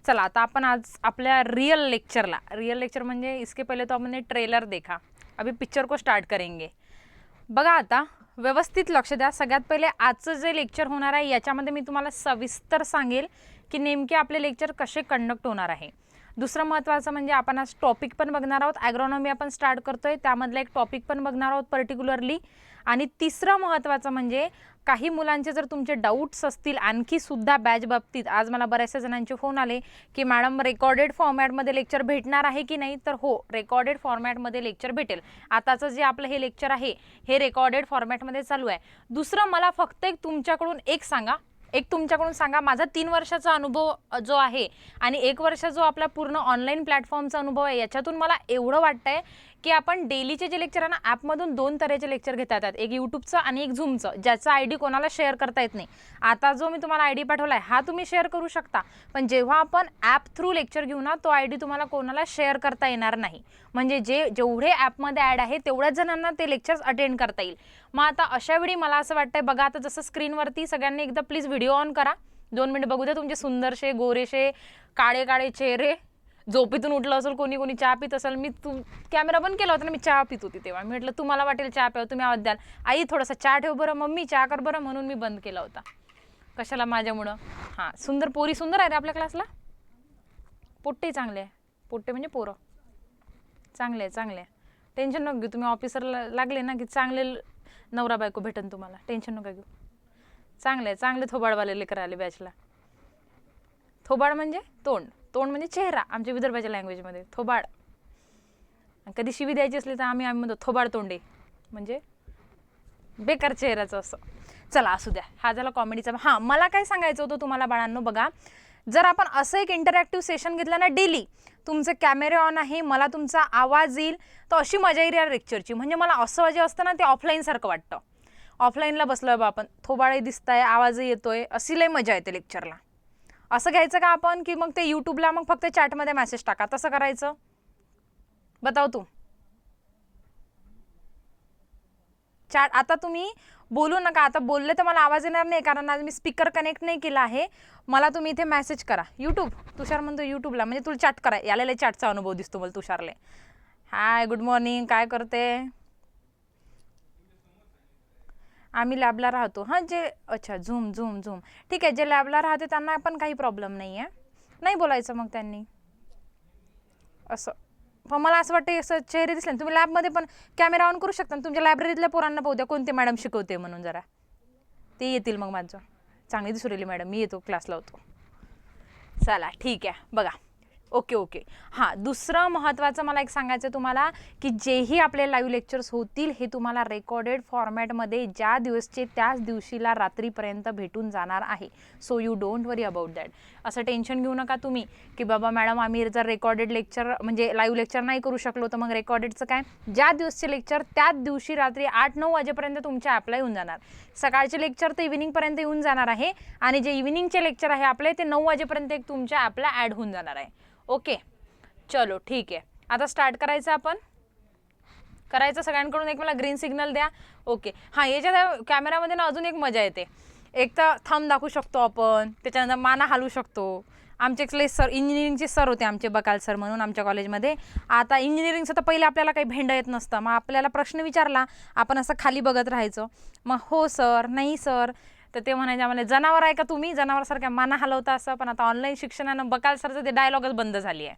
चला आता आपण आज आपल्या रियल लेक्चर म्हणजे इसके पहले तो हमने ट्रेलर देखा, अभी पिक्चर को स्टार्ट करेंगे। बघा आता व्यवस्थित लक्ष द्या। सगळ्यात पहिले आजचं जे लेक्चर होणार आहे याच्यामध्ये मी तुम्हाला सविस्तर सांगेल की नेमके आपले लेक्चर कसे कंडक्ट होणार आहे। दुसरं महत्त्वाचं म्हणजे आपण आज टॉपिक पण बघणार आहोत, ॲग्रोनॉमी आपण स्टार्ट करतोय त्यामधला एक टॉपिक पण बघणार आहोत पर्टिक्युलरली। आणि तिसरं महत्त्वाचं म्हणजे काही मुलांचे जर तुमचे डाऊट्स असतील आणखी सुद्धा बॅच बाबतीत, आज मला बऱ्याचशा जणांचे फोन आले की मॅडम रेकॉर्डेड फॉर्मॅटमध्ये लेक्चर भेटणार आहे की नाही, तर हो रेकॉर्डेड फॉर्मॅटमध्ये लेक्चर भेटेल। आताचं जे आपलं हे लेक्चर आहे हे रेकॉर्डेड फॉर्मॅटमध्ये चालू आहे। दुसरं मला फक्त एक तुमच्याकडून सांगा माझा 3 वर्षाचा अनुभव जो आहे आणि 1 वर्ष जो आपला पूर्ण ऑनलाईन प्लॅटफॉर्मचा अनुभव आहे, याच्यातून मला एवढं वाटतंय की आपण डेलीचे जे लेक्चर आहे ना ॲपमधून 2 तऱ्हेचे लेक्चर घेता येतात, एक यूट्यूबचं आणि एक झूमचं, ज्याचा आयडी कोणाला शेअर करता येत नाही। आता जो मी तुम्हाला आयडी पाठवलाय हा तुम्ही शेअर करू शकता, पण जेव्हा आपण ॲप थ्रू लेक्चर घेऊ ना तो आयडी तुम्हाला कोणाला शेअर करता येणार नाही। म्हणजे जेवढे ॲपमध्ये ॲड आहे तेवढ्याच जणांना ते लेक्चर्स अटेंड करता येईल। मग आता अशा वेळी मला असं वाटतंय, बघा आता जसं स्क्रीनवरती सगळ्यांनी एकदा प्लीज व्हिडिओ ऑन करा, 2 मिनिट बघू द्या तुमचे सुंदरशे गोरेशे काळे काळे चेहरे। झोपेतून उठलं असेल कोणी चहा पित असेल, मी कॅमेरा बंद केला होता ना, मी चहा पित होती तेव्हा मी म्हटलं तुम्हाला वाटेल चहा प्यावं, तुम्ही आवाज द्याल आई थोडासा चहा ठेव बरं, मम्मी चहा कर बरं, म्हणून मी बंद केला होता। कशाला माझ्यामुळं? हां सुंदर पोरी सुंदर आहे रे आपल्या क्लासला, पोट्टे चांगले आहे, पोट्टे म्हणजे पोरं चांगले आहे। टेन्शन नको घेऊ, तुम्ही ऑफिसरला लागले ना की चांगले नवरा बायको भेटन तुम्हाला, टेन्शन नका घेऊ। चांगले थोबाडवाले लेकर आले बॅचला। थोबाड म्हणजे तोंड म्हणजे चेहरा, आमच्या विदर्भाच्या लँग्वेजमध्ये थोबाड। कधी शिवी द्यायची असली तर आम्ही म्हणतो थोबाड तोंडे, म्हणजे बेकार चेहऱ्याचं असं। चला असू द्या, हा झाला कॉमेडीचा। हां मला काय सांगायचं होतं तुम्हाला बाळांनो, बघा जर आपण असं एक इंटरॅक्टिव्ह सेशन घेतलं ना डेली, तुमचे कॅमेरे ऑन आहे, मला तुमचा आवाज येईल, तर अशी मजा येईल या लेक्चरची। म्हणजे मला असं जे असतं ना ते ऑफलाईनसारखं वाटतं। ऑफलाईनला बसलोय बा आपण, थोबाडही दिसताय, आवाजही येतोय, अशी लय मजा येते लेक्चरला। असं घ्यायचं का आपण की मग ते यूट्यूबला मग फक्त चॅटमध्ये मेसेज टाका, तसं करायचं? बताव तू। चॅट आता तुम्ही बोलू नका, आता बोलले तर मला आवाज येणार नाही कारण आज मी स्पीकर कनेक्ट नाही केला आहे। मला तुम्ही इथे मेसेज करा, यूट्यूब तुषार म्हणतो यूट्यूबला, म्हणजे तुला चॅट करा, याला चॅटचा अनुभव दिसतो मला तुषारले। हाय गुड मॉर्निंग, काय करते? आम्ही लॅबला राहतो। हां जे अच्छा झूम ठीक आहे, जे लॅबला राहते त्यांना पण काही प्रॉब्लेम नाही आहे, नाही बोलायचं मग त्यांनी असं। पण मला असं वाटतं असं चेहरे दिसले तुम्ही लॅबमध्ये पण कॅमेरा ऑन करू शकता, तुमच्या लायब्ररीतल्या पोरांना पाहू द्या कोणते मॅडम शिकवते म्हणून, जरा ते येतील मग माझं चांगली दिसू राहिली मॅडम, मी येतो क्लास लावतो। चला ठीक आहे, बघा ओके। हां दुसरं महत्त्वाचं मला एक सांगायचं तुम्हाला की जेही आपले लाईव्ह लेक्चर्स होतील हे तुम्हाला रेकॉर्डेड फॉर्मॅटमध्ये ज्या दिवसचे त्याच दिवशीला रात्रीपर्यंत भेटून जाणार आहे। So you don't worry about that. असं टेन्शन घेऊ नका तुम्ही की बाबा मॅडम आम्ही जर रेकॉर्डेड लेक्चर म्हणजे लाईव्ह लेक्चर नाही करू शकलो तर मग रेकॉर्डेडचं काय, ज्या दिवसचे लेक्चर त्याच दिवशी रात्री 8-9 वाजेपर्यंत तुमच्या ॲपला येऊन जाणार। सकाळचे लेक्चर ते इव्हिनिंगपर्यंत येऊन जाणार आहे आणि जे इव्हिनिंगचे लेक्चर आहे आपले ते 9 वाजेपर्यंत एक तुमच्या ॲपला ॲड होऊन जाणार आहे। ओके चलो ठीक आहे, आता स्टार्ट करायचं आपण, करायचं सगळ्यांकडून एक मला ग्रीन सिग्नल द्या। ओके हां याच्या कॅमेरामध्ये ना अजून एक मजा येते, एक तर थंब दाखवू शकतो आपण, त्याच्यानंतर माना हलवू शकतो। आमचे एक सर इंजिनिअरिंगचे सर होते आमचे, बकाल सर म्हणून आमच्या कॉलेजमध्ये। आता इंजिनिअरिंगचं तर पहिले आपल्याला काही भेंड येत नसतं, मग आपल्याला प्रश्न विचारला आपण असं खाली बघत राहायचं, मग हो सर नाही सर, तर ते म्हणायचे आम्हाला जनावर आहे का तुम्ही, जनावरसारख्या माना हलवता असं। पण आता ऑनलाईन शिक्षणानं बकाल सरचं ते डायलॉगच बंद झाली आहे।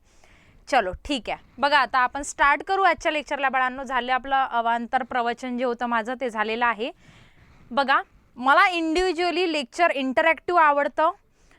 चलो ठीक आहे, बघा आता आपण स्टार्ट करू आजच्या लेक्चरला बाळांनो। झाले आपलं अवांतर प्रवचन जे होतं माझं ते झालेलं आहे। बघा मला इंडिव्हिज्युअली लेक्चर इंटरॅक्टिव्ह आवडतं,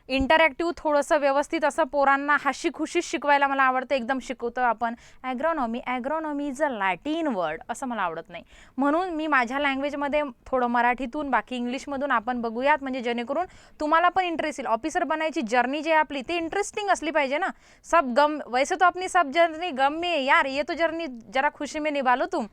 इंटरॅक्टिव्ह थोडंसं व्यवस्थित असं पोरांना हशी खुशीत शिकवायला मला आवडतं। एकदम शिकवतो आपण agronomy is a Latin word असं मला आवडत नाही, म्हणून मी माझ्या लँग्वेजमध्ये थोडं मराठीतून बाकी इंग्लिशमधून आपण बघूयात, म्हणजे जेणेकरून तुम्हाला पण इंटरेस्ट येईल। ऑफिसर बनायची जर्नी जी आपली ते इंटरेस्टिंग असली पाहिजे ना। सब गम वैसे तो अपनी सब जर्नी गम में यार, ये तो जर्नी जरा खुशी में निभालो तुम।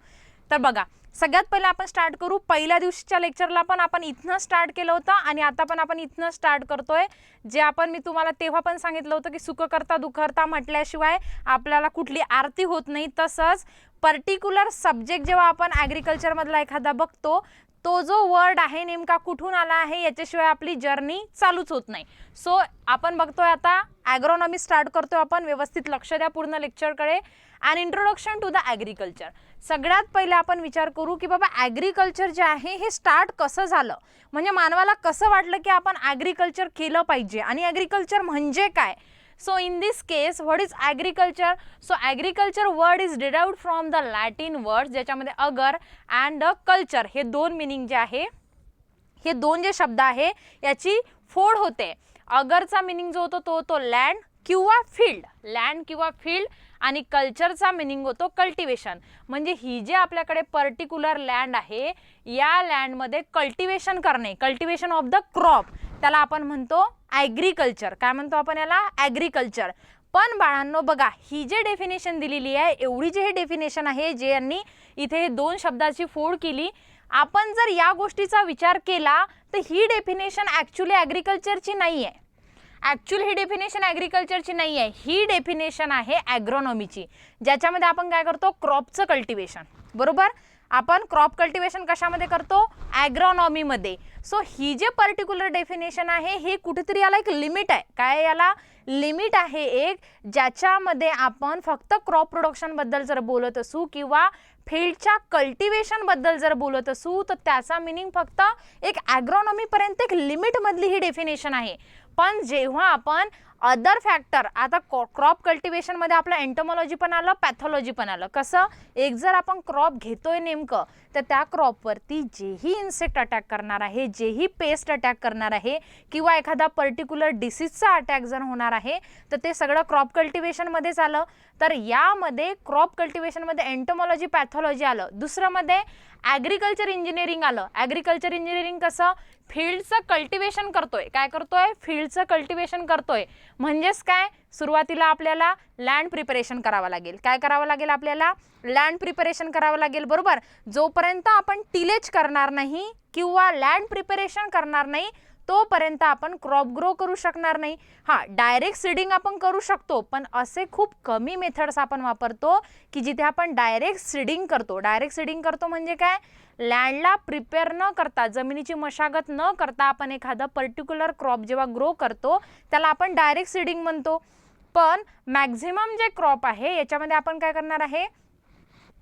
तर बघा सगळ्यात पहिलं आपण स्टार्ट करू, पहिल्या दिवशीच्या लेक्चरला पण आपण इथनं स्टार्ट केलं होतं आणि आता पण आपण इथनं स्टार्ट करतोय। जे आपण मी तुम्हाला तेव्हा पण सांगितलं होतं की सुख करता दुखहर्ता म्हटल्याशिवाय आपल्याला कुठली आरती होत नाही। तसंच पर्टिक्युलर सब्जेक्ट जेव्हा आपण ॲग्रिकल्चरमधला एखादा बघतो तो जो वर्ड आहे नेमका कुठून आला आहे याच्याशिवाय आपली जर्नी चालूच होत नाही. सो आपण बघतोय आता ॲग्रोनॉमी स्टार्ट करतोय आपण. व्यवस्थित लक्ष द्या पूर्ण लेक्चरकडे. And introduction to the agriculture. सगळ्यात पहिले आपण विचार करू की बाबा ॲग्रिकल्चर जे आहे हे स्टार्ट कसं झालं, म्हणजे मानवाला कसं वाटलं की आपण ॲग्रिकल्चर केलं पाहिजे आणि ॲग्रिकल्चर म्हणजे काय. So in this case what is agriculture? So agriculture word is derived from the Latin words ज्याच्यामध्ये अगर and culture हे दोन मिनिंग जे आहे, हे दोन जे शब्द आहे याची फोड होते. अगरचा मिनिंग जो होतो तो लँड किंवा फील्ड, लँड किंवा फील्ड, आणि कल्चरचा मिनिंग होतो कल्टिवेशन. म्हणजे ही जे आपल्याकडे पर्टिक्युलर लँड आहे या लँडमध्ये कल्टिवेशन करणे, कल्टिवेशन ऑफ द क्रॉप, त्याला आपण म्हणतो ॲग्रिकल्चर. काय म्हणतो आपण याला? ॲग्रिकल्चर. पण बाळांनो बघा, ही जे डेफिनेशन दिलेली आहे, एवढी जे हे डेफिनेशन आहे जे यांनी इथे दोन शब्दाची फोड केली, आपण जर या गोष्टीचा विचार केला तर ही डेफिनेशन ॲक्च्युली ॲग्रिकल्चरची नाही आहे. ॲक्च्युअली ही डेफिनेशन ॲग्रिकल्चरची नाही आहे, ही डेफिनेशन आहे ॲग्रोनॉमीची, ज्याच्यामध्ये आपण काय करतो? क्रॉपचं कल्टिवेशन. बरोबर? आपण क्रॉप कल्टिवेशन कशामध्ये करतो? ॲग्रोनॉमीमध्ये. सो ही जे पर्टिक्युलर डेफिनेशन आहे हे कुठेतरी याला एक लिमिट आहे. काय याला लिमिट आहे एक, ज्याच्यामध्ये आपण फक्त क्रॉप प्रोडक्शनबद्दल जर बोलत असू किंवा फील्डच्या कल्टिवेशनबद्दल जर बोलत असू तर त्याचा मिनिंग फक्त एक ॲग्रोनॉमीपर्यंत एक लिमिटमधली ही डेफिनेशन आहे. पण जेव्हा आपण अदर फॅक्टर, आता क्रॉप कल्टिवेशनमध्ये आपलं एंटोमॉलॉजी पण आलं, पॅथॉलॉजी पण आलं. कसं? एक जर आपण क्रॉप घेतोय नेमकं तर त्या क्रॉपवरती जेही इन्सेक्ट अटॅक करणार आहे, जेही पेस्ट अटॅक करणार आहे किंवा एखादा पर्टिक्युलर डिसीजचा अटॅक जर होणार आहे तर ते सगळं क्रॉप कल्टिवेशनमध्येच आलं. तर यामध्ये क्रॉप कल्टिवेशनमध्ये एंटोमॉलॉजी, पॅथॉलॉजी आलं. दुसरंमध्ये ॲग्रिकल्चर इंजिनिअरिंग आलं. ॲग्रिकल्चर इंजिनिअरिंग कसं? फील्डचं कल्टिवेशन करतोय. काय करतोय? फील्डचं कल्टिवेशन करतोय. म्हणजेच काय? सुरुवातीला आपल्याला लँड प्रिपरेशन करावं लागेल. काय करावं लागेल? आपल्याला लँड प्रिपरेशन करावं लागेल. बरोबर? जोपर्यंत आपण टिलेज करणार नाही किंवा लँड प्रिपरेशन करणार नाही तोपर्यंत आपण क्रॉप ग्रो करू शकणार नाही. हां, डायरेक्ट सीडिंग आपण करू शकतो, पण असे खूप कमी मेथड्स आपण वापरतो की जिथे आपण डायरेक्ट सीडिंग करतो. डायरेक्ट सीडिंग करतो म्हणजे काय? लँडला प्रिपेअर न करता, जमिनीची मशागत न करता आपण एखादा पर्टिक्युलर क्रॉप जेव्हा ग्रो करतो त्याला आपण डायरेक्ट सीडिंग म्हणतो. पण मॅक्झिमम जे क्रॉप आहे याच्यामध्ये आपण काय करणार आहे?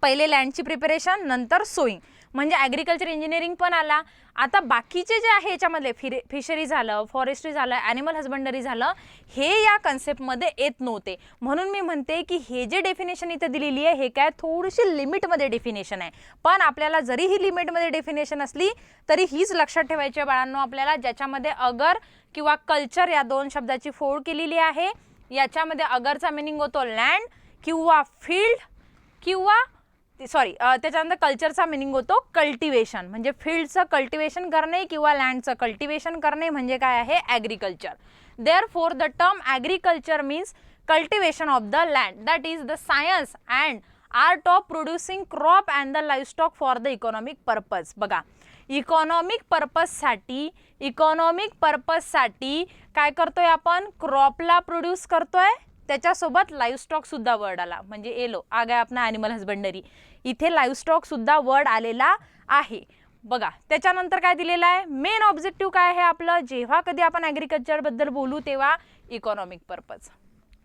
पहिले लँडची प्रिपरेशन, नंतर सोईंग, म्हणजे ॲग्रिकल्चर इंजिनिअरिंग पण आला. आता बाकीचे जे आहे याच्यामधले फिशरी झालं, फॉरेस्ट्री झालं, ॲनिमल हजबंडरी झालं, हे या कन्सेप्टमध्ये येत नव्हते. म्हणून मी म्हणते की हे जे डेफिनेशन इथे दिलेली आहे हे काय थोडीशी लिमिटमध्ये डेफिनेशन आहे. पण आपल्याला जरी ही लिमिटमध्ये डेफिनेशन असली तरी हीच लक्षात ठेवायची आहे बाळांनो आपल्याला, ज्याच्यामध्ये अगर किंवा कल्चर या दोन शब्दाची फोड केलेली आहे. याच्यामध्ये अगरचा मिनिंग होतो लँड किंवा फील्ड किंवा त्याच्यानंतर कल्चरचा मिनिंग होतो कल्टिवेशन, म्हणजे फील्डचं कल्टिवेशन करणे किंवा लँडचं कल्टिवेशन करणे म्हणजे काय आहे? Agriculture. Therefore the term agriculture means cultivation of the land, that is the science and art of producing crop and the livestock for the economic purpose. बघा, इकॉनॉमिक पर्पजसाठी काय करतोय आपण? क्रॉपला प्रोड्यूस करतोय, त्याच्यासोबत लाईव्हस्टॉक सुद्धा वर्ड आला, म्हणजे एलो आ गया अपना ॲनिमल हजबंडरी. इथे लाईव्हस्टॉक सुद्धा वर्ड आलेला आहे. बघा, त्याच्यानंतर काय दिलेलं आहे? मेन ऑब्जेक्टिव्ह काय आहे आपलं? जेव्हा कधी आपण ॲग्रिकल्चरबद्दल बोलू तेव्हा इकॉनॉमिक पर्पज.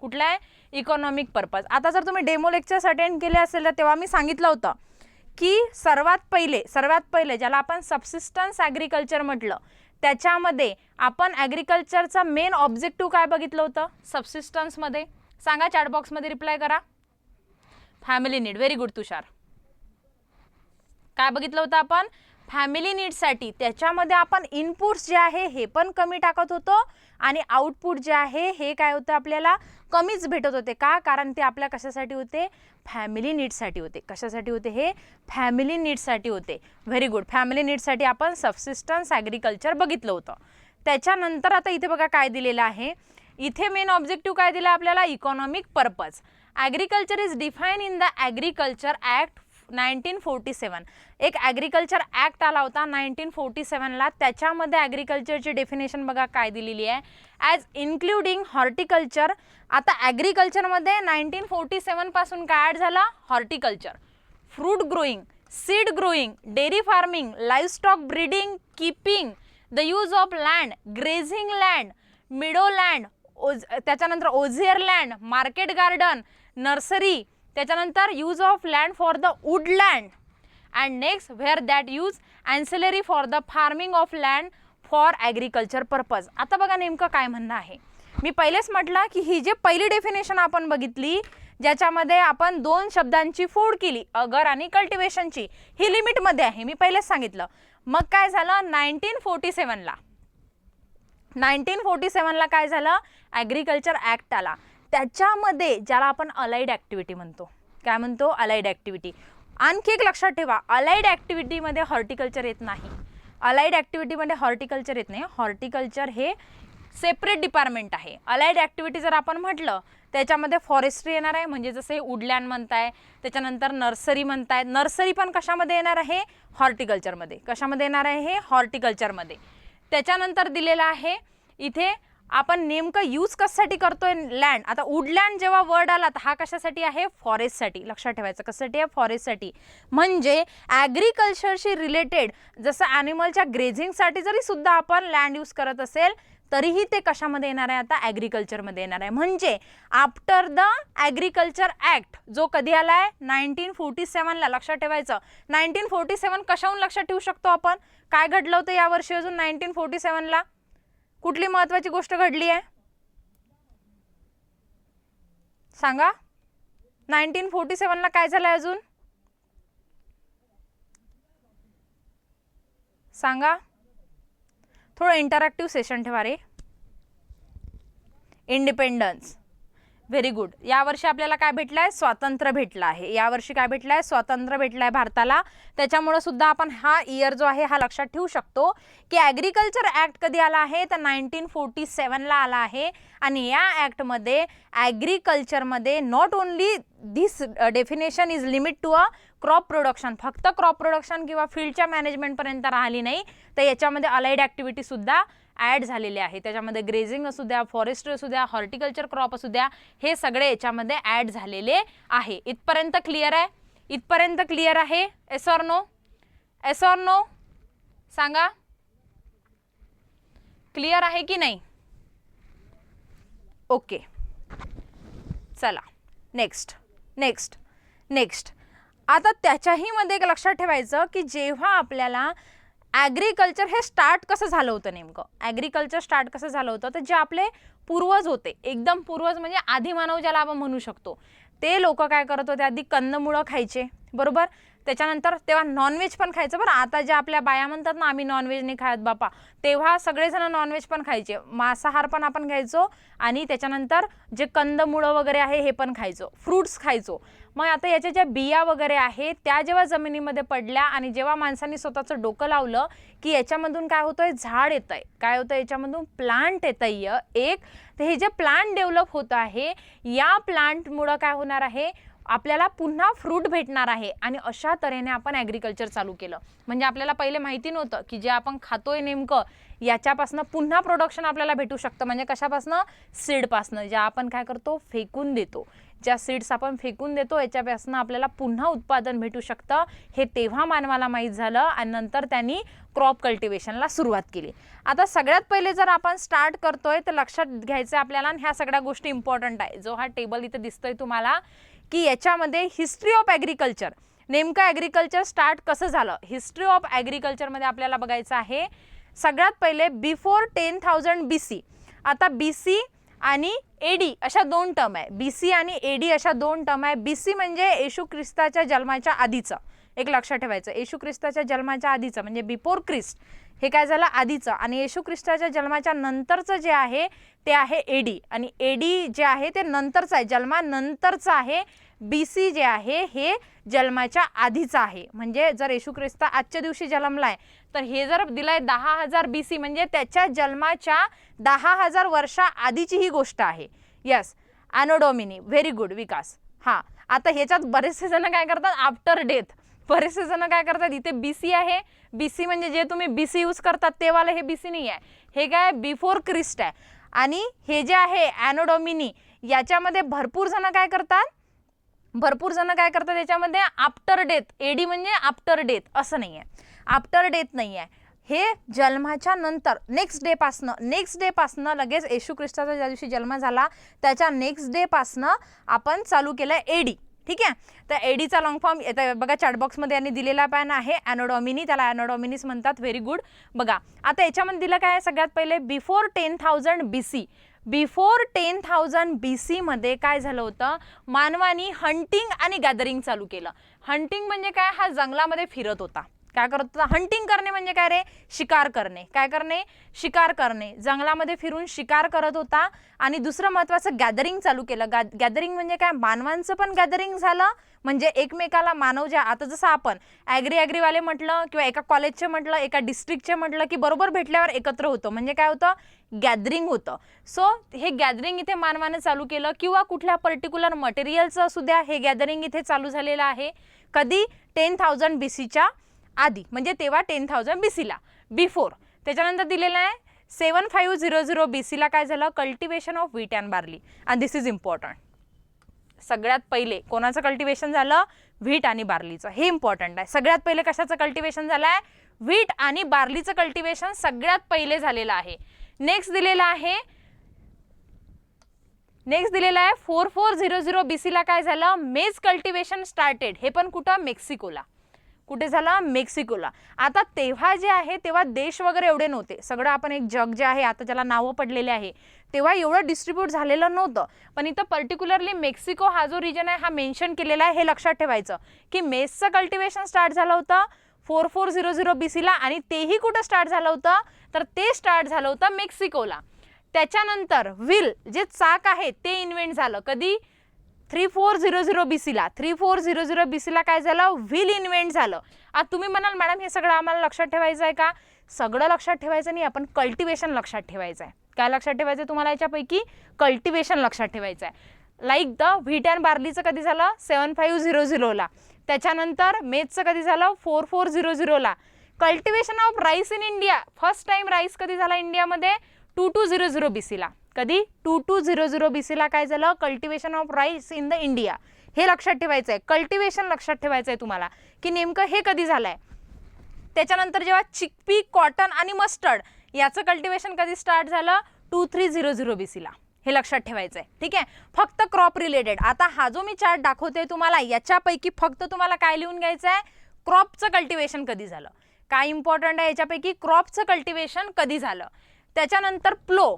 कुठला आहे? Economic purpose. आता जर तुम्ही डेमो लेक्चर्स अटेंड केले असेल तर तेव्हा मी सांगितलं होतं की सर्वात पहिले ज्याला आपण सबसिस्टन्स ॲग्रिकल्चर म्हटलं, त्याच्यामध्ये आपण ॲग्रिकल्चरचा मेन ऑब्जेक्टिव्ह काय बघितलं होतं सबसिस्टन्समध्ये? सांगा, चॅट बॉक्समध्ये रिप्लाय करा. Family need. व्हेरी गुड तुषार. काय बघितलं होतं आपण? फॅमिली नीडसाठी. त्याच्यामध्ये आपण इनपुट्स जे आहे हे पण कमी टाकत होतो आणि आउटपुट जे आहे हे काय होतं? आपल्याला कमीच भेटत होते. का? कारण ते आपल्या कशासाठी होते? फॅमिली नीड्ससाठी होते. कशासाठी होते हे? फॅमिली नीड्ससाठी होते. Very good. फॅमिली नीड्ससाठी आपण सबसिस्टन्स ॲग्रिकल्चर बघितलं होतं. त्याच्यानंतर आता इथे बघा काय दिलेलं आहे. इथे मेन ऑब्जेक्टिव्ह काय दिला आपल्याला? Economic purpose. Agriculture is define in the agriculture act 1947. एक ॲग्रिकल्चर ॲक्ट आला होता 1947ला. त्याच्यामध्ये ॲग्रिकल्चरची डेफिनेशन बघा काय दिलेली आहे? As including horticulture. आता ॲग्रिकल्चरमध्ये 1947 पासून काय ॲड झालं? Horticulture, fruit growing, seed growing, dairy farming, livestock breeding, keeping, the use of land, grazing land, meadow land, त्याच्यानंतर osier land, market garden, nursery, त्याच्यानंतर use of land for the woodland, and next where that use ancillary for the farming of land for agriculture purpose. आता बघा नेमकं काय म्हणणं आहे. मी पहिलेच म्हटलं की ही जी पहिली डेफिनेशन आपण बघितली ज्याच्यामध्ये आपण 2 शब्दांची फोड केली, अगर आणि कल्टिवेशनची, ही लिमिटमध्ये आहे, मी पहिलेच सांगितलं. मग काय झालं 1947ला काय झालं, ॲग्रिकल्चर ॲक्ट आला. त्याच्यामध्ये ज्याला आपण अलाइड ॲक्टिव्हिटी म्हणतो, काय म्हणतो, अलाइड ॲक्टिव्हिटी. आणखी एक लक्षात ठेवा, अलाइड ॲक्टिव्हिटीमध्ये हॉर्टिकल्चर येत नाही. अलाइड ॲक्टिव्हिटीमध्ये हॉर्टिकल्चर येत नाही. हॉर्टिकल्चर हे सेपरेट डिपार्टमेंट आहे. अलाइड ॲक्टिव्हिटी जर आपण म्हटलं त्याच्यामध्ये फॉरेस्ट्री येणार आहे, म्हणजे जसे वुडलँड म्हणताय, त्याच्यानंतर नर्सरी म्हणताय. नर्सरी पण कशामध्ये येणार आहे, हॉर्टिकल्चरमध्ये. कशामध्ये येणार आहे हे, हॉर्टिकल्चरमध्ये. त्याच्यानंतर दिलेलं आहे इथे आपण नेमकं यूज कशासाठी करतोय लँड. आता वुडलँड जेव्हा वर्ड आला तर हा कशासाठी आहे, फॉरेस्टसाठी. लक्षात ठेवायचं कशासाठी आहे, फॉरेस्टसाठी. म्हणजे ॲग्रिकल्चरशी रिलेटेड जसं ॲनिमलच्या ग्रेझिंगसाठी जरी सुद्धा आपण लँड यूज करत असेल तरीही ते कशामध्ये येणार आहे, आता ॲग्रिकल्चरमध्ये येणार आहे. म्हणजे आफ्टर द ॲग्रिकल्चर ॲक्ट जो कधी आला आहे, 1947ला. लक्षात ठेवायचं 1947 कशाहून लक्षात ठेवू शकतो आपण, काय घडलं होतं यावर्षी अजून 1947ला, कुठली महत्त्वाची गोष्ट घडली आहे सांगा. 1947ला काय झालं अजून सांगा. थोडं इंटरॅक्टिव्ह सेशन ठेवा रे. Independence, very good. यावर्षी आपल्याला काय भेटलं आहे, स्वातंत्र्य भेटलं आहे. यावर्षी काय भेटलं आहे, स्वातंत्र्य भेटलं आहे भारताला. त्याच्यामुळे सुद्धा आपण हा इयर जो आहे हा लक्षात ठेवू शकतो की ॲग्रिकल्चर ॲक्ट कधी आला आहे तर 1947ला आला आहे. आणि या ॲक्टमध्ये ॲग्रिकल्चरमध्ये not only this definition is limit to a crop production, फक्त क्रॉप प्रोडक्शन किंवा फील्डच्या मॅनेजमेंटपर्यंत राहिली नाही, तर याच्यामध्ये अलाइड ॲक्टिव्हिटीसुद्धा ॲड झालेले आहे. त्याच्यामध्ये ग्रेझिंग असू द्या, फॉरेस्ट्री असू द्या, हॉर्टिकल्चर क्रॉप असू द्या, हे सगळे याच्यामध्ये ॲड झालेले आहे. इथपर्यंत क्लिअर आहे, इथपर्यंत क्लिअर आहे. Yes or no, yes or no सांगा, क्लिअर आहे की नाही. ओके चला नेक्स्ट नेक्स्ट नेक्स्ट. आता त्याच्याही मध्ये एक लक्षात ठेवायचं की जेव्हा आपल्याला ॲग्रिकल्चर हे स्टार्ट कसं झालं होतं, नेमकं ॲग्रिकल्चर स्टार्ट कसं झालं होतं, तर जे आपले पूर्वज होते, एकदम पूर्वज म्हणजे आदिमानव ज्याला आपण म्हणू शकतो, ते लोक काय करत होते, आधी कंदमुळं खायचे, बरोबर. त्याच्यानंतर तेव्हा नॉनव्हेज पण खायचं बरं. आता ज्या आपल्या बाया म्हणतात ना आम्ही नॉनव्हेज नाही खायत बापा, तेव्हा सगळेजण नॉनव्हेज पण खायचे, मांसाहार पण आपण खायचो आणि त्याच्यानंतर जे कंदमुळं वगैरे आहे हे पण खायचो, फ्रूट्स खायचो. मग आता याच्या ज्या बिया वगैरे आहेत त्या जेव्हा जमिनीमध्ये पडल्या आणि जेव्हा माणसांनी स्वतःचं डोकं लावलं की याच्यामधून काय होतंय, झाड येत आहे, काय होतं याच्यामधून, प्लांट येत आहे एक. तर हे जे प्लांट डेव्हलप होत आहे या प्लांटमुळं काय होणार आहे, आपल्याला पुन्हा फ्रूट भेटणार आहे. आणि अशा तऱ्हेने आपण ॲग्रिकल्चर चालू केलं. म्हणजे आपल्याला पहिले माहिती नव्हतं की जे आपण खातोय नेमकं याच्यापासनं पुन्हा प्रोडक्शन आपल्याला भेटू शकतं. म्हणजे कशापासनं, सीडपासनं, ज्या आपण काय करतो फेकून देतो, ज्या सीड्स आपण फेकून देतो याच्यापासून आपल्याला पुन्हा उत्पादन भेटू शकतं. हे तेव्हा मानवाला माहीत झालं आणि नंतर त्यांनी क्रॉप कल्टिवेशनला सुरुवात केली. आता सगळ्यात पहिले जर आपण स्टार्ट करतोय तर लक्षात घ्यायचं आपल्याला, आणि ह्या सगळ्या गोष्टी इम्पॉर्टंट आहे. जो हा टेबल इथे दिसतोय तुम्हाला की याच्यामध्ये हिस्ट्री ऑफ ॲग्रिकल्चर, नेमकं ॲग्रिकल्चर स्टार्ट कसं झालं, हिस्ट्री ऑफ ॲग्रिकल्चरमध्ये आपल्याला बघायचं आहे. सगळ्यात पहिले बिफोर 10,000 BC. आता BC आणि AD अशा 2 टर्म आहे, BC आणि AD अशा 2 टर्म आहे. BC म्हणजे येशू ख्रिस्ताच्या जन्माच्या आधीचं, एक लक्षात ठेवायचं, येशू ख्रिस्ताच्या जन्माच्या आधीचं म्हणजे बिफोर ख्रिस्ट, हे काय झालं आधीचं. आणि येशू ख्रिस्ताच्या जन्माच्या नंतरचं जे आहे ते आहे AD, आणि AD जे आहे ते नंतरचं आहे, जन्मानंतरचं आहे. BC जे आहे हे जन्माच्या आधीचं आहे. म्हणजे जर येशू ख्रिस्त आजच्या दिवशी जन्मलाय तर हे जर दिलाय 10,000 BC म्हणजे त्याच्या जन्माच्या 10,000 वर्षा आधीची ही गोष्ट आहे. यस, ॲनो डॉमिनी, व्हेरी गुड विकास. हां, आता ह्याच्यात बरेचसे जण काय करतात, आफ्टर डेथ, बरेचसे जण काय करतात, इथे BC आहे, BC म्हणजे जे तुम्ही BC यूज करतात ते वाला हे BC नाही आहे, हे काय बिफोर ख्रिस्ट आहे. आणि हे जे आहे ॲनो डॉमिनी याच्यामध्ये भरपूर जण काय करतात, भरपूर जण काय करतात त्याच्यामध्ये आफ्टर डेथ, एडी म्हणजे आफ्टर डेथ असं नाही आहे, आफ्टर डेथ नाही आहे, हे जन्माच्या नंतर नेक्स्ट डे पासनं लगेच येशू ख्रिस्ताचा ज्या दिवशी जन्म झाला त्याच्या नेक्स्ट डे पासनं आपण चालू केलं एडी. ठीक आहे, तर एडीचा लॉंग फॉर्म येतं बघा चॅटबॉक्समध्ये यांनी दिलेला पण आहे ॲनो डॉमिनी, त्याला ॲनो डॉमिनीस म्हणतात. Very good. बघा आता याच्यामध्ये दिलं काय, सगळ्यात पहिले बिफोर 10,000 BC, बिफोर 10,000 BC मध्ये काय झालं होतं, मानवानी हंटिंग आणि गॅदरिंग चालू केलं. हंटिंग म्हणजे काय, हा जंगलामध्ये फिरत होता. काय करत होता, हंटिंग करणे म्हणजे काय रे, शिकार करणे. काय करणे, शिकार करणे, जंगलामध्ये फिरून शिकार करत होता. आणि दुसरं महत्त्वाचं गॅदरिंग चालू केलं. गॅदरिंग म्हणजे काय, मानवांचं पण गॅदरिंग झालं, म्हणजे एकमेकाला मानव ज्या आता जसं आपण ॲग्रीवाले म्हटलं किंवा एका कॉलेजचे म्हटलं, एका डिस्ट्रिक्टचे म्हटलं की बरोबर भेटल्यावर एकत्र होतं, म्हणजे काय होतं, गॅदरिंग होतं. सो हे गॅदरिंग इथे मानवाने चालू केलं, किंवा कुठल्या पर्टिक्युलर मटेरियलचं असू द्या, हे गॅदरिंग इथे चालू झालेलं आहे. कधी, 10,000 BCच्या आधी, म्हणजे तेव्हा 10,000 BCला बिफोर. त्याच्यानंतर दिलेलं आहे 7500 BCला काय झालं, cultivation of wheat and barley. And this is important. सगळ्यात पहिले कोणाचं कल्टिवेशन झालं, व्हीट आणि बार्लीचं. हे इम्पॉर्टंट आहे. सगळ्यात पहिले कशाचं कल्टिवेशन झालं आहे, व्हीट आणि बार्लीचं कल्टिवेशन सगळ्यात पहिले झालेलं आहे. नेक्स्ट दिलेलं आहे 4400 BCला काय झालं, मेज कल्टिवेशन स्टार्टेड. हे पण कुठं, मेक्सिकोला. कुठे झालं, मेक्सिकोला. आता तेव्हा जे आहे तेव्हा देश वगैरे एवढे नव्हते, सगळं आपण एक जग जे आहे आता ज्याला नावं पडलेले आहे, तेव्हा एवढं डिस्ट्रीब्यूट झालेलं नव्हतं. पण इथं पर्टिक्युलरली मेक्सिको हा जो रिजन आहे हा मेन्शन केलेला आहे. हे लक्षात ठेवायचं की मेजचं कल्टिवेशन स्टार्ट झालं होतं 4400 BCला, आणि तेही कुठं स्टार्ट झालं होतं, तर ते स्टार्ट झालं होतं मेक्सिकोला. त्याच्यानंतर व्हील जे चाक आहे ते इन्व्हेंट झालं कधी, 3400 BCला. 3400 BCला काय झालं, व्हील इन्व्हेंट झालं. आता तुम्ही म्हणाल मॅडम हे सगळं आम्हाला लक्षात ठेवायचं आहे का, सगळं लक्षात ठेवायचं नाही, आपण कल्टिवेशन लक्षात ठेवायचं आहे. काय लक्षात ठेवायचं आहे तुम्हाला याच्यापैकी, कल्टिवेशन लक्षात ठेवायचं आहे. लाईक द व्हीट अँड बार्लीचं कधी झालं, 7500ला. त्याच्यानंतर मेजचं कधी झालं, 4400ला. Cultivation of rice in India, first time rice कधी झाला इंडियामध्ये, 2200 BCला. कधी, 2200 BCला काय झालं, cultivation of rice in the India. हे लक्षात ठेवायचं आहे, कल्टिवेशन लक्षात ठेवायचं आहे तुम्हाला की नेमकं हे कधी झालं आहे. त्याच्यानंतर जेव्हा चिकपी, कॉटन आणि मस्टर्ड याचं कल्टिवेशन कधी स्टार्ट झालं, 2300 BCला. हे लक्षात ठेवायचं आहे. ठीक आहे, फक्त क्रॉप रिलेटेड. आता हा जो मी चार्ट दाखवते तुम्हाला याच्यापैकी फक्त तुम्हाला काय लिहून घ्यायचं आहे, क्रॉपचं कल्टिवेशन कधी झालं. काय इम्पॉर्टंट आहे याच्यापैकी, क्रॉपचं कल्टिवेशन कधी झालं. त्याच्यानंतर प्लो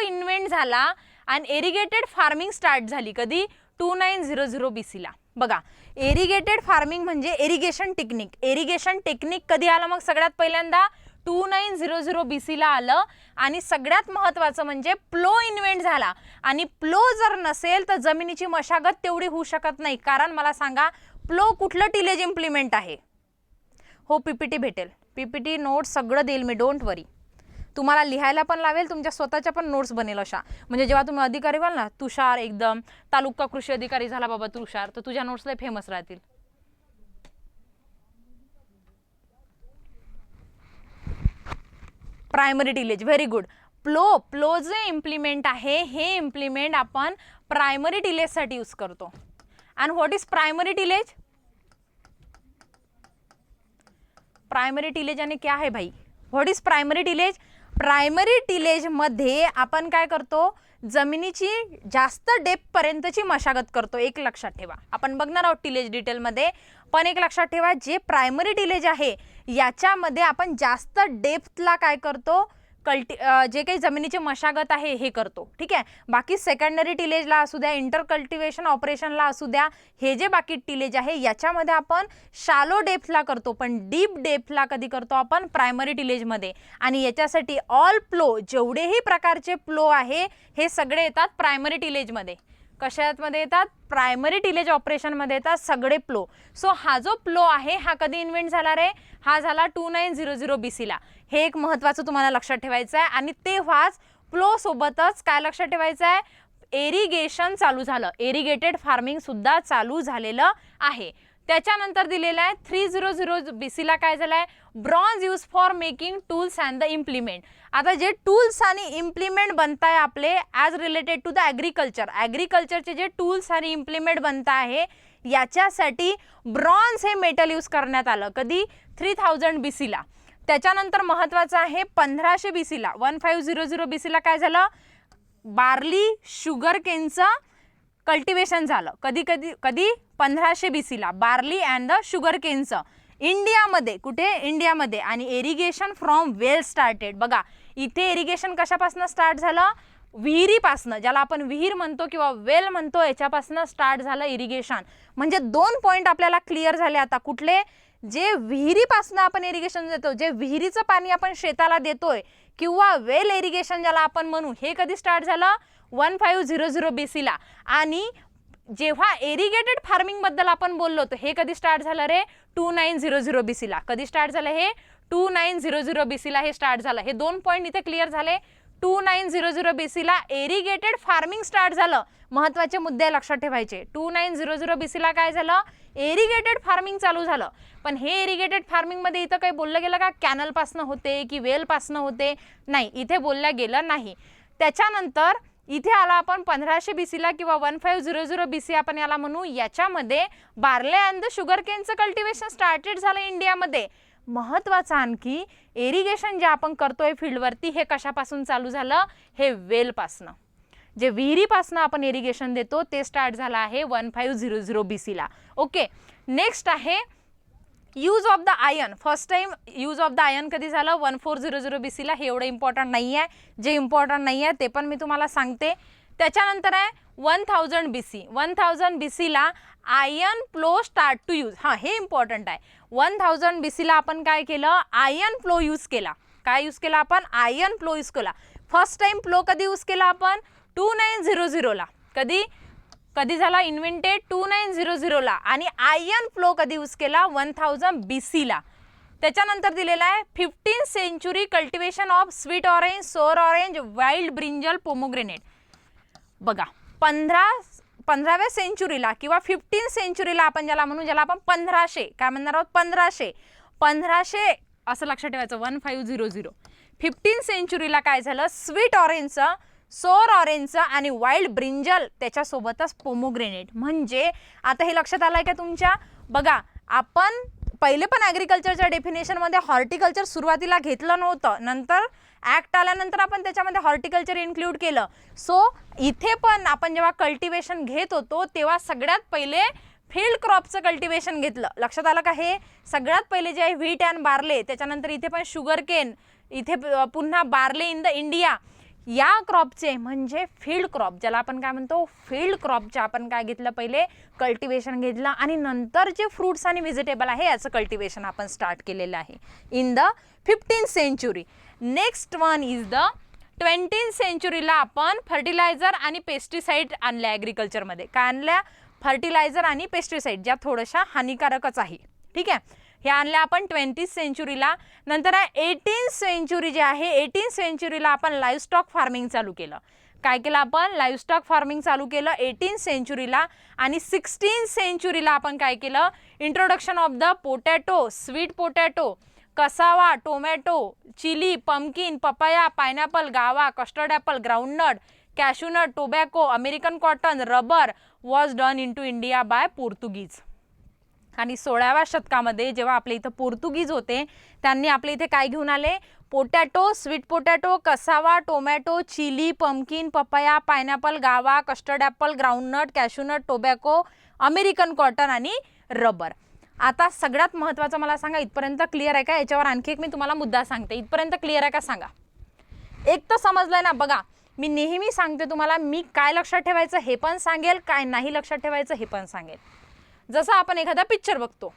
इन्व्हेंट झाला आणि एरिगेटेड फार्मिंग स्टार्ट झाली कधी, 2900 BCला. बघा, एरिगेटेड फार्मिंग म्हणजे एरिगेशन टेक्निक. एरिगेशन टेक्निक कधी आलं मग, सगळ्यात पहिल्यांदा 2900 BCला आलं. आणि सगळ्यात महत्त्वाचं म्हणजे प्लो इन्व्हेंट झाला. आणि प्लो जर नसेल तर जमिनीची मशागत तेवढी होऊ शकत नाही. कारण मला सांगा, प्लो कुठलं टिलेज इम्प्लिमेंट आहे. हो, PPT भेटेल, PPT नोट्स सगळं देईल मी, डोंट वरी. तुम्हाला लिहायला पण लावेल, तुमच्या स्वतःच्या पण नोट्स बनेल अशा. म्हणजे जेव्हा तुम्ही अधिकारी व्हाल ना, तुषार एकदम तालुका कृषी अधिकारी झाला बाबा तुषार, तर तुझ्या नोट्स लय फेमस राहतील. Primary tillage, very good. Plough जे इम्प्लिमेंट आहे हे इम्प्लिमेंट आपण प्रायमरी टिलेजसाठी यूज करतो. आणि what is primary tillage, primary tillage आणि क्या है भाई, what is primary tillage. Primary टिलेजमध्ये आपण काय करतो, जमिनीची जास्त डेप्थपर्यंतची मशागत करतो. एक लक्षात ठेवा, आपण बघणार आहोत टिलेज डिटेलमध्ये, पण एक लक्षात ठेवा, जे प्रायमरी टिलेज आहे याच्यामध्ये आपण जास्त डेप्थला काय करतो, जे काही जमिनीची मशागत आहे हे करतो. ठीक आहे, बाकी सेकंडरी टिलेजला असू द्या, इंटर कल्टिवेशन ऑपरेशनला असू द्या, हे जे बाकी टिलेज आहे याच्यामध्ये आपण शालो डेप्थला करतो, पण डीप डेप्थला कधी करतो आपण, प्रायमरी टिलेजमध्ये. आणि याच्यासाठी ऑल प्लो, जेवढेही प्रकारचे प्लो आहे हे सगळे येतात प्रायमरी टिलेजमध्ये. कशामध्ये येतात, प्रायमरी टिलेज ऑपरेशनमध्ये येतात सगळे प्लो. सो हा जो प्लो आहे हा कधी इन्व्हेंट झाला रे, हा झाला 2900 BCला. हे एक महत्त्वाचं तुम्हाला लक्षात ठेवायचं आहे. आणि तेव्हाच प्लो सोबतच काय लक्षात ठेवायचं आहे, एरिगेशन चालू झालं, एरिगेटेड फार्मिंग सुद्धा चालू झालेलं आहे. त्याच्यानंतर दिलेलं आहे 300 BC ला काय झालं आहे, bronze use for making tools and the implement. आता जे टूल्स आणि इम्प्लिमेंट बनताय आपले ॲज रिलेटेड टू द ॲग्रिकल्चरचे जे टूल्स आणि इम्प्लिमेंट बनत आहे याच्यासाठी ब्रॉन्झ हे मेटल यूज करण्यात आलं. कधी, 3000 BC ला. त्याच्यानंतर महत्त्वाचं आहे 1500 BC ला, 1500 BC ला काय झालं, बार्ली शुगर केनचं कल्टिवेशन झालं. कधी 1500 BC ला बार्ली अँड द शुगर केनचं इंडियामध्ये. कुठे, इंडियामध्ये. आणि इरिगेशन फ्रॉम वेल स्टार्टेड. बघा इथे इरिगेशन कशापासून स्टार्ट झालं, विहिरीपासनं, ज्याला आपण विहीर म्हणतो किंवा वेल म्हणतो, याच्यापासून स्टार्ट झालं इरिगेशन. म्हणजे 2 पॉईंट आपल्याला क्लिअर झाले आता. कुठले, जे विहिरीपासून आपण इरिगेशन देतो, जे विहिरीचं पाणी आपण शेताला देतोय किंवा वेल इरिगेशन ज्याला आपण म्हणू, हे कधी स्टार्ट झालं, 1500 BC ला. आणि जेव्हा इरिगेटेड फार्मिंग बद्दल आपण बोललो तर हे कधी स्टार्ट झालं रे, 2900 BC ला. कधी स्टार्ट झालं हे, 2900 BC ला हे स्टार्ट झालं. हे 2 पॉईंट इथे क्लिअर झाले. 2900 BC ला इरिगेटेड फार्मिंग स्टार्ट झालं. महत्त्वाचे मुद्दे लक्षात ठेवायचे. 2900 BC ला काय झालं, इरिगेटेड फार्मिंग चालू झालं. पण हे इरिगेटेड फार्मिंगमध्ये इथं काही बोललं गेलं का, कॅनलपासनं होते की वेलपासनं होते, नाही, इथे बोललं गेलं नाही. त्याच्यानंतर इथे आला आपण 1500 BC ला किंवा 1500 BC आपण याला म्हणू. याच्यामध्ये बार्ले अँड द शुगर केनचं कल्टिवेशन स्टार्टेड झालं इंडियामध्ये. महत्त्वाचं आणखी, इरिगेशन जे आपण करतोय फील्डवरती हे कशापासून चालू झालं, हे वेलपासनं, जे विहिरीपासनं आपण इरिगेशन देतो ते स्टार्ट झालं आहे 1500 BC ला. ओके, नेक्स्ट आहे use of the iron. First time use of the iron कधी झालं, 1400 BC ला. हे एवढं इम्पॉर्टंट नाही आहे, जे इम्पॉर्टंट नाही आहे ते पण मी तुम्हाला सांगते. त्याच्यानंतर आहे 1000 BC. 1000 BC ला iron flow start to use. हां, हे इम्पॉर्टंट आहे. 1000 BC ला आपण काय केलं, आयर्न फ्लो यूज केला. काय यूज केला आपण, आयर्न फ्लो यूज केला. फर्स्ट टाइम फ्लो कधी यूज केला आपण, 2900 ला. कधी झाला इन्व्हेंटेड, 2900 ला. आणि आयर्न फ्लो कधी यूज केला, 1000 BC ला. त्याच्यानंतर दिलेला आहे 15th century cultivation of sweet orange, sour orange, wild brinjal, pomegranate. बघा 15व्या सेंचुरीला किंवा 15th सेंचुरीला आपण ज्याला म्हणू, ज्याला आपण 1500 काय म्हणणार आहोत, 1500 असं लक्षात ठेवायचं, 1500. 15th सेंचुरीला काय झालं, स्वीट ऑरेंजचं, सोअर ऑरेंजचं आणि वाईल्ड ब्रिंजल, त्याच्यासोबतच पोमोग्रेनेट. म्हणजे आता हे लक्षात आलं आहे का तुमच्या. बघा आपण पहिले पण ॲग्रिकल्चरच्या डेफिनेशनमध्ये हॉर्टिकल्चर सुरुवातीला घेतलं नव्हतं, नंतर ॲक्ट आल्यानंतर आपण त्याच्यामध्ये हॉर्टिकल्चर इन्क्लूड केलं. सो इथे पण आपण जेव्हा कल्टिवेशन घेत होतो तेव्हा सगळ्यात पहिले फील्ड क्रॉपचं कल्टिवेशन घेतलं. लक्षात आलं का. हे सगळ्यात पहिले जे आहे व्हीट अँड बार्ले, त्याच्यानंतर इथे पण शुगर केन, इथे पुन्हा बार्ले इन द इंडिया, या क्रॉपचे म्हणजे फील्ड क्रॉप, ज्याला आपण काय म्हणतो फील्ड क्रॉपचे आपण काय घेतलं, पहिले कल्टिवेशन घेतलं. आणि नंतर जे फ्रूट्स आणि व्हेजिटेबल आहे याचं कल्टिवेशन आपण स्टार्ट केलेलं आहे in the 15th century. Next one is the 20th सेंचुरीला आपण फर्टिलायझर आणि पेस्टिसाइड आणल्या ॲग्रिकल्चरमध्ये. काय आणल्या, फर्टिलायझर आणि पेस्टिसाइड, ज्या थोड्याशा हानिकारकच आहे. ठीक आहे, हे आणल्या आपण 20th सेंचुरीला. नंतर 18th सेंचुरी जे आहे, 18th सेंचुरीला आपण लाईव्हस्टॉक फार्मिंग चालू केलं. काय केलं आपण, लाईव्हस्टॉक फार्मिंग चालू केलं 18th सेंचुरीला. आणि 16th सेंचुरीला आपण काय केलं, introduction of the potato, sweet potato, cassava, tomato, chilli, pumpkin, papaya, pineapple, guava, custard apple, groundnut, cashew nut, tobacco, American cotton, rubber was done into India by Portuguese. आणि 16व्या शतकामध्ये जेव्हा आपल्या इथं पोर्तुगीज होते त्यांनी आपल्या इथे काय घेऊन आले, potato, sweet potato, cassava, tomato, chilli, pumpkin, papaya, pineapple, guava, custard apple, groundnut, cashew nut, tobacco, American cotton आणि रबर. आता सगळ्यात महत्त्वाचं मला सांगा, इथपर्यंत क्लिअर आहे का. याच्यावर आणखी एक मी तुम्हाला मुद्दा सांगते, इथपर्यंत क्लिअर आहे का सांगा. एक तर समजलंय ना. बघा मी नेहमी सांगते तुम्हाला, मी काय लक्षात ठेवायचं हे पण सांगेल, काय नाही लक्षात ठेवायचं हे पण सांगेल. जसं आपण एखादा पिक्चर बघतो,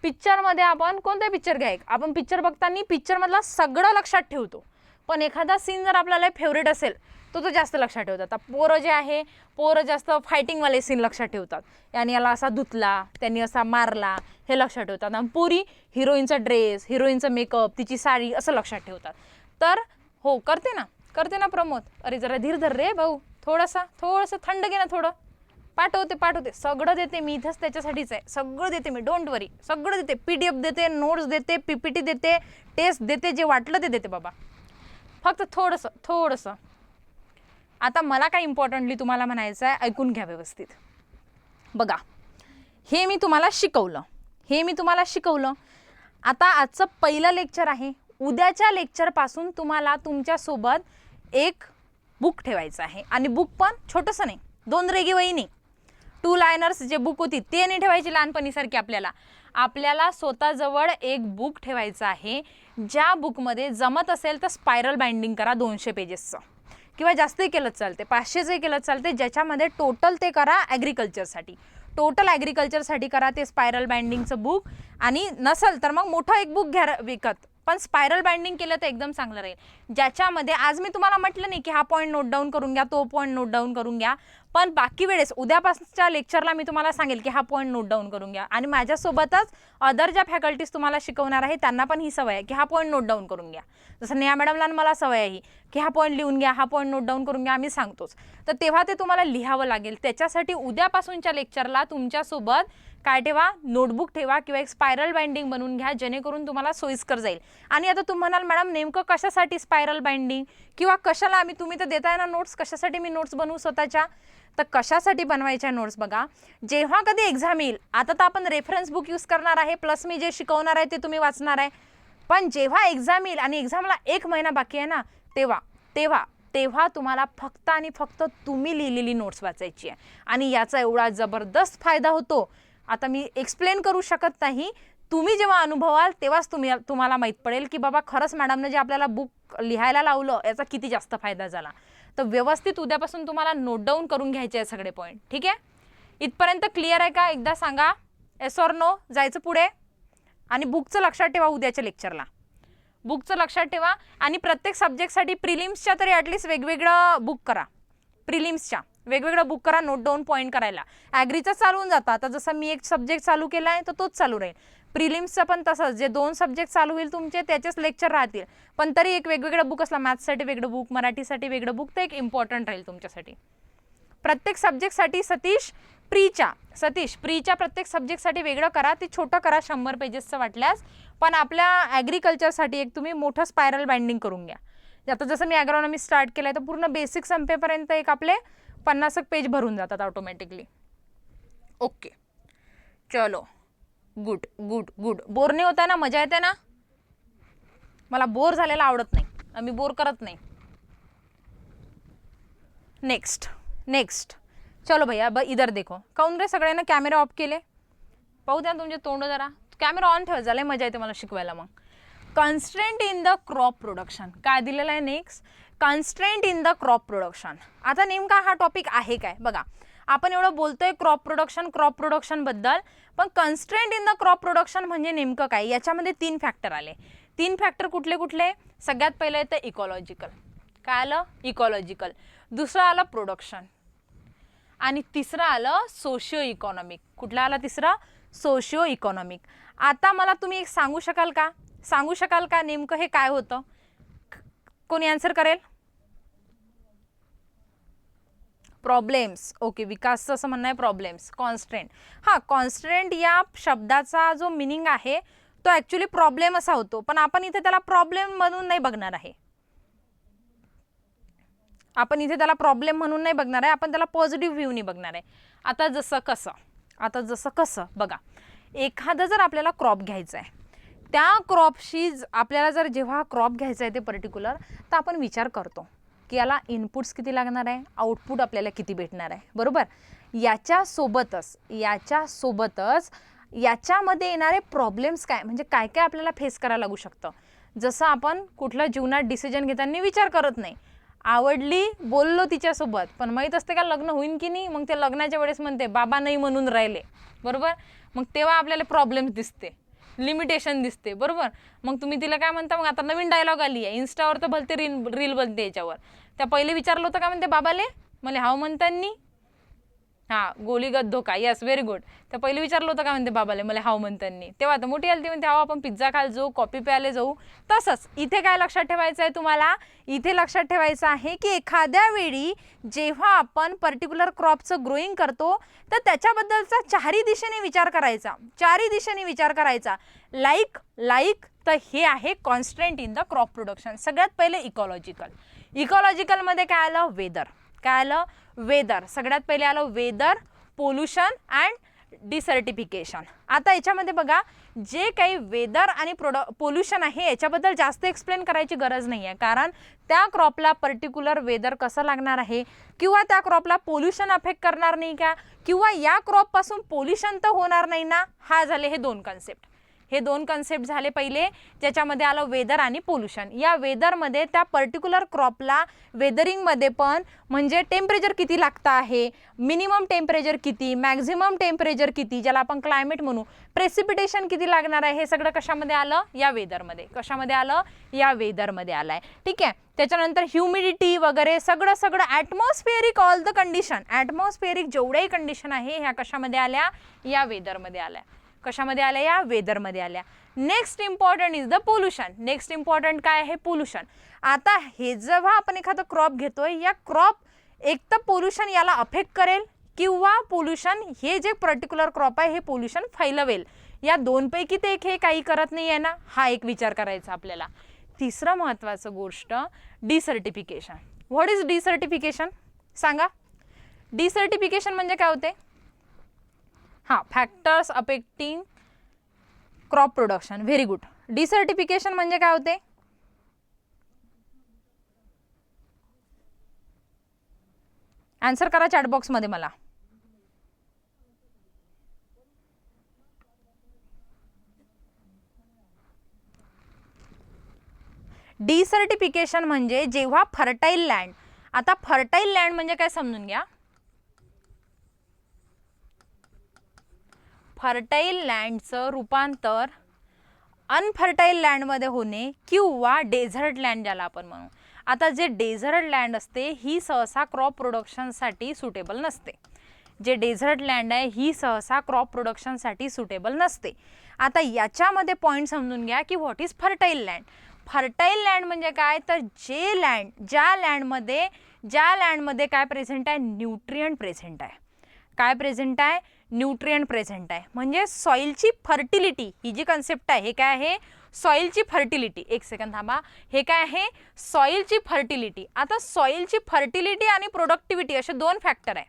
पिक्चरमध्ये आपण कोणता पिक्चर घ्याय, आपण पिक्चर बघताना पिक्चरमधला सगळं लक्षात ठेवतो. पण एखादा सीन जर आपल्याला फेवरेट असेल तो जास्त लक्षात ठेवतात. आता पोरं जे आहे, पोरं जास्त फायटिंगवाले सीन लक्षात ठेवतात, याने याला असा धुतला, त्यांनी असा मारला, हे लक्षात ठेवतात. आणि पुरी हिरोईनचा ड्रेस, हिरोईनचं मेकअप, तिची साडी असं लक्षात ठेवतात. तर हो करते ना प्रमोद, अरे जरा धीर धर रे भाऊ, थोडंसं थंड घे ना थोडं. पाठवते पाठवते, सगळं देते मी, इथंच त्याच्यासाठीच आहे, सगळं देते मी, डोंट वरी, सगळं देते, PDF देते, नोट्स देते, PPT देते, टेस्ट देते, जे वाटलं ते देते बाबा. फक्त थोडंसं आता मला काय इम्पॉर्टंटली तुम्हाला म्हणायचं आहे, ऐकून घ्या व्यवस्थित. बघा, हे मी तुम्हाला शिकवलं. आता आजचं पहिलं लेक्चर आहे. उद्याच्या लेक्चरपासून तुम्हाला तुमच्यासोबत एक बुक ठेवायचं आहे, आणि बुक पण छोटंसं नाही, 2 रेगी वही नाही, 2 लायनर्स जे बुक होती ते नाही ठेवायची लहानपणीसारखी. आपल्याला स्वतःजवळ एक बुक ठेवायचं आहे, ज्या बुकमध्ये जमत असेल तर स्पायरल बाइंडिंग करा 200 पेजेसचं, किंवा जास्तही केलं चालते, 500चं केलं चालते, ज्याच्यामध्ये टोटल ते करा ॲग्रिकल्चरसाठी करा ते स्पायरल बाइंडिंगचं बुक. आणि नसेल तर मग मोठं एक बुक घ्या विकत, पण स्पायरल बाइंडिंग केलं तर एकदम चांगलं राहील, ज्याच्यामध्ये आज मी तुम्हाला म्हटलं नाही की हा पॉईंट नोट डाऊन करून घ्या, तो पॉईंट नोट डाऊन करून घ्या, पण बाकी वेळेस उद्यापासूनच्या लेक्चरला मी तुम्हाला सांगेल की हा पॉईंट नोट डाऊन करून घ्या. आणि माझ्यासोबतच अदर ज्या फॅकल्टीज तुम्हाला शिकवणार आहे त्यांना पण ही सवय आहे की हा पॉईंट नोट डाऊन करून घ्या. जसं नेहा मॅडमला मला सवय आहे की हा पॉईंट लिहून घ्या, हा पॉईंट नोट डाऊन करून घ्या, आम्ही सांगतोच. तर तेव्हा ते तुम्हाला लिहावं लागेल. त्याच्यासाठी उद्यापासूनच्या लेक्चरला तुमच्यासोबत काय ठेवा, नोटबुक ठेवा, किंवा एक स्पायरल बाइंडिंग बनवून घ्या, जेणेकरून तुम्हाला सोयीस्कर जाईल. आणि आता तुम्ही म्हणाल मॅडम नेमकं कशासाठी स्पायरल बाइंडिंग, किंवा कशाला आम्ही, तुम्ही तर देताय ना नोट्स, कशासाठी मी नोट्स बनवू स्वतःच्या. तर कशासाठी बनवायच्या नोट्स बघा, जेव्हा कधी एक्झाम येईल, आता तर आपण रेफरन्स बुक यूज करणार आहे, प्लस मी जे शिकवणार आहे ते तुम्ही वाचणार आहे, पण जेव्हा एक्झाम येईल आणि एक्झामला 1 महिना बाकी आहे ना, तेव्हा तुम्हाला फक्त आणि फक्त तुम्ही लिहिलेली नोट्स वाचायची आहे. आणि याचा एवढा जबरदस्त फायदा होतो, आता मी एक्सप्लेन करू शकत नाही. तुम्ही जेव्हा अनुभवाल तेव्हाच तुम्हाला माहीत पडेल की बाबा खरंच मॅडमने जे आपल्याला बुक लिहायला लावलं याचा किती जास्त फायदा झाला. तर व्यवस्थित उद्यापासून तुम्हाला नोट डाऊन करून घ्यायचे आहे सगळे पॉईंट. ठीक आहे, इथपर्यंत क्लिअर आहे का? एकदा सांगा येस ऑर नो. जायचं पुढे. आणि बुकचं लक्षात ठेवा, उद्याच्या लेक्चरला बुकचं लक्षात ठेवा. आणि प्रत्येक सब्जेक्टसाठी प्रिलिम्सच्या तरी ॲटलिस्ट वेगवेगळं बुक करा, प्रिलिम्सच्या वेगवेगळं बुक करा नोट डाऊन पॉईंट करायला. ॲग्रीचं चालून जातं, आता जसं मी एक सब्जेक्ट चालू केला आहे तर तोच चालू राहील. प्रिलिम्सचं पण तसंच, जे 2 सब्जेक्ट चालू होईल तुमचे त्याचेच लेक्चर राहतील, पण तरी एक वेगवेगळं बुक असला, मॅथ्ससाठी वेगळं बुक, मराठीसाठी वेगळं बुक, ते एक इम्पॉर्टंट राहील तुमच्यासाठी. प्रत्येक सब्जेक्टसाठी सतीश प्रीच्या प्रत्येक सब्जेक्टसाठी वेगळं करा, ते छोटं करा 100 पेजेसचं वाटल्यास, पण आपल्या ॲग्रिकल्चरसाठी एक तुम्ही मोठं स्पायरल बाइंडिंग करून घ्या. आता जसं मी ॲग्रॉनॉमी स्टार्ट केलं आहे तर पूर्ण बेसिक संपेपर्यंत एक आपले 50 पेज भरून जातात ऑटोमॅटिकली. ओके, चलो, गुड. बोर नाही होता ना, मजा येते ना? मला बोर झालेला आवडत नाही, आम्ही बोर करत नाही. नेक्स्ट चलो भैया, इधर देखो. काऊन रे सगळ्यांना कॅमेरा ऑफ केले? पाहू द्या तुमचे तोंड जरा. कॅमेरा ऑन ठेवा, झालं मजा येते मला शिकवायला. मग constraint in the crop production काय दिलेलं आहे? Next, constraint in the crop production. आता नेमका हा टॉपिक आहे काय? बघा, आपण एवढं बोलतोय क्रॉप प्रोडक्शन बद्दल, पण constraint in the crop production म्हणजे नेमकं काय? याच्यामध्ये 3 फॅक्टर आले. 3 फॅक्टर कुठले? सगळ्यात पहिलं येतं इकॉलॉजिकल. काय आलं? इकॉलॉजिकल. दुसरं आलं प्रोडक्शन, आणि तिसरं आलं सोशिओ इकॉनॉमिक. कुठलं आलं तिसरं? Socio economic. आता मला तुम्ही एक सांगू शकाल का नेमकं हे काय होतं? कोणी आन्सर करेल? प्रॉब्लेम्स. ओके, विकासचं असं म्हणणं आहे प्रॉब्लेम्स. कॉन्स्ट्रेंट, हां, कॉन्स्ट्रेंट या शब्दाचा जो मिनिंग आहे तो ॲक्च्युली प्रॉब्लेम असा होतो, पण आपण इथे त्याला प्रॉब्लेम म्हणून नाही बघणार आहे. आपण त्याला पॉझिटिव्ह व्ह्यूनी बघणार आहे. आता जसं कसं बघा, एखादं जर आपल्याला क्रॉप घ्यायचं आहे, त्या क्रॉपशी आपल्याला जर जेव्हा क्रॉप घ्यायचं आहे ते पर्टिक्युलर, तर आपण विचार करतो की याला इनपुट्स किती लागणार आहे, आउटपुट आपल्याला किती भेटणार आहे, बरोबर. याच्यासोबतच याच्यामध्ये येणारे प्रॉब्लेम्स काय, म्हणजे काय काय आपल्याला फेस करायला लागू शकतं. जसं आपण कुठल्या जीवनात डिसिजन घेताना विचार करत नाही, आवडली, बोललो तिच्यासोबत, पण माहीत असते का लग्न होईन की नाही, मग ते लग्नाच्या वेळेस म्हणते बाबा नाही म्हणून राहिले, बरोबर. मग तेव्हा आपल्याला प्रॉब्लेम्स दिसते, लिमिटेशन दिसते, बरोबर. मग तुम्ही तिला काय म्हणता? मग आता नवीन डायलॉग आली आहे इन्स्टावर तर भलते रील बनते याच्यावर. त्या पहिले विचारलं होतं का म्हणते बाबाले, मला हाव म्हणतानी, हां, गोलीगत धोका. Yes, very good. तर पहिले विचारलं होतं काय म्हणते बाबाले, मला हाव म्हणताना. तेव्हा तर मोठी आली ती म्हणते हाव आपण पिझ्झा खायला जाऊ, कॉफी प्यायला जाऊ. तसंच इथे काय लक्षात ठेवायचं आहे तुम्हाला, इथे लक्षात ठेवायचं आहे की एखाद्या वेळी जेव्हा आपण पर्टिक्युलर क्रॉपचं ग्रोईंग करतो तर त्याच्याबद्दलचा चारही दिशेने विचार करायचा, चारही दिशेने विचार करायचा. लाईक तर हे आहे constant in the crop production. सगळ्यात पहिले इकॉलॉजिकलमध्ये काय आलं, वेदर. काय आलं, वेदर. सगळ्यात पहिले आलं वेदर, पोल्युशन अँड डिसर्टिफिकेशन. आता याच्यामध्ये बघा, जे काही वेदर आणि पोल्युशन आहे याच्याबद्दल जास्त एक्सप्लेन करायची गरज नाही आहे, कारण त्या क्रॉपला पर्टिक्युलर वेदर कसं लागणार आहे, किंवा त्या क्रॉपला पोल्युशन अफेक्ट करणार नाही का, किंवा या क्रॉपपासून पोल्युशन तर होणार नाही ना. हा झाले हे दोन कन्सेप्ट. हे दोन कन्सेप्ट झाले पहिले, ज्याच्यामध्ये आलं वेदर आणि पोल्युशन. या वेदरमध्ये त्या पर्टिक्युलर क्रॉपला वेदरिंगमध्ये पण म्हणजे टेम्परेचर किती लागतं आहे, मिनिमम टेम्परेचर किती, मॅक्झिमम टेम्परेचर किती, ज्याला आपण क्लायमेट म्हणू, प्रेसिपिटेशन किती लागणार आहे, हे सगळं कशामध्ये आलं, या वेदरमध्ये. कशामध्ये आलं, या वेदरमध्ये आलं आहे. ठीक आहे. त्याच्यानंतर ह्युमिडिटी वगैरे सगळं ॲटमॉस्फिअरिक ऑल द कंडिशन, ॲटमॉस्फिअरिक जेवढ्याही कंडिशन आहे ह्या कशामध्ये आल्या, या वेदरमध्ये आल्या. कशामध्ये आल्या, या वेदरमध्ये आल्या. Next important is the pollution. Next important काय आहे, पोल्युशन. आता हे जेव्हा आपण एखादं क्रॉप घेतोय, या क्रॉप एक तर पोल्युशन याला अफेक्ट करेल, किंवा पोल्युशन हे जे पर्टिक्युलर क्रॉप आहे हे पोल्युशन फैलवेल. या दोनपैकी ते एक हे काही करत नाही आहे ना, हा एक विचार करायचा आपल्याला. तिसरं महत्त्वाचं गोष्ट, डिसर्टिफिकेशन. व्हॉट इज डिसर्टिफिकेशन सांगा. डिसर्टिफिकेशन म्हणजे काय होते, हां, factors affecting crop production. Very good. Desertification म्हणजे काय होते, आन्सर करा चॅट बॉक्समध्ये मला. डिसर्टिफिकेशन म्हणजे जेव्हा फर्टाईल लँड, आता फर्टाईल लँड म्हणजे काय समजून घ्या. फर्टाईल लँडचं रूपांतर अनफर्टाईल लँडमध्ये होणे, किंवा डेझर्ट लँड ज्याला आपण म्हणू. आता जे डेझर्ट लँड असते ही सहसा क्रॉप प्रोडक्शनसाठी सुटेबल नसते. जे डेझर्ट लँड आहे ही सहसा क्रॉप प्रोडक्शनसाठी सुटेबल नसते. आता याच्यामध्ये पॉईंट समजून घ्या की what is fertile land. Fertile land म्हणजे काय, तर जे लँड, ज्या लँडमध्ये काय प्रेझेंट आहे, न्यूट्रिएंट प्रेझेंट आहे. काय प्रेझेंट आहे, न्यूट्रिएंट प्रेझेंट आहे. म्हणजे सॉइलची फर्टिलिटी, ही जी कन्सेप्ट आहे हे काय आहे, सॉइलची फर्टिलिटी. एक सेकंड थांबा, हे काय आहे, सॉइलची फर्टिलिटी. आता सॉइलची फर्टिलिटी आणि प्रोडक्टिव्हिटी असे दोन फॅक्टर आहे.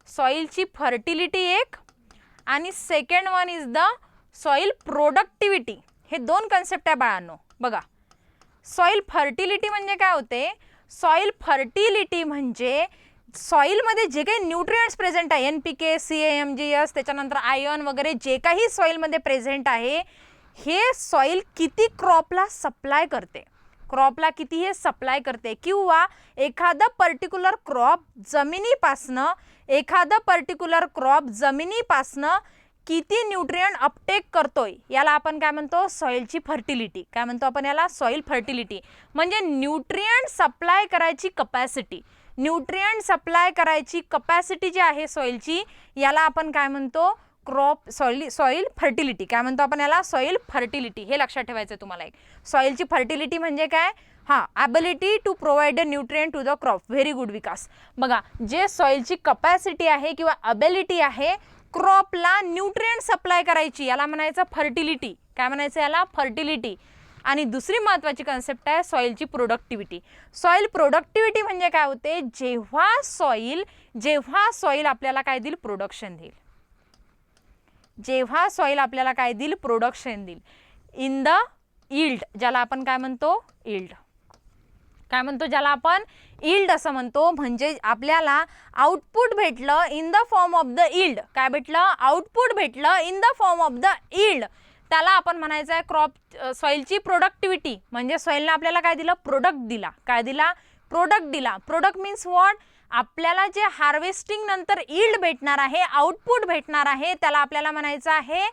सॉइलची फर्टिलिटी एक, आणि second one is the soil productivity. हे दोन कन्सेप्ट आहे बाळांनो. बघा, सॉइल फर्टिलिटी म्हणजे काय होते, सॉइल फर्टिलिटी म्हणजे सॉइलमध्ये जे काही न्यूट्रिएंट्स प्रेझेंट आहे, NPK, CAMGS, त्याच्यानंतर आयर्न वगैरे जे काही सॉइलमध्ये प्रेझेंट आहे, हे सॉइल किती क्रॉपला सप्लाय करते, क्रॉपला किती हे सप्लाय करते, किंवा एखादा पर्टिक्युलर क्रॉप जमिनीपासनं किती न्यूट्रिएंट अपटेक करतोय, याला आपण काय म्हणतो, सॉइलची फर्टिलिटी. काय म्हणतो आपण याला, सॉइल फर्टिलिटी. म्हणजे न्यूट्रिएंट सप्लाय करायची कपॅसिटी, न्यूट्रिएंट सप्लाय करायची कपॅसिटी जी आहे सॉइलची, याला आपण काय म्हणतो, क्रॉप सॉइल फर्टिलिटी. काय म्हणतो आपण याला, सॉइल फर्टिलिटी. हे लक्षात ठेवायचं तुम्हाला. एक सॉइलची फर्टिलिटी म्हणजे काय, हां, ability to provide a nutrient to the crop. Very good Vikas. बघा, जे सॉइलची कपॅसिटी आहे किंवा ॲबिलिटी आहे क्रॉपला न्यूट्रिएंट सप्लाय करायची, याला म्हणायचं फर्टिलिटी. काय म्हणायचं याला, फर्टिलिटी. आणि दुसरी महत्त्वाची कन्सेप्ट आहे सॉइलची प्रोडक्टिव्हिटी. सॉइल प्रोडक्टिव्हिटी म्हणजे काय होते, जेव्हा सॉइल आपल्याला काय देईल, प्रोडक्शन देईल. जेव्हा सॉइल आपल्याला काय देईल, प्रोडक्शन देईल. इन द यील्ड, ज्याला आपण काय म्हणतो, यील्ड. काय म्हणतो, ज्याला आपण यील्ड असं म्हणतो. म्हणजे आपल्याला आउटपुट भेटलं in the form of the yield. काय भेटलं, आउटपुट भेटलं in the form of the yield. त्याला आपण म्हणायचं आहे क्रॉप सॉइलची प्रोडक्टिव्हिटी. म्हणजे सॉइलने आपल्याला काय दिलं, प्रोडक्ट दिला. काय दिला, प्रोडक्ट दिला. प्रोडक्ट मीन्स व्हॉट, आपल्याला जे हार्वेस्टिंग नंतर यील्ड भेटणार आहे, आउटपुट भेटणार आहे, त्याला आपल्याला म्हणायचं आहे,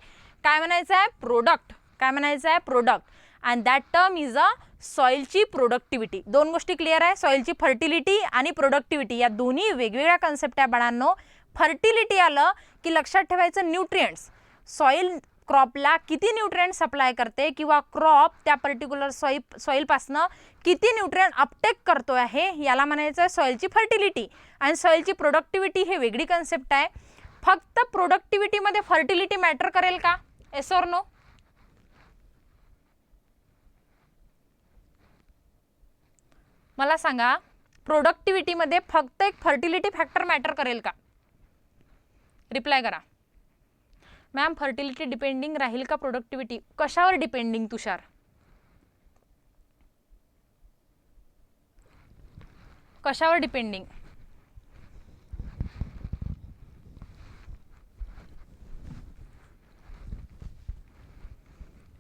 काय म्हणायचं आहे, प्रोडक्ट. काय म्हणायचं आहे, product. And that term is a सॉइलची प्रोडक्टिव्हिटी. दोन गोष्टी क्लिअर आहे, सॉइलची फर्टिलिटी आणि प्रोडक्टिव्हिटी. या दोन्ही वेगवेगळ्या कन्सेप्ट आहे बाळांनो. फर्टिलिटी आलं की लक्षात ठेवायचं न्यूट्रिएंट्स, सॉइल क्रॉपला किती न्यूट्रिएंट सप्लाय करते किंवा क्रॉप त्या पर्टिक्युलर सॉइलपासनं किती न्यूट्रिएंट अपटेक करतोय आहे, याला म्हणायचं आहे सॉइलची फर्टिलिटी. आणि सॉइलची प्रोडक्टिव्हिटी हे वेगळी कन्सेप्ट आहे. फक्त प्रोडक्टिव्हिटीमध्ये फर्टिलिटी मॅटर करेल का? Yes or no? मला सांगा, प्रोडक्टिव्हिटीमध्ये फक्त एक फर्टिलिटी फॅक्टर मॅटर करेल का? रिप्लाय करा. मॅम फर्टिलिटी डिपेंडिंग राहील का प्रोडक्टिव्हिटी? कशावर डिपेंडिंग तुषार? कशावर डिपेंडिंग?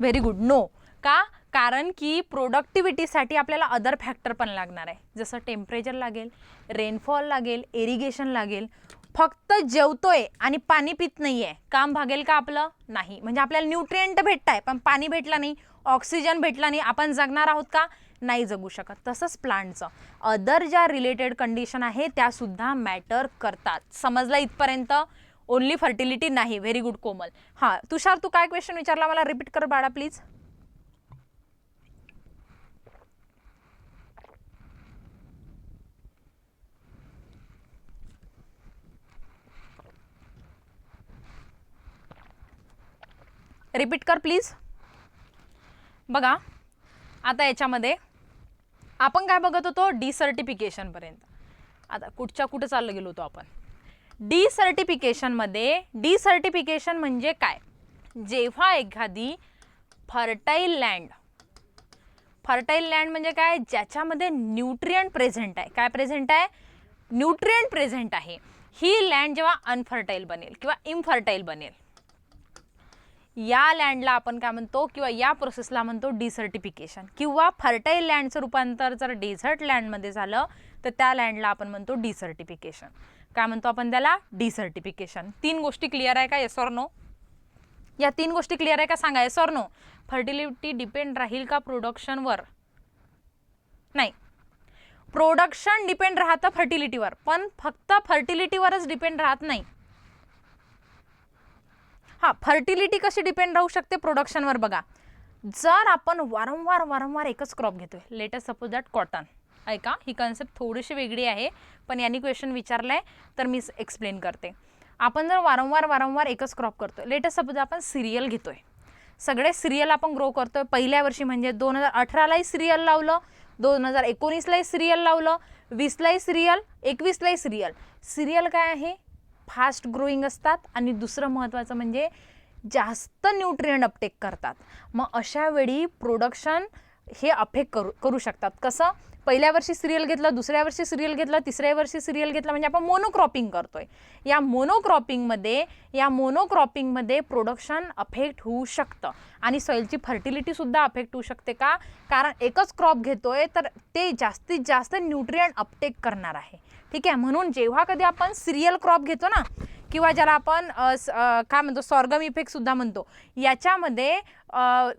Very good. नो. का? कारण की प्रोडक्टिव्हिटीसाठी आपल्याला अदर फॅक्टर पण लागणार आहे, जसं टेम्परेचर लागेल, रेनफॉल लागेल, इरिगेशन लागेल. फक्त जेवतोय आणि पाणी पित नाहीये, काम भागेल का आपलं? नाही. म्हणजे आपल्याला न्यूट्रिएंट भेटताय पण पाणी भेटला नाही, ऑक्सिजन भेटला नाही, आपण जगणार आहोत का? नाही जगू शकत. तसंच प्लांटचं अदर ज्या रिलेटेड कंडिशन आहे त्या सुद्धा मॅटर करतात. समजलं इथपर्यंत? ओनली फर्टिलिटी नाही. व्हेरी गुड कोमल. हां तुषार, तू काय क्वेश्चन विचारला मला रिपीट कर बाळा प्लीज. रिपीट कर प्लीज. बघा आता याच्यामध्ये आपण काय बघत होतो? डिसर्टिफिकेशन पर्यंत. आता कुठं चाललं गेलो होतो आपण? डिसर्टिफिकेशनमध्ये. डिसर्टिफिकेशन म्हणजे काय? जेव्हा एखादी फर्टाईल लँड म्हणजे काय? ज्याच्यामध्ये न्यूट्रिएंट प्रेझेंट आहे. काय प्रेझेंट आहे? न्यूट्रिएंट प्रेझेंट आहे. ही लँड जेव्हा अनफर्टाईल बनेल किंवा इनफर्टाईल बनेल, या लँडला आपण काय म्हणतो किंवा या प्रोसेसला म्हणतो डिसर्टिफिकेशन. किंवा फर्टाईल लँडचं रूपांतर जर डेझर्ट लँडमध्ये झालं तर त्या लँडला आपण म्हणतो डिसर्टिफिकेशन. काय म्हणतो आपण त्याला? डिसर्टिफिकेशन. 3 गोष्टी क्लिअर आहे का? Yes or no? या 3 गोष्टी क्लिअर आहे का सांगा? Yes or no? Fertility depend राहील का प्रोडक्शनवर? नाही. प्रोडक्शन डिपेंड राहतं फर्टिलिटीवर, पण फक्त फर्टिलिटीवरच डिपेंड राहत नाही. हां, फर्टिलिटी कशी डिपेंड राहू शकते प्रोडक्शनवर? बघा, जर आपण वारंवार एकच क्रॉप घेतोय, let us suppose that cotton. ऐका, ही कन्सेप्ट थोडीशी वेगळी आहे पण यांनी क्वेश्चन विचारलाय तर मी एक्सप्लेन करते. आपण जर वारंवार एकच क्रॉप करतोय, लेट अस सपोज आपण सिरियल घेतोय, सगळे सिरियल आपण ग्रो करतोय. पहिल्या वर्षी म्हणजे 2018लाही सिरियल लावलं, 2019लाही सिरियल लावलं, 20लाही सिरियल, 21लाही सिरियल. सिरियल काय आहे? फास्ट ग्रोईंग असतात आणि दुसरं महत्त्वाचं म्हणजे जास्त न्यूट्रिएंट अपटेक करतात. मग अशा वेळी प्रोडक्शन हे अफेक्ट करू शकतात. कसं? पहिल्या वर्षी सिरियल घेतलं, दुसऱ्या वर्षी सिरियल घेतलं, तिसऱ्या वर्षी सिरियल घेतलं, म्हणजे आपण मोनोक्रॉपिंग करतोय. या मोनोक्रॉपिंगमध्ये प्रोडक्शन अफेक्ट होऊ शकतं आणि सॉइलची फर्टिलिटीसुद्धा अफेक्ट होऊ शकते. का? कारण एकच क्रॉप घेतोय तर ते जास्तीत जास्त न्यूट्रिएंट अपटेक करणार आहे. ठीक आहे. म्हणून जेव्हा कधी आपण सिरियल क्रॉप घेतो ना, किंवा ज्याला आपण काय म्हणतो सॉर्गम इफेक्टसुद्धा म्हणतो, याच्यामध्ये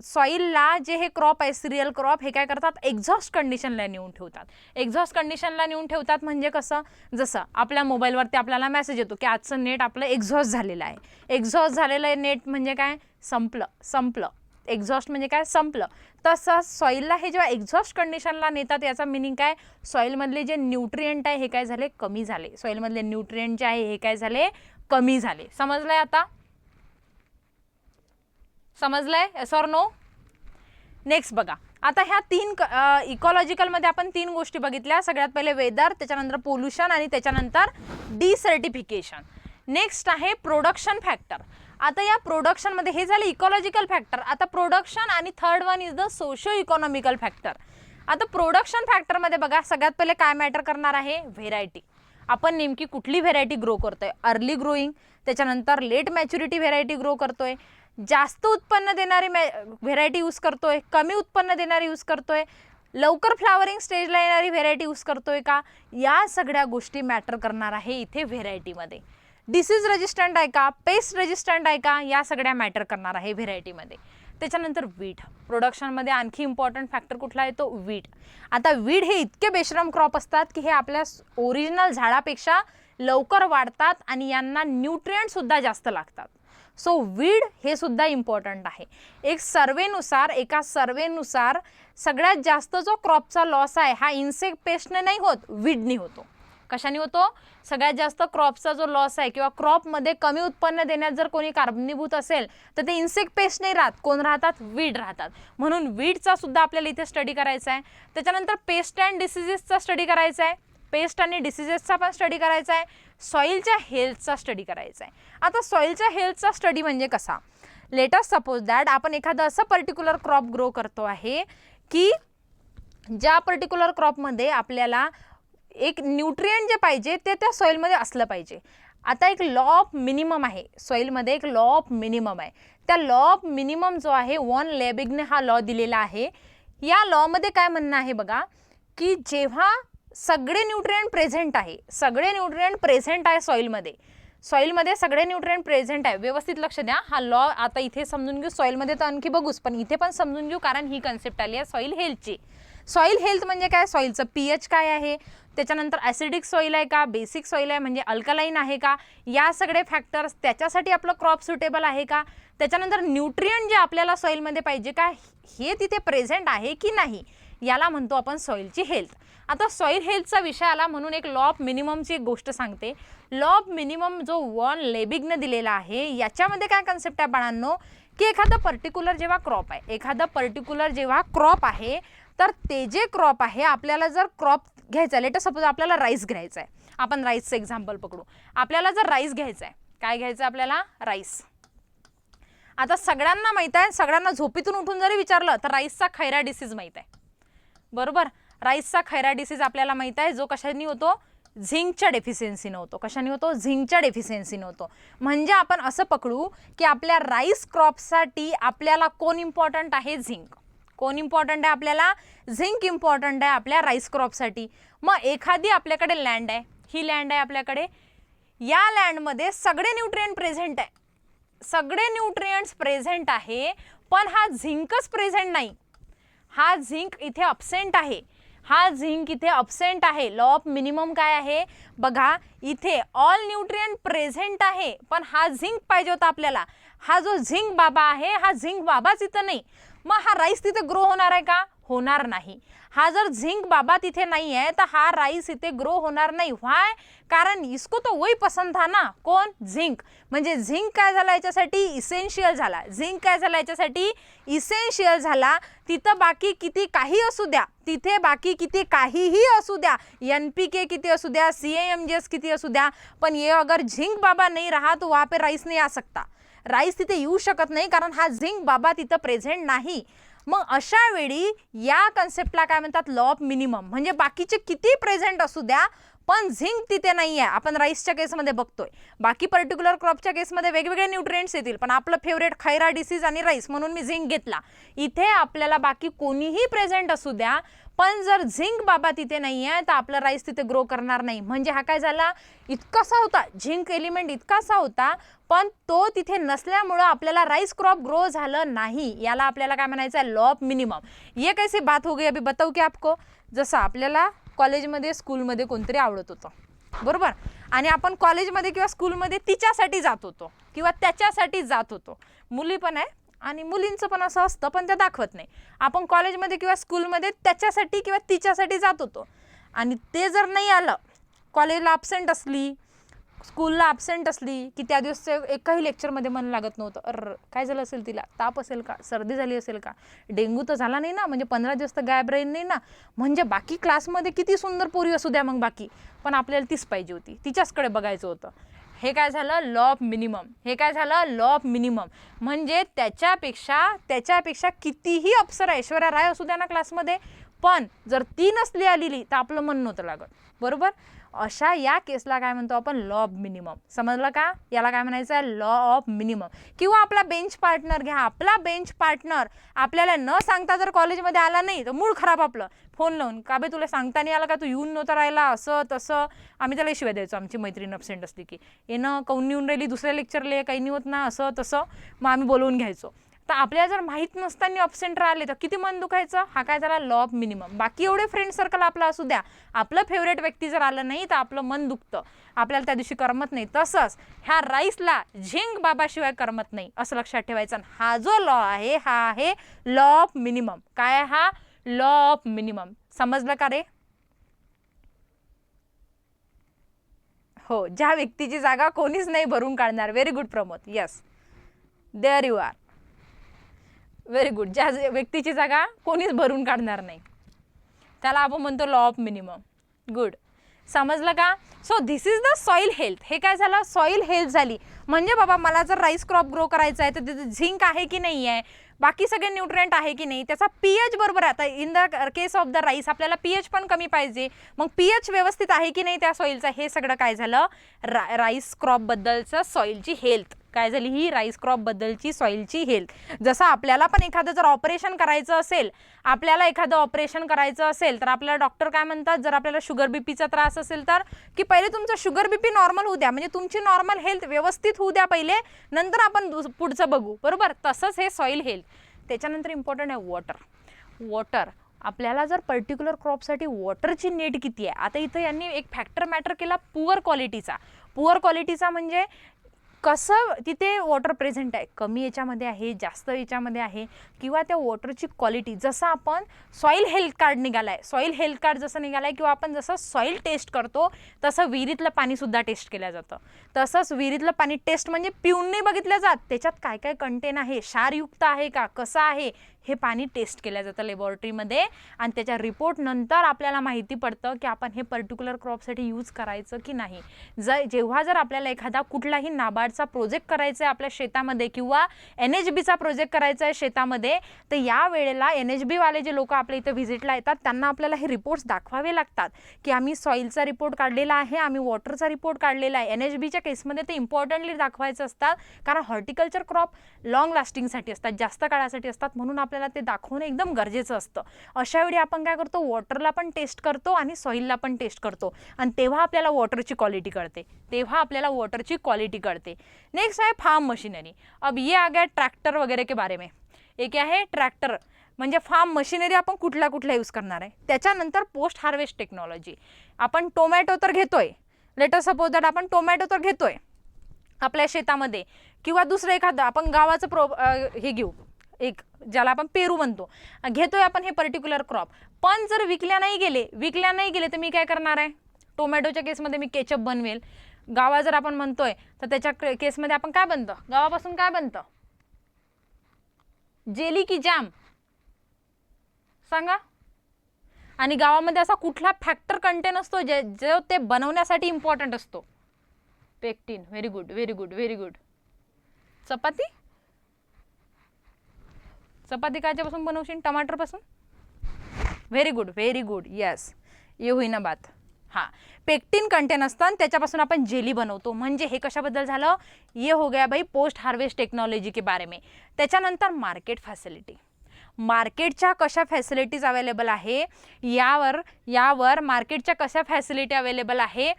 सॉइलला जे हे क्रॉप आहे सिरियल क्रॉप, हे काय करतात? एक्झॉस्ट कंडिशनला नेऊन ठेवतात. एक्झॉस्ट कंडिशनला नेऊन ठेवतात म्हणजे कसं? जसं आपल्या मोबाईलवरती आपल्याला मेसेज येतो की आजचं नेट आपलं एक्झॉस्ट झालेलं आहे. एक्झॉस्ट झालेलं आहे नेट म्हणजे काय? संपलं. एक्झॉस्ट म्हणजे काय? संपलं. तसं सॉइलला हे जेव्हा एक्झॉस्ट कंडिशनला नेतात याचा मिनिंग काय? सॉइलमधले जे न्यूट्रिएंट आहे हे काय झाले? कमी झाले. सॉइलमधले न्यूट्रिएंट जे आहे हे काय झाले? कमी झाले. समजलंय आता? समजलंय? Yes or no? नेक्स्ट बघा, आता ह्या 3 इकॉलॉजिकलमध्ये आपण 3 गोष्टी बघितल्या. सगळ्यात पहिले वेदर, त्याच्यानंतर पोल्युशन आणि त्याच्यानंतर डिसर्टिफिकेशन. नेक्स्ट आहे प्रोडक्शन फॅक्टर. आता या प्रोडक्शनमध्ये हे झाले इकॉलॉजिकल फॅक्टर. आता प्रोडक्शन आणि third one is the socio economical factor. आता प्रोडक्शन फॅक्टरमध्ये बघा, सगळ्यात पहिले काय मॅटर करणार आहे? व्हेरायटी. आपण नेमकी कुठली व्हेरायटी ग्रो करतोय? अर्ली ग्रोईंग, त्याच्यानंतर लेट मॅच्युरिटी व्हेरायटी ग्रो करतोय, जास्त उत्पन्न देणारी व्हेरायटी यूज करतोय, कमी उत्पन्न देणारी यूज करतोय, लवकर फ्लावरिंग स्टेजला येणारी व्हेरायटी यूज करतोय का? या सगळ्या गोष्टी मॅटर करणार आहे इथे व्हेरायटीमध्ये. डिसीज रेजिस्टंट आहे का? पेस्ट रेजिस्टंट आहे का? या सगळ्या मॅटर करणार आहे व्हेरायटीमध्ये. त्याच्यानंतर वीट. प्रोडक्शनमध्ये आणखी इम्पॉर्टंट फॅक्टर कुठला आहे? तो वीट. आता वीट हे इतके बेशरम क्रॉप असतात की हे आपल्या ओरिजिनल झाडापेक्षा लवकर वाढतात आणि यांना न्यूट्रिएंटसुद्धा जास्त लागतात. सो वीड हे सुद्धा इम्पॉर्टंट आहे. एका सर्वेनुसार सगळ्यात जास्त जो क्रॉपचा लॉस आहे हा इन्सेक्ट पेस्टने नाही होत, वीडने होतो. कशाने होतो? सगळ्यात जास्त क्रॉपचा जो लॉस आहे किंवा क्रॉपमध्ये कमी उत्पन्न देण्यात जर कोणी कारणीभूत असेल तर ते इन्सेक्ट पेस्ट नाही राहत, कोण राहतात? वीड राहतात. म्हणून वीडचा सुद्धा आपल्याला इथे स्टडी करायचा आहे. त्याच्यानंतर पेस्ट अँड डिसीजेसचा स्टडी करायचा आहे. पेस्ट आणि डिसीजेसचा पण स्टडी करायचा आहे. सॉईलच्या हेल्थचा स्टडी करायचा आहे. आता सॉईलच्या हेल्थचा स्टडी म्हणजे कसा? लेट अस सपोज दॅट आपण एखादं असं पर्टिक्युलर क्रॉप ग्रो करतो आहे की ज्या पर्टिक्युलर क्रॉपमध्ये आपल्याला एक न्यूट्रिएंट जे पाहिजे ते त्या सॉईलमध्ये असलं पाहिजे. आता एक लॉ ऑफ मिनिमम आहे सॉईलमध्ये, एक लॉ ऑफ मिनिमम आहे. त्या लॉ ऑफ मिनिमम जो आहे वॉन लेबिगने हा लॉ दिलेला आहे. या लॉमध्ये काय म्हणणं आहे बघा की जेव्हा सगळे न्यूट्रिएंट प्रेझेंट आहे, सगळे न्यूट्रिएंट प्रेझेंट आहे सॉईलमध्ये सगळे न्यूट्रिएंट प्रेझेंट आहे. व्यवस्थित लक्ष द्या. हा लॉ आता इथे समजून घेऊ, सॉईलमध्ये तर आणखी बघूच पण इथे पण समजून घेऊ कारण ही कन्सेप्ट आली आहे सॉईल हेल्थची. सॉईल हेल्थ म्हणजे काय? सॉईलचं पीएच काय आहे, त्याच्यानंतर ॲसिडिक सॉईल आहे का, बेसिक सॉईल आहे म्हणजे अल्कलाईन आहे का, या सगळे फॅक्टर्स त्याच्यासाठी आपलं क्रॉप सुटेबल आहे का, त्याच्यानंतर न्यूट्रिएंट जे आपल्याला सॉईलमध्ये पाहिजे का हे तिथे प्रेझेंट आहे की नाही, याला म्हणतो आपण सॉईलची हेल्थ. आता सॉईल हेल्थचा विषय आला म्हणून एक लॉ ऑफ मिनिममची एक गोष्ट सांगते. लॉ ऑफ मिनिमम जो वॉन लेबिगने दिलेला आहे याच्यामध्ये काय कन्सेप्ट आहे बाळांनो की एखादा पर्टिक्युलर जेव्हा क्रॉप आहे तर ते जे क्रॉप आहे आपल्याला जर क्रॉप घ्यायचा आहे, लेट सपोज आपल्याला राईस घ्यायचा आहे, आपण राईसचं एक्झाम्पल पकडू. आपल्याला जर राईस घ्यायचा आहे, काय घ्यायचं आपल्याला? राईस. आता सगळ्यांना माहीत आहे, सगळ्यांना झोपेतून उठून जरी विचारलं तर राईसचा खैरा डिसीज माहीत आहे, बरोबर? राईसचा खैरा डिसीज आपल्याला माहीत आहे, जो कशाने होतो? झिंकच्या डेफिशियन्सीने होतो. कशाने होतो? झिंकच्या डेफिशियन्सीने होतो. म्हणजे आपण असं पकडू की आपल्या राईस क्रॉपसाठी आपल्याला कोण इम्पॉर्टंट आहे? झिंक. कोण इम्पॉर्टंट आहे आपल्याला? झिंक इम्पॉर्टंट आहे आपल्या राईस क्रॉपसाठी. मग एखादी आपल्याकडे लँड आहे, ही लँड आहे आपल्याकडे, या लँडमध्ये सगळे न्यूट्रिएंट प्रेझेंट आहे, सगळे न्यूट्रिएंट्स प्रेझेंट आहे पण हा झिंकच प्रेझेंट नाही, हा झिंक इथे अब्सेंट आहे, हा झिंक इथे अब्सेंट आहे. लॉ ऑफ मिनिमम काय आहे बघा, इथे ऑल न्यूट्रिएंट प्रेझेंट आहे पण हा झिंक पाहिजे होता आपल्याला. हा जो झिंक बाबा आहे हा झिंक बाबाच इथं नाही. मग हा राईस तिथे ग्रो होणार आहे का? होणार नाही. हा जर झिंक बाबा तिथे नाही आहे तर हा राईस इथे ग्रो होणार नाही. व्हाय? कारण इसको तो वही पसंद था ना, कोण? झिंक. म्हणजे झिंक काय झाला याच्यासाठी? इसेन्शियल झाला. झिंक काय झाला याच्यासाठी? इसेन्शियल झाला. तिथं बाकी किती काही असू द्या, तिथे बाकी किती काहीही असू द्या, NPK किती असू द्या, CAMGS किती असू द्या, पण ये अगर झिंक बाबा नहीं रहा तो वहाँ पे राईस नहीं आ सकता. राईस तिथे येऊ शकत नाही कारण हा झिंक बाबा तिथं प्रेझेंट नाही. मग अशा वेळी या कन्सेप्टला काय म्हणतात? Law of minimum. म्हणजे बाकीचे किती प्रेझेंट असू द्या पण झिंक तिथे नाही आहे. आपण राईसच्या केसमध्ये बघतोय, बाकी पर्टिक्युलर क्रॉपच्या केसमध्ये वेगवेगळे न्यूट्रिएंट्स येतील पण आपलं फेवरेट खैरा डिसीज आणि राईस म्हणून मी झिंक घेतला. इथे आपल्याला बाकी कोणीही प्रेझेंट असू द्या पण जर झिंक बाबा तिथे नाही आहे तर आपलं राईस तिथे ग्रो करणार नाही. म्हणजे हा काय झाला? इतकासा होता झिंक एलिमेंट, इतकासा होता पण तो तिथे नसल्यामुळं आपल्याला राईस क्रॉप ग्रो झालं नाही. याला आपल्याला काय म्हणायचं आहे? Law of minimum. ये कैसी बात हो गई अभी बताऊ की आपको? जसं आपल्याला कॉलेजमध्ये स्कूलमध्ये कोणतरी आवडत होतं, बरोबर, आणि आपण कॉलेजमध्ये किंवा स्कूलमध्ये तिच्यासाठी जात होतो किंवा त्याच्यासाठी जात होतो. मुली पण आहे आणि मुलींचं पण असं असतं पण ते दाखवत नाही. आपण कॉलेजमध्ये किंवा स्कूलमध्ये त्याच्यासाठी किंवा तिच्यासाठी जात होतो आणि ते जर नाही आलं, कॉलेजला ॲब्सेंट असली, स्कूलला ॲब्सेंट असली की त्या दिवसचं एकाही लेक्चरमध्ये मन लागत नव्हतं. काय झालं असेल तिला? ताप असेल का? सर्दी झाली असेल का? डेंग्यू तर झाला नाही ना? म्हणजे 15 दिवस तर गायब राहील नाही ना? म्हणजे बाकी क्लासमध्ये किती सुंदर पोरी असू द्या मग बाकी, पण आपल्याला तीच पाहिजे होती, तिच्याचकडे बघायचं होतं. हे काय झालं? Law of minimum. हे काय झालं? Law of minimum. म्हणजे त्याच्यापेक्षा कितीही अप्सरा ऐश्वर्या राय असू द्या ना क्लासमध्ये, पण जर ती नसली आलेली तर आपलं मन नव्हतं लागत, बरोबर. अशा या केसला काय म्हणतो आपण? Law of minimum. समजलं का? याला काय म्हणायचं आहे? Law of minimum. किंवा आपला बेंच पार्टनर घ्या. आपला बेंच पार्टनर आपल्याला न सांगता जर कॉलेजमध्ये आला नाही तर मूड खराब आपलं, फोन लावून, का बे तुला सांगता नाही आला का? तू येऊन नव्हता राहिला, असं तसं. आम्ही त्याला शिवाय द्यायचो आमची मैत्रीण अब्सेंट असली की, येणं काऊन येऊन राहिली दुसऱ्या लेक्चरले, काही नाही होत ना, असं तसं. मग आम्ही बोलवून घ्यायचो. तर आपल्याला जर माहीत नसताना अब्सेंट राहिले तर किती मन दुखायचं. हा काय झाला लॉ ऑफ मिनिमम. बाकी एवढे फ्रेंड सर्कल आपला असू द्या, आपलं फेवरेट व्यक्ती जर आलं नाही तर आपलं मन दुखतं, आपल्याला त्या दिवशी करमत नाही. तसंच ह्या राईसला झिंग बाबाशिवाय करमत नाही असं लक्षात ठेवायचं. हा जो लॉ आहे हा आहे लॉ ऑफ मिनिमम. काय हा लॉ ऑफ मिनिमम. समजलं का रे. हो, ज्या व्यक्तीची जागा कोणीच नाही भरून काढणार. Very good Pramod. Yes, there you are. Very good. ज्या व्यक्तीची जागा कोणीच भरून काढणार नाही त्याला आपण म्हणतो लॉ ऑफ मिनिमम. गुड. समजलं का. So this is the soil health. हे काय झालं, सॉईल हेल्थ झाली. म्हणजे बाबा मला जर राईस क्रॉप ग्रो करायचा आहे तर तिथे झिंक आहे की नाही आहे, बाकी सगळे न्यूट्रिएंट आहे की नाही, त्याचा पीएच बरोबर आहे. आता in the case of the rice आपल्याला पीएच पण कमी पाहिजे, मग पीएच व्यवस्थित आहे की नाही त्या सॉईलचा. हे सगळं काय झालं, राईस क्रॉपबद्दलचं सॉईलची हेल्थ काय झाली, ही राईस क्रॉपबद्दलची सॉईलची हेल्थ. जसं आपल्याला पण एखादं जर ऑपरेशन करायचं असेल, आपल्याला एखादं ऑपरेशन करायचं असेल तर आपल्याला डॉक्टर काय म्हणतात, जर आपल्याला शुगर बीपीचा त्रास असेल तर की पहिले तुमचं शुगर बीपी नॉर्मल होऊ द्या, म्हणजे तुमची नॉर्मल हेल्थ व्यवस्थित होऊ द्या पहिले, नंतर आपण पुढचं बघू. बरोबर. तसंच हे सॉईल हेल्थ. त्याच्यानंतर इम्पॉर्टंट आहे वॉटर. वॉटर आपल्याला जर पर्टिक्युलर क्रॉपसाठी वॉटरची नीड किती आहे. आता इथं यांनी एक फॅक्टर मॅटर केला पुअर क्वालिटीचा. पुअर क्वालिटीचा म्हणजे कसं तिथे वॉटर प्रेझेंट आहे, कमी याच्यामध्ये आहे, जास्त याच्यामध्ये आहे, किंवा त्या वॉटरची क्वालिटी. जसं आपण सॉईल हेल्थ कार्ड निघाला आहे, सॉईल हेल्थ कार्ड जसं निघाला आहे, किंवा आपण जसं सॉईल टेस्ट करतो तसं विहिरीतलं पाणीसुद्धा टेस्ट केलं जातं. तसंच विहिरीतलं पाणी टेस्ट म्हणजे पिऊन नाही बघितलं जात, त्याच्यात काय काय कंटेन आहे, क्षारयुक्त आहे का, कसं आहे, हे पाणी टेस्ट केलं जातं लॅबोरेटरीमध्ये. आणि त्याच्या रिपोर्ट नंतर आपल्याला माहिती पडतं की आपण हे पर्टिक्युलर क्रॉपसाठी यूज करायचं की नाही. जेव्हा जर आपल्याला एखादा कुठलाही नाबार्डचा प्रोजेक्ट करायचा आहे आपल्या शेतामध्ये, किंवा NHBचा प्रोजेक्ट करायचा आहे शेतामध्ये, तर या वेळेला NHB वाले जे लोक आपल्या इथं व्हिजिटला येतात त्यांना आपल्याला हे रिपोर्ट्स दाखवावे लागतात की आम्ही सॉईलचा रिपोर्ट काढलेला आहे, आम्ही वॉटरचा रिपोर्ट काढलेला आहे. NHBच्या केसमध्ये ते इम्पॉर्टंटली दाखवायचं असतात, कारण हॉर्टिकल्चर क्रॉप लॉंग लास्टिंगसाठी असतात, जास्त काळासाठी असतात, म्हणून आपल्याला ते दाखवणं एकदम गरजेचं असतं. अशा वेळी आपण काय करतो, वॉटरला पण टेस्ट करतो आणि सॉईलला पण टेस्ट करतो, आणि तेव्हा आपल्याला वॉटरची क्वालिटी कळते. नेक्स्ट है फार्म मशीनरी. अब ये आ गया ट्रैक्टर वगैरह के बारे में. ये क्या है, ट्रॅक्टर म्हणजे फार्म मशिनरी आपण कुठला कुठला यूज करणार आहे. त्याच्यानंतर पोस्ट हार्वेस्ट टेक्नॉलॉजी. आपण टोमॅटो तर घेतोय, लेट अस सपोज दॅट आपण टोमॅटो तर घेतोय आपल्या शेतामध्ये, किंवा दुसरं एखादं आपण गावाचं हे घेऊ, एक ज्याला आपण पेरू म्हणतो, घेतोय आपण हे पर्टिक्युलर क्रॉप. पण जर विकल्या नाही गेले तर मी काय करणार आहे, टोमॅटोच्या केसमध्ये मी केचप बनवेल. गावा जर आपण म्हणतोय तर त्याच्या केसमध्ये आपण काय बनतं, गावापासून काय बनतं, जेली की जॅम सांगा. आणि गावामध्ये असा कुठला फॅक्टर कंटेन असतो जो ते बनवण्यासाठी इम्पॉर्टंट असतो, pectin. Very good, very good, very good. Chapati कायच्यापासून बनवशील, टमाटरपासून. Very good, very good. Yes, ये हुई ना बात. हां, पेक्टिन कंटेन असतं आणि त्याच्यापासून आपण जेली बनवतो. म्हणजे हे कशाबद्दल झालं, ये हो गया भाई पोस्ट हार्वेस्ट टेक्नॉलॉजी के बारे में. त्याच्यानंतर मार्केट फॅसिलिटी. मार्केटच्या कशा फॅसिलिटीज अवेलेबल आहे, यावर मार्केटच्या कशा फॅसिलिटी अवेलेबल आहे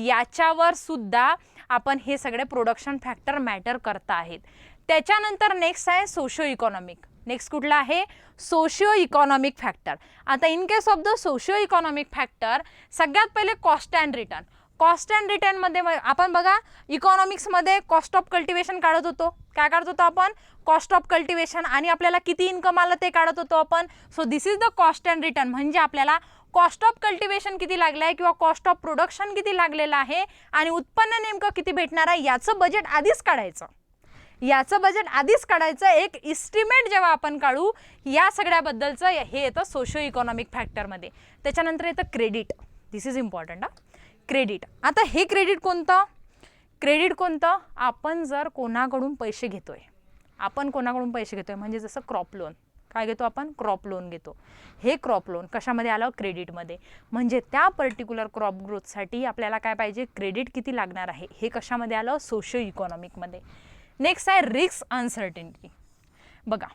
याच्यावर सुद्धा आपण हे सगळे प्रोडक्शन फॅक्टर मॅटर करत आहेत. त्याच्यानंतर नेक्स्ट आहे सोशिओ इकॉनॉमिक. नेक्स्ट कुठला आहे, सोशिओ इकॉनॉमिक फॅक्टर. आता in case of the socio economic factor सगळ्यात पहिले cost and return. Cost and रिटर्नमध्ये आपण बघा, इकॉनॉमिक्समध्ये कॉस्ट ऑफ कल्टिवेशन काढत होतो. काय काढत होतो आपण, कॉस्ट ऑफ कल्टिवेशन, आणि आपल्याला किती इन्कम आलं ते काढत होतो आपण. So this is the cost and return. म्हणजे आपल्याला कॉस्ट ऑफ कल्टिवेशन किती लागलं आहे, किंवा कॉस्ट ऑफ प्रोडक्शन किती लागलेलं आहे, आणि उत्पन्न नेमकं किती भेटणार आहे याचं बजेट आधीच काढायचं. एक इस्टिमेट जेव्हा आपण काढू या सगळ्याबद्दलचं हे येतं सोशिओ इकॉनॉमिक फॅक्टरमध्ये. त्याच्यानंतर येतं credit. This is important. Credit. आता हे क्रेडिट कोणतं, आपण जर कोणाकडून पैसे घेतोय, म्हणजे जसं क्रॉप लोन. काय घेतो आपण, क्रॉप लोन घेतो. हे क्रॉप लोन कशामध्ये आलं, क्रेडिटमध्ये. म्हणजे त्या पर्टिक्युलर क्रॉप ग्रोथसाठी आपल्याला काय पाहिजे, क्रेडिट किती लागणार आहे, हे कशामध्ये आलं, सोशिओ इकॉनॉमिकमध्ये. नेक्स्ट आहे रिस्क अनसर्टिनिटी. बघा,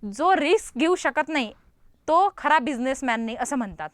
जो रिस्क घेऊ शकत नाही तो खरा बिझनेसमॅन नाही असं म्हणतात.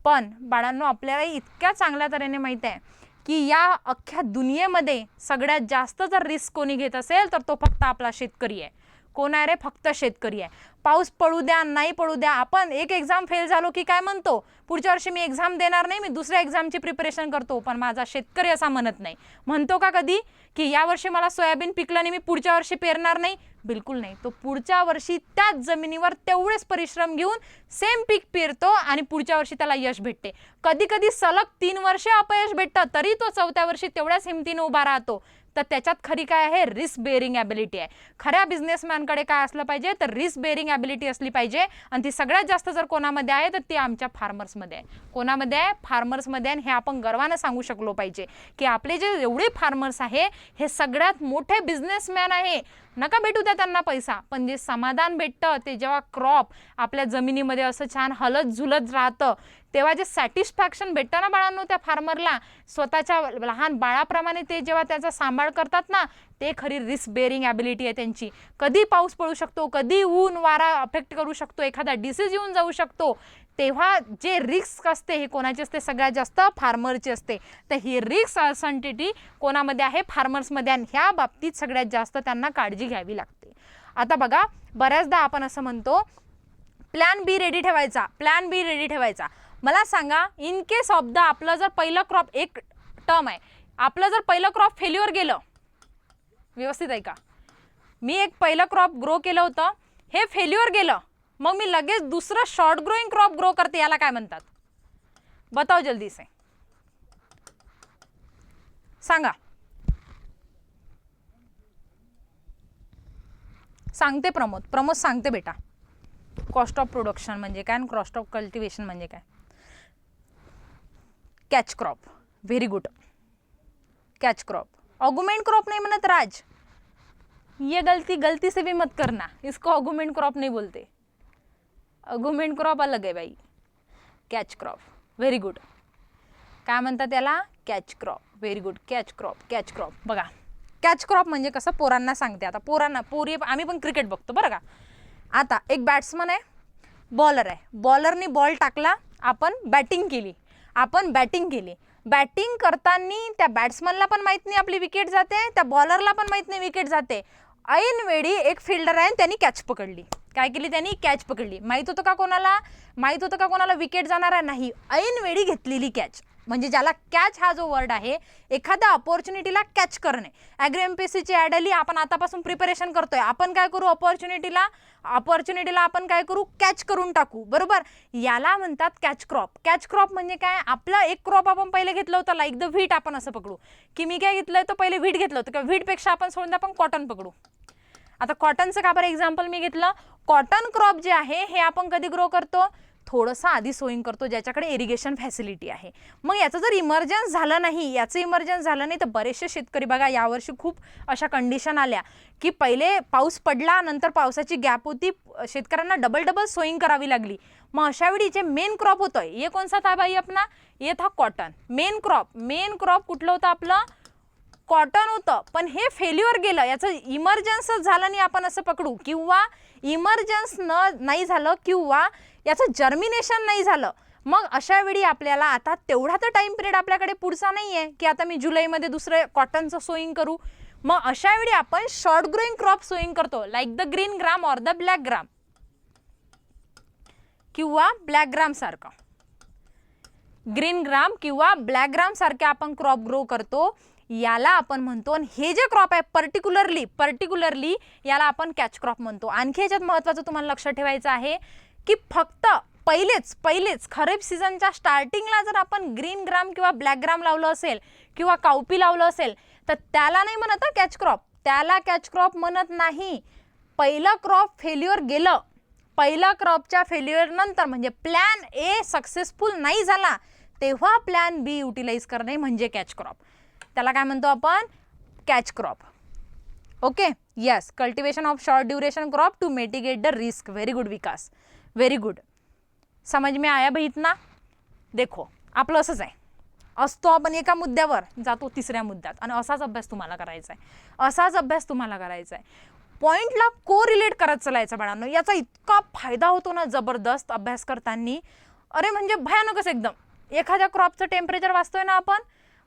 पण बाळांनो, आपल्याला इतक्या चांगल्या तऱ्हेने माहीत आहे की या अख्ख्या दुनियेमध्ये सगळ्यात जास्त जर रिस्क कोणी घेत असेल तर तो फक्त आपला शेतकरी आहे. कोण आहे रे? फक्त शेतकरी आहे. पाऊस पडू द्या नाही पडू द्या, आपण एक एक्झाम फेल झालो की काय म्हणतो? पुढच्या वर्षी मी एक्झाम देणार नाही, मी दुसऱ्या एक्झामची प्रिपरेशन करतो. पण माझा शेतकरी असा म्हणत नाही. म्हणतो का कधी की या वर्षी मला सोयाबीन पिकलं नाही, मी पुढच्या वर्षी पेरणार नाही? बिलकुल नाही. तो पुढच्या वर्षी त्याच जमिनीवर तेवढेच परिश्रम घेऊन सेम पीक पेरतो आणि पुढच्या वर्षी त्याला यश भेटते. कधी कधी सलग 3 वर्षे अपयश भेटतं, तरी तो 4थ्या वर्षी तेवढ्याच हिमतीने उभा राहतो. तर त्याच्यात खरी काय आहे? रिस्क बेअरिंग ॲबिलिटी आहे. खऱ्या बिझनेसमॅनकडे काय असलं पाहिजे? तर रिस्क बेअरिंग ॲबिलिटी असली पाहिजे. आणि ती सगळ्यात जास्त जर कोणामध्ये आहे तर ती आमच्या फार्मर्समध्ये आहे. कोणामध्ये आहे? फार्मर्समध्ये. आणि हे आपण गर्वानं सांगू शकलो पाहिजे की आपले जे एवढे फार्मर्स आहे हे सगळ्यात मोठे बिझनेसमॅन आहे. नका भेटू द्या त्यांना पैसा, पण जे समाधान भेटतं ते जेव्हा क्रॉप आपल्या जमिनीमध्ये असं छान हलत झुलत राहतं तेव्हा जे सॅटिस्फॅक्शन भेटतं ना बाळांनो त्या फार्मरला, स्वतःच्या लहान बाळाप्रमाणे ते जेव्हा त्याचा सांभाळ करतात ना, ते खरी रिस्क बेअरिंग ॲबिलिटी आहे त्यांची. कधी पाऊस पडू शकतो, कधी ऊन वारा अफेक्ट करू शकतो, एखादा डिसीज येऊन जाऊ शकतो, तेव्हा जे रिस्क असते हे कोणाची असते? सगळ्यात जास्त फार्मरची असते. तर ही रिस्क सर्टन्टी कोणामध्ये आहे? फार्मर्समध्ये. आणि ह्या बाबतीत सगळ्यात जास्त त्यांना काळजी घ्यावी लागते. आता बघा, बऱ्याचदा आपण असं म्हणतो प्लॅन बी रेडी ठेवायचा, प्लॅन बी रेडी ठेवायचा. मला सांगा, इन केस ऑफ द आपलं जर पहिलं क्रॉप, एक टर्म आहे, आपलं जर पहिलं क्रॉप फेल्युअर गेलं, व्यवस्थित आहे का? मी एक पहिलं क्रॉप ग्रो केलं होतं, हे फेल्युअर गेलं, मग मी लगेच दुसरं शॉर्ट ग्रोइंग क्रॉप ग्रो करते, याला काय म्हणतात? बताओ जल्दी से, सांगा. सांगते प्रमोद सांगते बेटा. कॉस्ट ऑफ प्रोडक्शन म्हणजे काय आणि कॉस्ट ऑफ कल्टिवेशन म्हणजे काय? Catch crop. Very good. Catch crop. Augment crop नहीं म्हणत राज, ये गलती से भी मत करना, इसको ऑगुमेंट क्रॉप नहीं बोलते. ऑगुमेंट क्रॉप अलग है भाई. Catch crop. Very good. काय म्हणतात त्याला? Catch crop. Very good. Catch crop. बघा, कॅच क्रॉप म्हणजे कसं पोरांना सांगते. आता पोरी आम्ही पण क्रिकेट बघतो बरं का. आता एक बॅट्समन आहे, बॉलर आहे, बॉलरनी बॉल टाकला, आपण बॅटिंग केली. बॅटिंग करताना त्या बॅट्समनला पण माहित नाही आपली विकेट जाते, त्या बॉलरला पण माहित नाही विकेट जाते. ऐन वेळी एक फिल्डर आहे, त्यांनी कॅच पकडली. काय केली त्यांनी? कॅच पकडली. माहित होतं का कोणाला विकेट जाणार आहे? नाही. ऐन वेळी घेतलेली कॅच. म्हणजे ज्याला कॅच हा जो वर्ड आहे, एखाद्या अपॉर्च्युनिटीला कॅच करणे. ॲग्री एमपीएससीची ॲड आली, आपण आतापासून प्रिपरेशन करतोय, आपण काय करू? अपॉर्च्युनिटीला आपण काय करू? कॅच करून टाकू. बरोबर, याला म्हणतात कॅच क्रॉप. कॅच क्रॉप म्हणजे काय? आपला एक क्रॉप आपण पहिले घेतलं होतं, लाईक द व्हीट. आपण असं पकडू की मी काय घेतलंय, तर पहिले व्हीट घेतलं होतं, किंवा व्हीटपेक्षा आपण सोडून आपण कॉटन पकडू. आता कॉटनचं का बरं एक्झाम्पल मी घेतलं? कॉटन क्रॉप जे आहे हे आपण कधी ग्रो करतो? थोडंसं आधी सोईंग करतो, ज्याच्याकडे इरिगेशन फॅसिलिटी आहे. मग याचं जर इमर्जन्स झालं नाही, तर बरेचसे शेतकरी बघा यावर्षी खूप अशा कंडिशन आल्या की पहिले पाऊस पडला, नंतर पावसाची गॅप होती, शेतकऱ्यांना डबल सोईंग करावी लागली. मग अशावेळी जे मेन क्रॉप होतं, ये कौन सा था भाई अपना? ये था कॉटन. मेन क्रॉप कुठलं होतं आपलं? कॉटन होतं. पण हे फेल्युअर गेलं, याचं इमर्जन्सच झालं नाही, आपण असं पकडू. किंवा इमर्जन्स नाही झालं, किंवा याचं जर्मिनेशन नाही झालं. मग अशा वेळी आपल्याला आता तेवढा तर टाइम पिरियड आपल्याकडे पुढचा नाही आहे की आता मी जुलैमध्ये दुसरं कॉटनचं सोईंग करू. मग अशा वेळी आपण शॉर्ट ग्रोइंग क्रॉप सोईंग करतो, like the green gram or the black gram, किंवा ब्लॅक ग्राम सारखा. ग्रीन ग्राम किंवा ब्लॅक ग्राम सारखे आपण क्रॉप ग्रो करतो, याला आपण म्हणतो. आणि हे जे क्रॉप आहे पर्टिक्युलरली याला आपण कॅच क्रॉप म्हणतो. आणखी याच्यात महत्त्वाचं तुम्हाला लक्षात ठेवायचं आहे की फक्त पहिलेच खरीप सीझनच्या स्टार्टिंगला जर आपण ग्रीन ग्राम किंवा ब्लॅक ग्राम लावलं असेल किंवा काउपी लावलं असेल, तर त्याला नाही म्हणत कॅच क्रॉप. त्याला कॅच क्रॉप म्हणत नाही. पहिलं क्रॉप फेल्युअर गेलं, पहिल्या क्रॉपच्या फेल्युअर नंतर म्हणजे प्लॅन ए सक्सेसफुल नाही झाला, तेव्हा प्लॅन बी युटिलाइज करणे म्हणजे कॅच क्रॉप. त्याला काय म्हणतो आपण? Catch crop. Okay, yes. Cultivation of short duration crop to mitigate the risk. Very good Vikas, very good. समझ में आया भाई इतना? देखो, आपलं असंच आहे, असतो आपण एका मुद्द्यावर, जातो तिसऱ्या मुद्द्यात, आणि असाच अभ्यास तुम्हाला करायचा आहे. पॉइंटला कोरिलेट करत चालायचं बाळांनो. याचा इतका फायदा होतो ना जबरदस्त अभ्यास करताना, अरे म्हणजे भयानकच एकदम. एखाद्या क्रॉपचं टेम्परेचर वाचतोय ना आपण,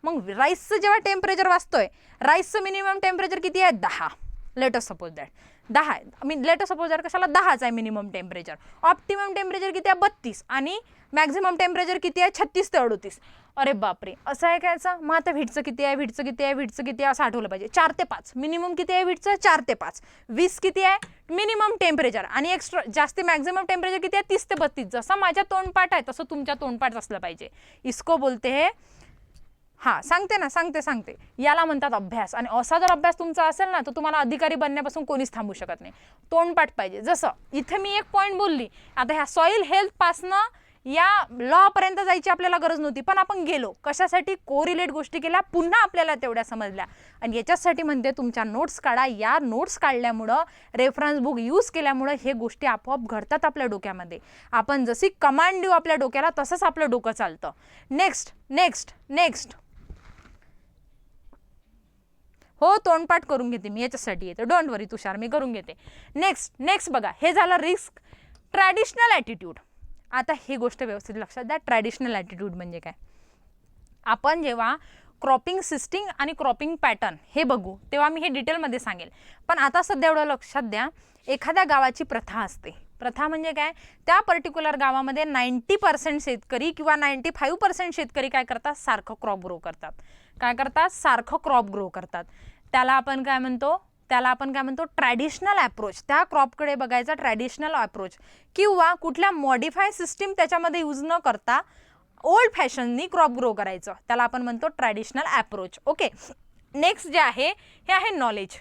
मग राईसचं जेव्हा टेम्परेचर वाचतोय, राईसचं मिनिमम टेम्परेचर किती आहे? 10. लेट अस सपोज दॅट 10 आहे, मी लेट सपोज जर कशाला 10च आहे मिनिमम टेम्परेचर, ऑप्टिमम टेम्परेचर किती आहे 32 आणि मॅक्झिमम टेम्परेचर किती आहे 36 ते 38. अरे बापरे, असं आहे कायचं. मग आता व्हीटचं किती आहे, व्हीटचं किती आहे, व्हीटचं किती आहे असं आठवलं पाहिजे. 4 ते 5 मिनिमम किती आहे व्हीटचं, 4 ते 5. 20 किती आहे मिनिमम टेम्परेचर आणि एक्स्ट्रा जास्ती मॅक्झिमम टेम्परेचर किती आहे 30 ते 32. जसं माझ्या तोंडपाठ आहे तसं तुमच्या तोंडपाठ असलं पाहिजे. इसको बोलते हे, हां सांगते ना, सांगते, याला म्हणतात अभ्यास. आणि असा जर अभ्यास तुमचा असेल ना तर तुम्हाला अधिकारी बनण्यापासून कोणीच थांबू शकत नाही. तोंडपाठ पाहिजे. जसं इथे मी एक पॉईंट बोलली, आता ह्या सॉईल हेल्थपासनं या लॉपर्यंत जायची आपल्याला गरज नव्हती, पण आपण गेलो कशासाठी, कोरिलेट गोष्टी केल्या, पुन्हा आपल्याला तेवढ्या समजल्या. आणि याच्यासाठी म्हणते तुमच्या नोट्स काढा. या नोट्स काढल्यामुळं, रेफरन्स बुक यूज केल्यामुळं हे गोष्टी आपोआप घडतात आपल्या डोक्यामध्ये. आपण जशी कमांड देऊ आपल्या डोक्याला तसंच आपलं डोकं चालतं. नेक्स्ट हो, तोंडपाठ करून घेते मी, याच्यासाठी येते, डोंट वरी तुषार, मी करून घेते. नेक्स्ट बघा, हे झालं रिस्क. Traditional attitude. आता ही गोष्ट व्यवस्थित लक्षात द्या, ट्रॅडिशनल ॲटिट्यूड म्हणजे काय. आपण जेव्हा क्रॉपिंग सिस्टीम आणि क्रॉपिंग पॅटर्न हे बघू तेव्हा मी हे डिटेलमध्ये सांगेल, पण आता सध्या एवढं लक्षात द्या, एखाद्या गावाची प्रथा असते. प्रथा म्हणजे काय, त्या पर्टिक्युलर गावामध्ये 90% शेतकरी किंवा 95% शेतकरी काय करतात, सारखं क्रॉप ग्रो करतात. काय करतात, सारखं क्रॉप ग्रो करतात. त्याला आपण काय म्हणतो, ट्रॅडिशनल ॲप्रोच. त्या क्रॉपकडे बघायचा ट्रॅडिशनल ॲप्रोच, किंवा कुठल्या मॉडिफाय सिस्टीम त्याच्यामध्ये यूज न करता ओल्ड फॅशननी क्रॉप ग्रो करायचं, त्याला आपण म्हणतो ट्रॅडिशनल ॲप्रोच. ओके, नेक्स्ट जे आहे हे आहे नॉलेज.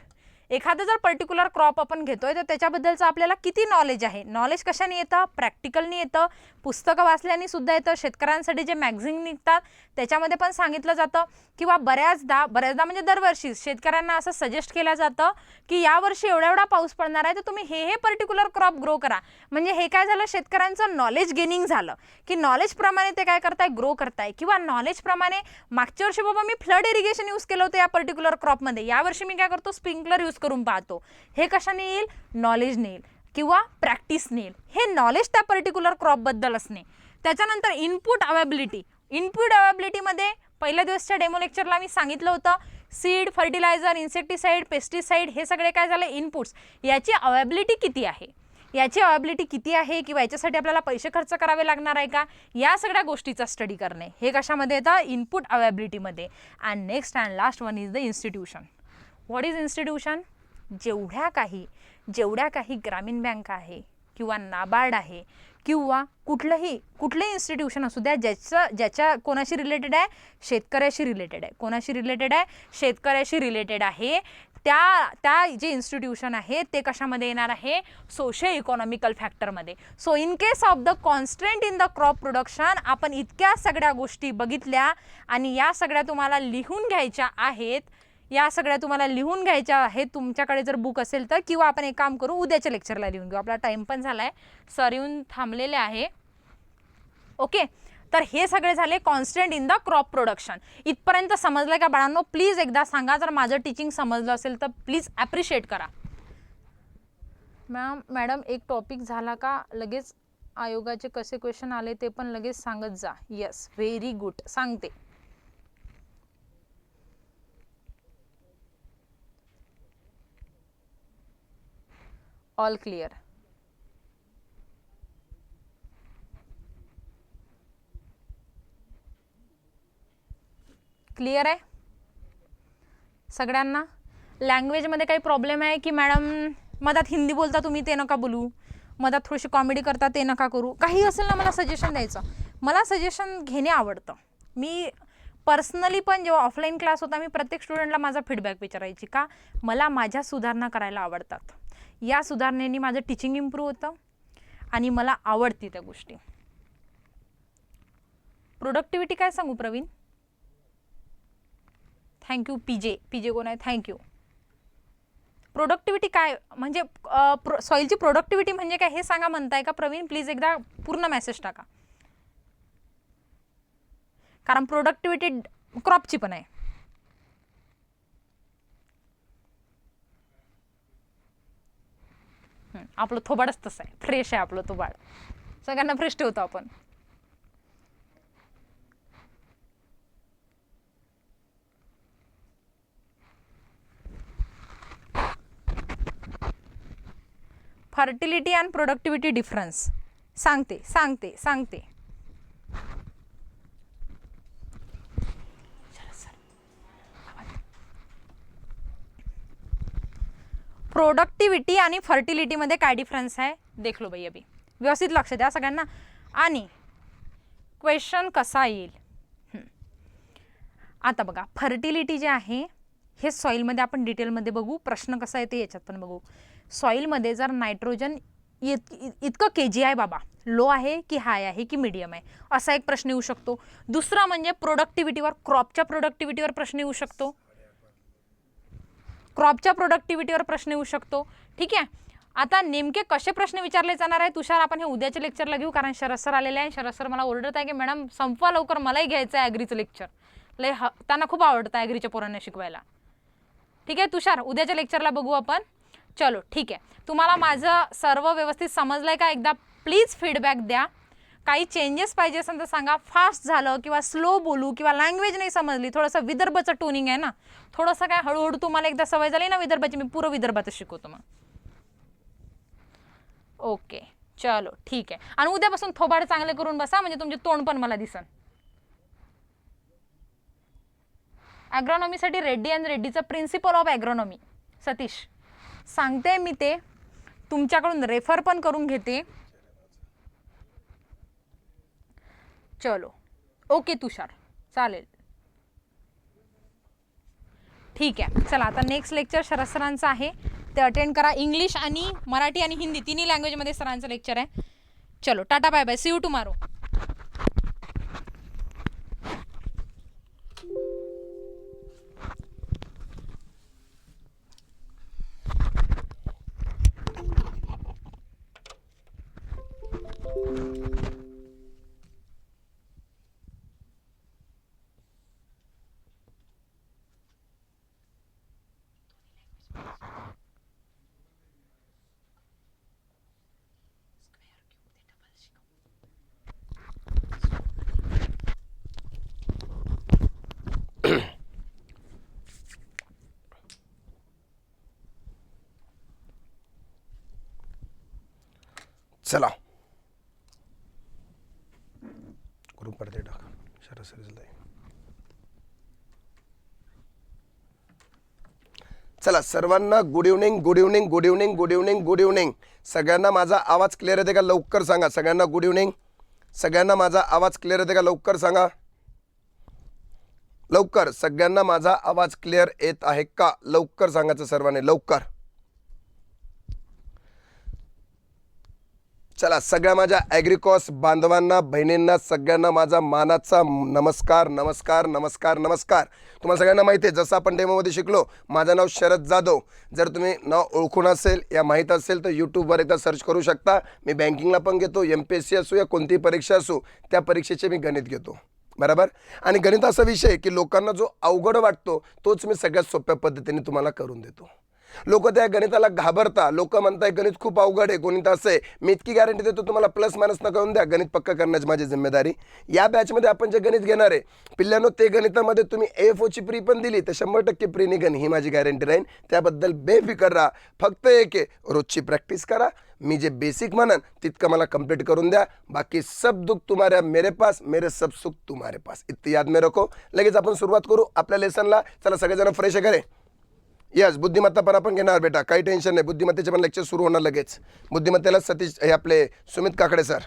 एखादं जर पर्टिक्युलर क्रॉप आपण घेतोय तर त्याच्याबद्दलचं आपल्याला किती नॉलेज आहे. नॉलेज कशाने येतं, प्रॅक्टिकलनी येतं, पुस्तकं वाचल्याने सुद्धा येतं. शेतकऱ्यांसाठी जे मॅगझिन निघतात त्याच्यामध्ये पण सांगितलं जातं, किंवा बऱ्याचदा म्हणजे दरवर्षी शेतकऱ्यांना असं सजेस्ट केलं जातं की यावर्षी एवढा पाऊस पडणार आहे तर तुम्ही हे पर्टिक्युलर क्रॉप ग्रो करा. म्हणजे हे काय झालं, शेतकऱ्यांचं नॉलेज गेनिंग झालं, की नॉलेजप्रमाणे ते काय करताय, ग्रो करताय. किंवा नॉलेजप्रमाणे मागच्या वर्षी बाबा मी फ्लड इरिगेशन यूज केलं होतं या पर्टिक्युलर क्रॉपमध्ये, यावर्षी मी काय करतो, स्प्रिंकलर यूज करून पाहतो. हे कशाने येईल, नॉलेजने येईल किंवा प्रॅक्टिसने येईल. हे नॉलेज त्या पर्टिक्युलर क्रॉपबद्दल असणे. त्याच्यानंतर इनपुट अवेबिलिटीमध्ये पहिल्या दिवसच्या डेमो लेक्चरला मी सांगितलं होतं, सीड, फर्टिलायझर, इन्सेक्टिसाइड, पेस्टिसाइड हे सगळे काय झाले, इनपुट्स. याची अवेबिलिटी किती आहे, किंवा याच्यासाठी आपल्याला पैसे खर्च करावे लागणार आहे का, या सगळ्या गोष्टीचा स्टडी करणे. हे कशामध्ये येतं, इनपुट अवेबिलिटीमध्ये. And next and last one is the institution. What is institution. जेवढ्या काही ग्रामीण बँक आहे किंवा नाबार्ड आहे किंवा कुठलंही इन्स्टिट्यूशन असू द्या, ज्याच्या कोणाशी रिलेटेड आहे, शेतकऱ्याशी रिलेटेड आहे. कोणाशी रिलेटेड आहे, शेतकऱ्याशी रिलेटेड आहे. त्या जे इन्स्टिट्यूशन आहे ते कशामध्ये येणार आहे, सोशल इकॉनॉमिकल फॅक्टरमध्ये. So in case of the constraint in the crop production आपण इतक्या सगळ्या गोष्टी बघितल्या आणि या सगळ्या तुम्हाला लिहून घ्यायच्या आहेत. तुमच्याकडे जर बुक असेल तर, किंवा आपण एक काम करू, उद्याच्या लेक्चरला लिहून घेऊ. आपला टाइम पण झालाय, सर येऊन थांबलेले आहे. ओके, तर हे सगळे झाले constant in the crop production. इथपर्यंत समजलं का बाळांनो, प्लीज एकदा सांगा. जर माझं टीचिंग समजलं असेल तर प्लीज ॲप्रिशिएट करा. मॅडम एक टॉपिक झाला का लगेच आयोगाचे कसे क्वेश्चन आले ते पण लगेच सांगत जा. येस, व्हेरी गुड, सांगते. All clear. क्लिअर आहे सगळ्यांना. लँग्वेजमध्ये काही प्रॉब्लेम आहे की मॅडम मधात हिंदी बोलता तुम्ही ते नका बोलू, मधात थोडीशी कॉमेडी करता ते नका करू, काही असेल ना मला सजेशन द्यायचं. मला सजेशन घेणे आवडतं. मी पर्सनली पण जेव्हा ऑफलाईन क्लास होता मी प्रत्येक स्टुडंटला माझा फीडबॅक विचारायची, का मला माझ्या सुधारणा करायला आवडतात. या सुधारणेने माझं टीचिंग इम्प्रूव्ह होतं आणि मला आवडती त्या गोष्टी. प्रोडक्टिव्हिटी काय सांगू प्रवीण. थँक्यू. पीजे कोण आहे, थँक्यू. प्रोडक्टिव्हिटी काय म्हणजे सॉईलची प्रोडक्टिव्हिटी म्हणजे काय हे सांगा म्हणताय का प्रवीण. प्लीज एकदा पूर्ण मेसेज टाका, कारण प्रोडक्टिव्हिटी क्रॉपची पण आहे. आपलं थोबाडच तसं आहे, फ्रेश आहे आपलं थोबाड, सगळ्यांना फ्रेश ठेवतो आपण. फर्टिलिटी अँड प्रोडक्टिव्हिटी डिफरन्स सांगते सांगते सांगते. प्रोडक्टिव्हिटी आणि फर्टिलिटीमध्ये काय डिफरन्स आहे देख लो बाई अभी, व्यवस्थित लक्ष द्या सगळ्यांना. आणि क्वेश्चन कसा येईल आता बघा. फर्टिलिटी जे आहे हे सॉईलमध्ये आपण डिटेलमध्ये बघू, प्रश्न कसा येते याच्यात पण बघू. सॉईलमध्ये जर नायट्रोजन इतकं KG आहे बाबा, लो आहे की हाय आहे की मीडियम आहे, असा एक प्रश्न येऊ शकतो. दुसरा म्हणजे प्रोडक्टिव्हिटीवर, क्रॉपच्या प्रोडक्टिव्हिटीवर प्रश्न येऊ शकतो. क्रॉपच्या प्रोडक्टिव्हिटीवर प्रश्न येऊ शकतो. ठीक आहे. आता नेमके कसे प्रश्न विचारले जाणार आहे तुषार आपण हे उद्याच्या लेक्चरला घेऊ, कारण शरद सर आलेले आहे. शरद सर मला ओरडत आहे की मॅडम संपवा लवकर, मलाही घ्यायचं आहे ॲग्रीचं लेक्चर. लय त्यांना खूप आवडतं ॲग्रीच्या पोरांना शिकवायला. ठीक आहे तुषार, उद्याच्या लेक्चरला बघू आपण. चलो ठीक आहे. तुम्हाला माझं सर्व व्यवस्थित समजलं आहे का? एकदा प्लीज फीडबॅक द्या. काही चेंजेस पाहिजे असेल तर सांगा. फास्ट झालं किंवा स्लो बोलू किंवा लँग्वेज नाही समजली, थोडंसं विदर्भचं टोनिंग आहे ना, थोडंसं काय हळूहळू तुम्हाला एकदा सवय झाली ना विदर्भाची, मी पुरं विदर्भातच शिकवतो मग. ओके चलो ठीक आहे. आणि उद्यापासून थोबाड चांगले करून बसा, म्हणजे तुमचे तोंड पण मला दिसन. ॲग्रॉनॉमीसाठी रेड्डी अँड रेड्डीचं प्रिन्सिपल ऑफ ॲग्रॉनॉमी सतीश सांगते मी, ते तुमच्याकडून रेफर पण करून घेते. चलो ओके तुषार चालेल. ठीक आहे चला, आता नेक्स्ट लेक्चर शरद सरांचं आहे, ते अटेंड करा. इंग्लिश आणि मराठी आणि हिंदी तिन्ही लँग्वेजमध्ये सरांचं लेक्चर आहे. चलो tata bye bye, see you tomorrow. चला ग्रुपवरती टाका शरद सर. चला सर्वांना good evening good evening good evening good evening good evening. सगळ्यांना माझा आवाज क्लिअर येते का लवकर सांगा. सगळ्यांना गुड इव्हनिंग. सगळ्यांना माझा आवाज क्लिअर येते का लवकर सांगा. लवकर सगळ्यांना माझा आवाज क्लिअर येत आहे का लवकर सांगायचं सर्वांनी लवकर. चला सगळ्या माझ्या ॲग्रिकॉस बांधवांना बहिणींना सगळ्यांना माझा मानाचा नमस्कार नमस्कार नमस्कार नमस्कार. तुम्हाला सगळ्यांना माहिती आहे जसं आपण डेमोमध्ये शिकलो, माझं नाव शरद जाधव. जर तुम्ही नाव ओळखून असेल या माहीत असेल तर यूट्यूबवर एकदा सर्च करू शकता. मी बँकिंगला पण घेतो, MPSC असो या कोणतीही परीक्षा असो त्या परीक्षेचे मी गणित घेतो बरोबर. आणि गणित असा विषय की लोकांना जो अवघड वाटतो तोच मी सगळ्यात सोप्या पद्धतीने तुम्हाला करून देतो. लोक त्या गणिताला घाबरता, लोक म्हणताय गणित खूप अवघड आहे, गणित असं आहे. मी इतकी गॅरंटी देतो तुम्हाला प्लस मायनस न करून द्या, गणित पक्का करण्याची माझी जिम्मेदारी. या बॅचमध्ये आपण जे गणित घेणार आहे पिल्ल्यानो ते गणितामध्ये तुम्ही AFOची प्री पण दिली तर 100% प्री निघन ही माझी गॅरंटी राहील. त्याबद्दल बेफिकर राहा. फक्त एक आहे, रोजची प्रॅक्टिस करा. मी जे बेसिक म्हणन तितकं मला कंप्लीट करून द्या. बाकी सब दुख तुम्हारे मेरे पास, मेरे सब सुख तुम्हारे पास. इतकं याद में रखो. लगेच आपण सुरुवात करू आपल्या लेसनला. चला सगळेजण फ्रेश करे. यस बुद्धिमत्ता पण आपण घेणार बेटा, काही टेन्शन नाही. बुद्धिमत्तेचे पण लेक्चर सुरू होणार लगेच. बुद्धिमत्तेला सतीश हे आपले सुमित काकडे सर.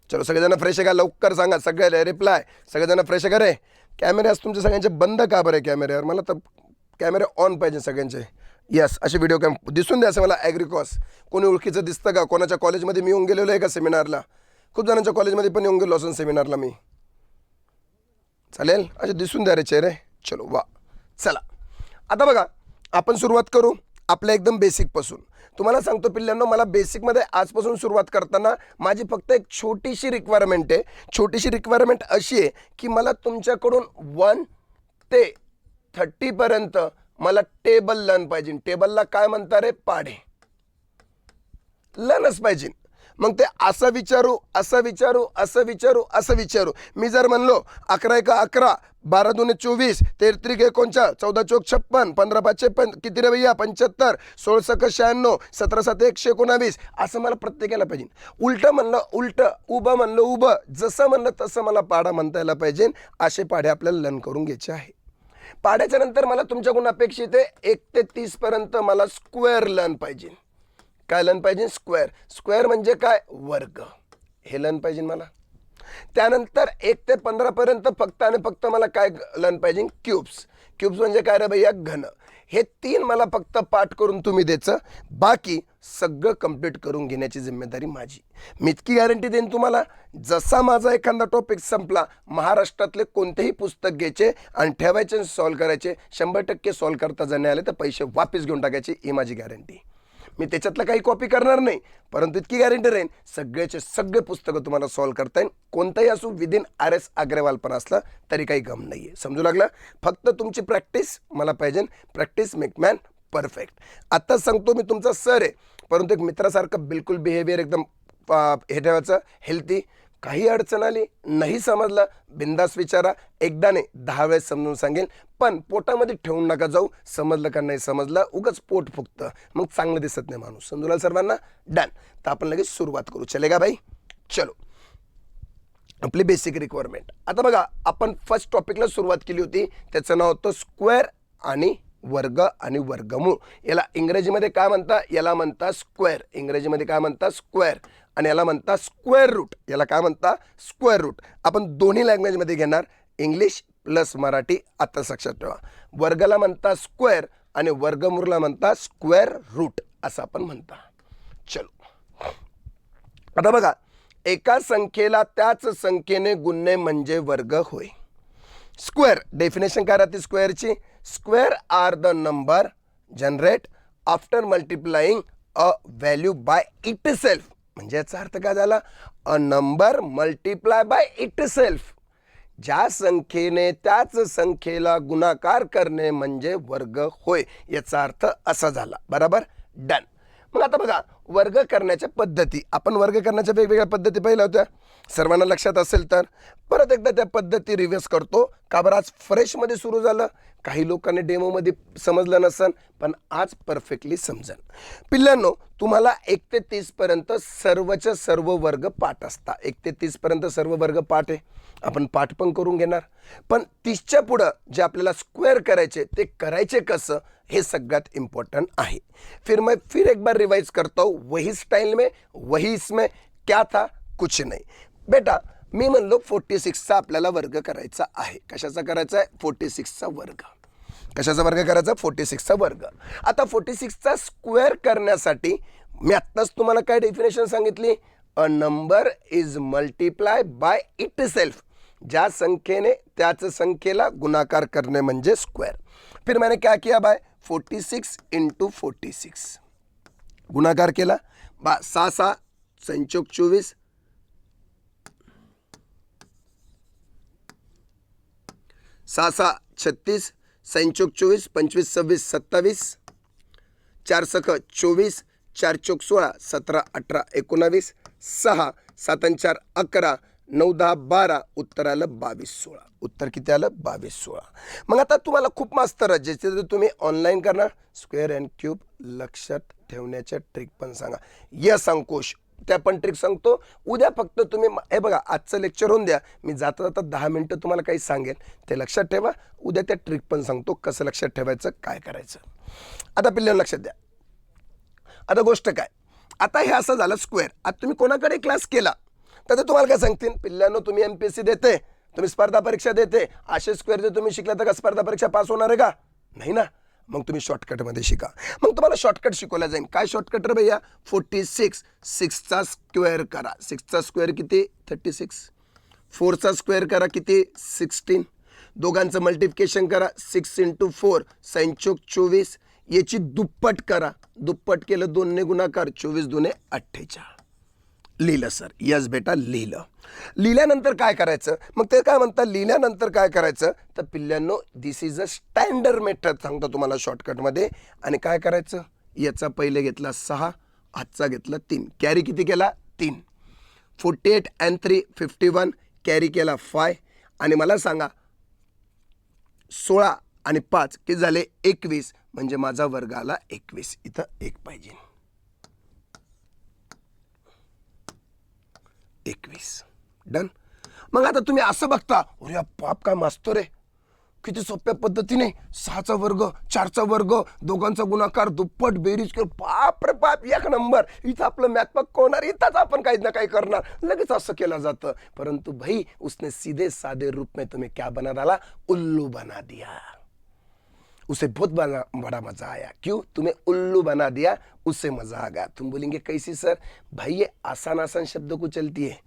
चलो सगळेजण फ्रेश आहे का लवकर सांगा. सगळे रिप्लाय सगळेजण आहे का रे. कॅमेरे आज तुमचे सगळ्यांचे बंद का बरं कॅमेऱ्यावर. मला तर कॅमेरे ऑन पाहिजे सगळ्यांचे. यस असे व्हिडिओ दिसून द्या असं मला. ॲग्रिकॉस कोणी ओळखीचं दिसतं का. कोणाच्या कॉलेजमध्ये मी येऊन गेलेलो आहे का सेमिनारला. खूप जणांच्या कॉलेजमध्ये पण येऊन गेलो असं सेमिनारला मी. चालेल असे दिसून द्या रे चेहरे. चलो वा. चला आता बघा आपण सुरुवात करू आपल्या एकदम बेसिकपासून. तुम्हाला सांगतो पिल्ल्यांनो, मला बेसिकमध्ये आजपासून सुरुवात करताना माझी फक्त एक छोटीशी रिक्वायरमेंट आहे. छोटीशी रिक्वायरमेंट अशी आहे की मला तुमच्याकडून 1 ते 30पर्यंत मला टेबल लर्न पाहिजे. टेबलला काय म्हणता रे, पाढे लर्नच पाहिजे. मग ते असं विचारू असं विचारू असं विचारू असं विचारू. मी जर म्हणलो 11 एका 11, 12 दुने 24, 13 39, 14 चौक 56, 15 5 56, किती रे भैया 75, 16 सक 96, 17 7 119, असं मला प्रत्येकाला पाहिजे. उलटं म्हणलं उलटं, उभं म्हणलं उभं, जसं म्हणलं तसं मला पाढा म्हणता यायला पाहिजे. असे पाढे आपल्याला लर्न करून घ्यायचे आहे. पाढ्याच्या नंतर मला तुमच्याकडून अपेक्षित आहे 1 ते 30 पर्यंत मला स्क्वेअर लर्न पाहिजे. काय लर्न पाहिजे? स्क्वेअर. स्क्वेअर म्हणजे काय? वर्ग. हे लर्न पाहिजे मला. त्यानंतर 1 ते 15 पर्यंत फक्त आणि फक्त मला काय लर्न पाहिजे? क्यूब्स. क्यूब्स म्हणजे काय रे भैया? घन. हे 3 मला फक्त पाठ करून तुम्ही द्यायचं, बाकी सगळं कंप्लीट करून घेण्याची जिम्मेदारी माझी. मी इतकी गॅरंटी देईन तुम्हाला, जसा माझा एखादा टॉपिक संपला, महाराष्ट्रातले कोणतेही पुस्तक घ्यायचे आणि ठेवायचे, सॉल्व करायचे. 100% सॉल्व करता जर नाही आले तर पैसे वापस घेऊन टाकायचे, ही माझी गॅरंटी. मी त्याच्यातलं काही कॉपी करणार नाही, परंतु इतकी गॅरंटी राहीन सगळ्याचे सगळे पुस्तकं तुम्हाला सॉल्व करता येईल. कोणताही असू, विदिन RS अग्रवाल पण असलं तरी काही गम नाही आहे. समजू लागलं? फक्त तुमची प्रॅक्टिस मला पाहिजे. Practice make man perfect. आत्ताच सांगतो, मी तुमचा सर आहे, परंतु एक मित्रासारखं बिलकुल बिहेवियर एकदम हे ठेवायचं, हेल्थी. काही अडचण आली, नाही समजलं, बिंदास विचारा. एकदा नाही 10 वेळेस समजून सांगेल, पण पोटामध्ये ठेवून नका जाऊ. समजलं का नाही समजलं, उगाच पोट फुगतं, मग चांगलं दिसत नाही माणूस. समजूला सर्वांना? डन. तर आपण लगेच सुरुवात करू. चलेगा भाई? चलो. आपली बेसिक रिक्वायरमेंट. आता बघा, आपण फर्स्ट टॉपिकला सुरुवात केली होती, त्याचं नाव होतं स्क्वेअर आणि वर्ग आणि वर्गमूळ. याला इंग्रजीमध्ये काय म्हणता? याला म्हणता स्क्वेअर. इंग्रजीमध्ये काय म्हणता? स्क्वेअर. आणि याला म्हणता स्क्वेअर रूट. याला काय म्हणता? Square root. आपण दोन्ही लँग्वेजमध्ये घेणार, इंग्लिश प्लस मराठी. आता लक्षात ठेवा, वर्गाला म्हणता स्क्वेअर आणि वर्गमूळला म्हणता स्क्वेअर रूट, असं आपण म्हणता. चलो. आता बघा, एका संख्येला त्याच संख्येने गुणणे म्हणजे वर्ग होय. स्क्वेअर डेफिनेशन काय राहते स्क्वेअरची? Square are the number generate after multiplying a value by itself. म्हणजे याचा अर्थ काय झाला? A number multiply by itself. ज्या संख्येने त्याच संख्येला गुणाकार करणे म्हणजे वर्ग होय. याचा अर्थ असा झाला. बरोबर? डन. मग आता बघा, वर्ग करण्याच्या पद्धती. आपण वर्ग करण्याच्या वेगवेगळ्या पद्धती पाहिल्या होत्या, सर्वांना लक्षात असेल तर परत एकदा त्या पद्धती रिव्ह्यूज करतो. का बरं? आज फ्रेशमध्ये सुरू झालं, काही लोकांनी डेमोमध्ये समजलं नसन, पण आज परफेक्टली समजन. पिल्लांनो, तुम्हाला 1 ते 30 पर्यंत सर्वच्या सर्व वर्ग पाठ असता. 1 ते 30 पर्यंत सर्व वर्ग पाठ आहे, आपण पाठ पण करून घेणार. पण 30च्या पुढं जे आपल्याला स्क्वेअर करायचे, ते करायचे कसं, हे सगळ्यात इम्पोर्टंट आहे. फिर एक बार रिवाइज करता हूँ, वही स्टाइल में, वही इसमें. क्या था? कुछ नहीं बेटा. मी म्हणलो 46चा आपल्याला वर्ग करायचा आहे. कशाचा करायचा आहे? 46चा वर्ग. कशाचा वर्ग करायचा? 46चा वर्ग. आता 46चा स्क्वेअर करण्यासाठी मी आत्ताच तुम्हाला काय डेफिनेशन सांगितली? A number is multiply by itself. ज्या संख्येने त्याच संख्येला गुणाकार करणे म्हणजे स्क्वेअर. फिर मैंने क्या किया बाय? 46 × 46 गुणाकार केला. 6 6 संचोक 24, 6 6 36, संचोक 24, 25 26 27, 4 सख 24, 4 चौक 16, 17 18 19, 6 7 4 11, 9 10 12, उत्तर आलं 22 16. उत्तर किती आलं? 22 16. मग आता तुम्हाला खूप मास्तर ज्याचे तुम्ही ऑनलाईन करणार. स्क्वेअर अँड क्यूब लक्षात ठेवण्याच्या ट्रिक पण सांगा. यस अंकुश, त्या पण ट्रिक सांगतो. उद्या फक्त तुम्ही हे बघा, आजचं लेक्चर होऊन द्या, मी जाता जाता 10 मिनटं तुम्हाला काही सांगेल, ते लक्षात ठेवा. उद्या त्या ट्रिक पण सांगतो, कसं लक्षात ठेवायचं, काय करायचं. आता पिल्लांना लक्षात द्या. आता गोष्ट काय, आता हे असं झालं स्क्वेअर. आता तुम्ही कोणाकडे क्लास केला तर तुम्हाला काय सांगतील? पिल्लांनो, तुम्ही MPSC देते, तुम्ही स्पर्धा परीक्षा देते, असे स्क्वेअर जर तुम्ही शिकला तर का स्पर्धा परीक्षा पास होणार आहे का? नाही ना. मग तुम्ही शॉर्टकटमध्ये शिका. मग तुम्हाला शॉर्टकट शिकवला जाईल. काय शॉर्टकट रे भैया? 46. 6चा स्क्वेअर करा. 6चा स्क्वेअर किती? 36. 4चा स्क्वेअर करा किती? 16. दोघांचं मल्टिप्लिकेशन करा. 6 × 4 संचोक 24. याची दुप्पट करा. दुप्पट केलं 2 ने गुणाकार, 24 2 48. लिहिलं सर? यस बेटा, लिहिलं. लिहिल्यानंतर काय करायचं? मग ते काय म्हणतात, लिहिल्यानंतर काय करायचं? तर पिल्ल्यांनो, दिस इज अ स्टँडर्ड मेथड सांगतो तुम्हाला शॉर्टकटमध्ये. आणि काय करायचं? याचा पहिले घेतला 6, हातचा घेतला 3, कॅरी किती केला? 3, 48 and 3 51, कॅरी केला 5, आणि मला सांगा 16 आणि 5 किती झाले 21, म्हणजे माझा वर्ग आला 21. इथं 1 पाहिजे. 21 डन. मग आता तुम्ही असं बघता, अरे बाप काय मास्तर आहे, किती सोप्या पद्धतीने 6चा वर्ग 4चा वर्ग दोघांचा गुणाकार दुप्पट बेरीज कर, बाप रे बाप, एक नंबर. इथं आपलं मॅथ पक्क होणार, इथंच आपण काही ना काही करणार, लगेच असं केलं जातं. परंतु भाई उसने सीधे साधे रूप में तुम्हें क्या बना डाला, उल्लू बना दिया. उसे बहुत बड़ा मजा आया. क्यों? तुम्हें उल्लू बना दिया, उससे मजा आ गया. तुम बोलेंगे कैसी सर? भाई ये आसान आसान शब्दों को चलती है,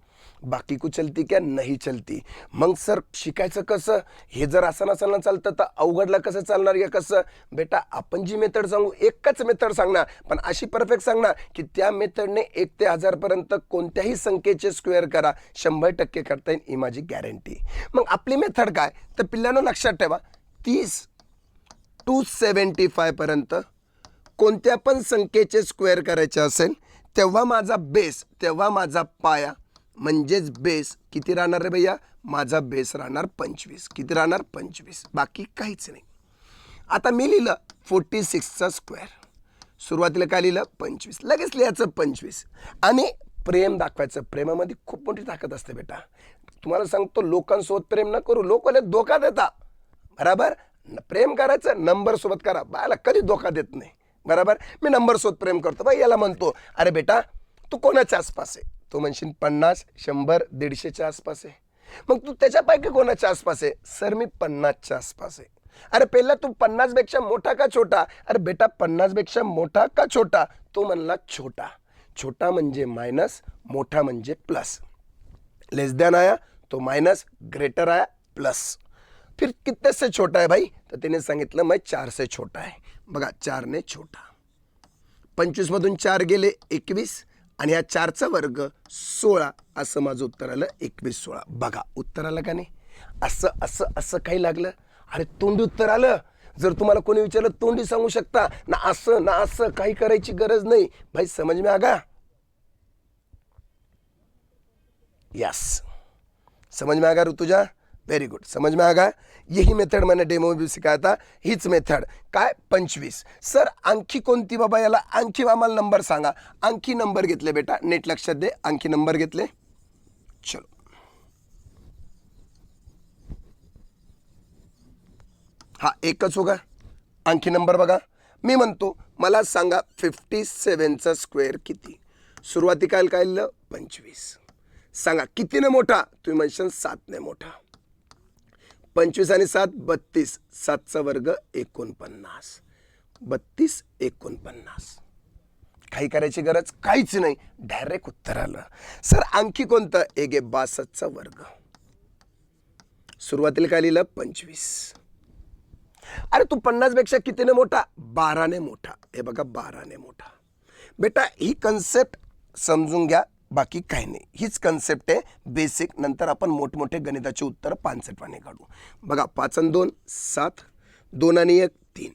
बाकी को चलती क्या? नाही चलती. मग सर शिकायचं कसं? हे जर आसान आसान चालतं तर अवघडला कसं चालणार या कसं? बेटा आपण जी मेथड सांगू एकच मेथड सांगणार, पण अशी परफेक्ट सांगणार की त्या मेथडने 1 ते 1000 पर्यंत कोणत्याही संख्येचे स्क्वेअर करा, 100% करता येईल, ही माझी गॅरंटी. मग आपली मेथड काय? तर पिल्लांनो लक्षात ठेवा, 30 to 75 पर्यंत कोणत्या पण संख्येचे स्क्वेअर करायचे असेल तेव्हा माझा बेस, तेव्हा माझा पाया, म्हणजेच बेस किती राहणार रे भैया? माझा बेस राहणार 25. किती राहणार? 25. बाकी काहीच नाही. आता मी लिहिलं 46चा स्क्वेअर, सुरुवातीला काय लिहिलं? 25. लगेच लिहायचं 25 आणि प्रेम दाखवायचं. प्रेमामध्ये खूप मोठी ताकद असते बेटा. तुम्हाला सांगतो, लोकांसोबत प्रेम न करू, लोक धोका देता. बराबर? प्रेम करायचं नंबर सोबत करा, बायला कधी धोका देत नाही. बराबर? मी नंबर सोबत प्रेम करतो. बाई याला म्हणतो, अरे बेटा तू कोणाच्या आसपास आहे? तो म्हणशील 50, 100, 150च्या आसपास आहे. मग तू त्याच्यापैकी कोणाच्या आसपास आहे? सर मी 50च्या आसपास आहे. अरे पहिला तू 50 पेक्षा मोठा का छोटा? अरे बेटा 50 पेक्षा मोठा का छोटा? तो म्हणला छोटा. छोटा म्हणजे मायनस, मोठा म्हणजे प्लस. लेस दॅन आया तो मायनस, ग्रेटर आया प्लस. फिर कितने से छोटा है भाई? तर त्याने सांगितलं मैं 4 से छोटा है. बघा 4 ने छोटा. 25 मधून 4 गेले 21, आणि या 4चा वर्ग 16, असं माझं उत्तर आलं 21 16. बघा उत्तर आलं का नाही? असं असं असं काही लागलं? अरे तोंडी उत्तर आलं. जर तुम्हाला कोणी विचारलं तोंडी सांगू शकता ना, असं काही करायची गरज नहीं भाई. समझ में आ गया? यस, समझ में आ गया ऋतुजा? वेरी गुड, समझ में आ गया. यही मेथड मैंने डेमो में सिखाया था. हीच मेथड काय? 25. सर आणखी कोणती बाबा? याला आणखी आम्हाला नंबर सांगा. आणखी नंबर घेतले बेटा, नेट लक्षात दे. आणखी नंबर घेतले. चलो हा एकच होगा. आणखी नंबर बघा. मी म्हणतो मला सांगा 57चा स्क्वेअर किती? सुरुवाती काय काय लिहिलं? 25. सांगा कितीने मोठा? तुम्ही म्हणशाल 7ने मोठा. 25 आणि 7 32. 7चा वर्ग 49. 32 49. काही करायची गरज काहीच नाही, डायरेक्ट उत्तर आलं. सर आणखी कोणतं? 62चा वर्ग. सुरुवातीला काय लिहिलं? 25. अरे तू 50 पेक्षा कितीने मोठा? 12ने मोठा. हे बघा 12ने मोठा. बेटा ही कन्सेप्ट समजून घ्या, बाकी काही नाही. हीच कन्सेप्ट आहे बेसिक. नंतर आपण मोठमोठे गणिताचे उत्तर 65वाने काढू. बघा 5 आणि 2 7, 2 आणि 1 3.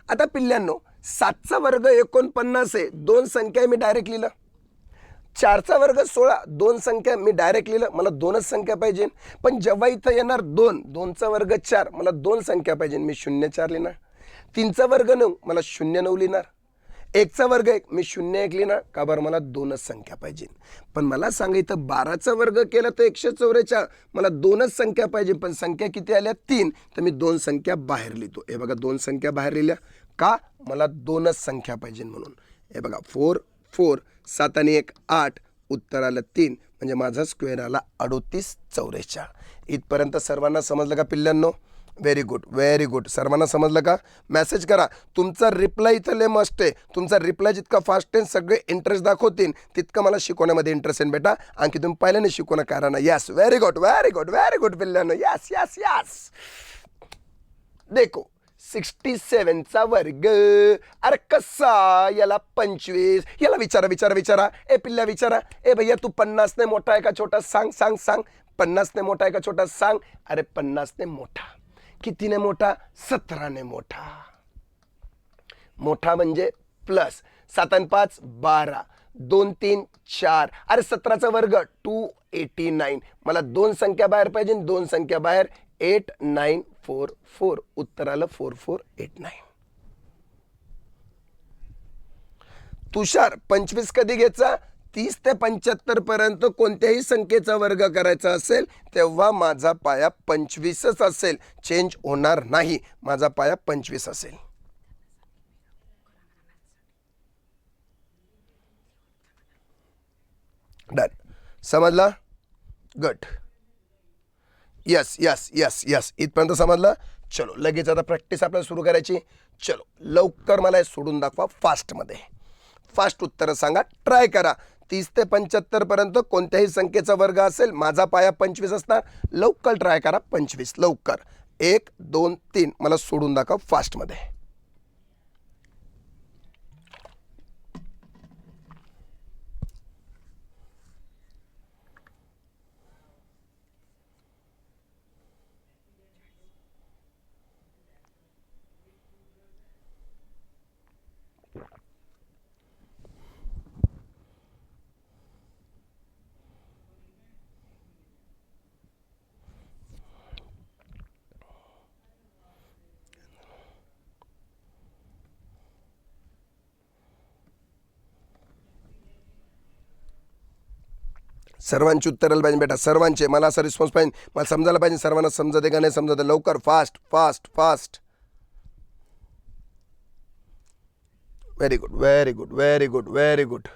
आता पिल्ल्यांनो 7चा वर्ग 49 आहे, 2 संख्या मी डायरेक्ट लिहिलं. 4चा वर्ग 16, 2 संख्या मी डायरेक्ट लिहिलं. मला 2च संख्या पाहिजे. पण जेव्हा इथं येणार 2, 2चा वर्ग 4, मला 2 संख्या पाहिजे. मी 0 4 लिहिणार. 3चा वर्ग 9, मला 0 9 लिहिणार. 1चा वर्ग 1, मी 0 1 लिहिणार. का बरं? मला 2च संख्या पाहिजे. पण मला सांगा इथं 12चा वर्ग केला तर 144, मला 2च संख्या पाहिजे. पण संख्या किती आल्या? 3. तर मी 2 संख्या बाहेर लिहितो. हे बघा 2 संख्या बाहेर लिहिल्या. का? मला 2च संख्या पाहिजे म्हणून. हे बघा 4 4, 7 आणि 1 8, उत्तर आलं 3. म्हणजे माझा स्क्वेअर आला 38 44. इथपर्यंत सर्वांना समजलं का पिल्ल्यांनो? Very good, very good. सर्वांना समजलं का? मेसेज करा. तुमचा रिप्लाय इथं लय मस्त आहे. तुमचा रिप्लाय जितका फास्ट आहे, सगळे इंटरेस्ट दाखवतील, तितकं मला शिकवण्यामध्ये इंटरेस्ट आहे बेटा. आणखी तुम्ही पहिल्याने शिकवणं कारण. Yes, very good, very good, very good पिल्ल्यांनो. Yes yes yes. देखो 67चा वर्ग. अरे कसा? याला 25. याला विचारा विचारा विचारा. ए पिल्ल्या विचारा. ए भैया तू 50ने मोठा आहे का छोटा? सांग सांग सांग. 50ने मोठा आहे का छोटा? सांग. अरे 50ने मोठा. कितीने मोठा? 17ने मोठा. मोठा म्हणजे प्लस. 7 आणि 5 12. 2 3 4, अरे 17चा वर्ग 289. मला 2 संख्या बाहेर पाहिजे, 2 संख्या बाहेर 8944. उत्तर आलं 4489. तुषार 25 कधी घ्यायचा? 30 ते 75 पर्यंत कोणत्याही संख्येचा वर्ग करायचा असेल तेव्हा माझा पाया 25च असेल, चेंज होणार नाही. माझा पाया 25 असेल. डन. समजला? Good. Yes yes yes yes, इथपर्यंत समजलं. चलो लगेच आता प्रॅक्टिस आपल्याला सुरू करायची. चलो लवकर मला हे सोडून दाखवा फास्टमध्ये. फास्ट उत्तरं सांगा, ट्राय करा. 30 ते 75 पर्यंत कोणत्याही संख्येचा वर्ग असेल, माझा पाया 25 असणार. लवकर ट्राय करा. 25 लवकर. 1 2 3 मला सोडून दाखवा फास्टमध्ये. सर्वांची उत्तर आलं पाहिजे बेटा, सर्वांचे. मला असा रिस्पॉन्स पाहिजे, मला समजायला पाहिजे सर्वांना समजत आहे का नाही समजत आहे. लवकर fast fast fast. Very good very good very good very good.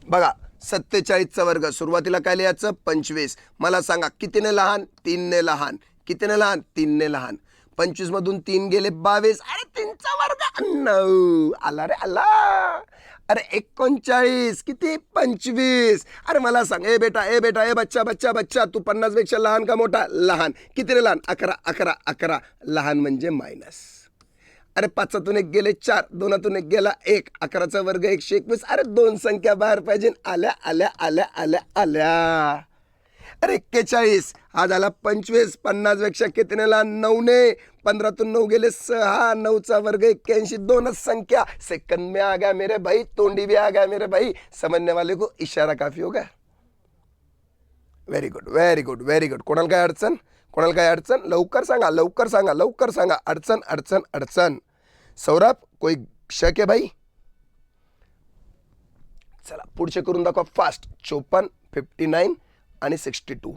बघा 47चा वर्ग सुरुवातीला काय लिहायचं? 25. मला सांगा कितीने लहान? 3 ने लहान. कितीने लहान? 3 ने लहान. 25 मधून 3 गेले 22. अरे 3चा वर्ग 9 आला रे आला. अरे 39. किती? 25. अरे मला सांग, ए बेटा ए बेटा, ए बच्चा बच्चा बच्चा, तू 50 पेक्षा लहान का मोठा? लहान. कितीने लहान? 11 11 11. लहान म्हणजे मायनस. अरे 5तून 1 गेले 4, 2तून 1 गेला 1. 11चा वर्ग 121. अरे 2 संख्या बाहेर पाहिजे. आल्या आल्या आल्या आल्या आल्या. अरे 41. हा झाला 25. 50 पेक्षा कितीने लहान? 9 ने. 15तून 9 गेले 6. 9चा वर्ग 81. 2च संख्या. सेकंड में आ गया मेरे भाई, तोंडी भी आ गया मेरे भाई. समझने वाले को इशारा काफी होगा. Very good very good very good. कोणाला काय अडचण? कोणाला काय अडचण? लवकर सांगा लवकर सांगा लवकर सांगा. अडचण अडचण अडचण. सौरभ कोई शक आहे भाई? चला पुढचे करून दाखवा फास्ट. 54 59 आणि 62.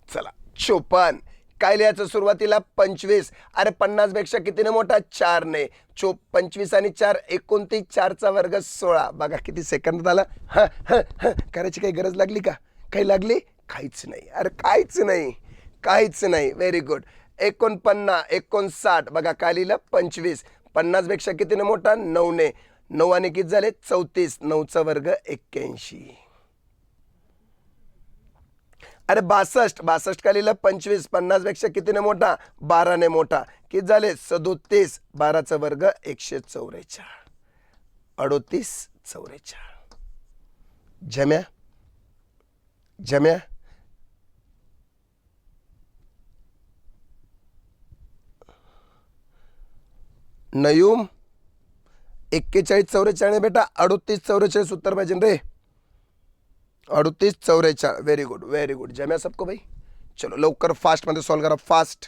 चला 54. काय लिहायचं सुरुवातीला? 25. अरे 50 पेक्षा कितीने मोठा? 4 ने. 25 आणि 4 29. 4चा वर्ग 16. बघा किती सेकंद आला. करायची काही गरज लागली का? काही लागली? काहीच नाही. अरे काहीच नाही काहीच नाही. Very good. 49 59. बघा काय लिहिलं? 25. 50 पेक्षा कितीने मोठा? 9 ने. 9 आणि किती झाले? 34. 9चा वर्ग 81. अरे 62. 62 का लिहिलं? 25. 50 पेक्षा कितीने मोठा? 12 ने मोठा. किती झाले? 37. 12चा वर्ग 144. 38 44. जम्या जम्या नयूम 41 44 बेटा. 38 44 उत्तर पाहिजे रे. 38 44. Very good very good. जम्या सबको भाई. चलो लवकर फास्ट मध्ये सॉल्व करा फास्ट.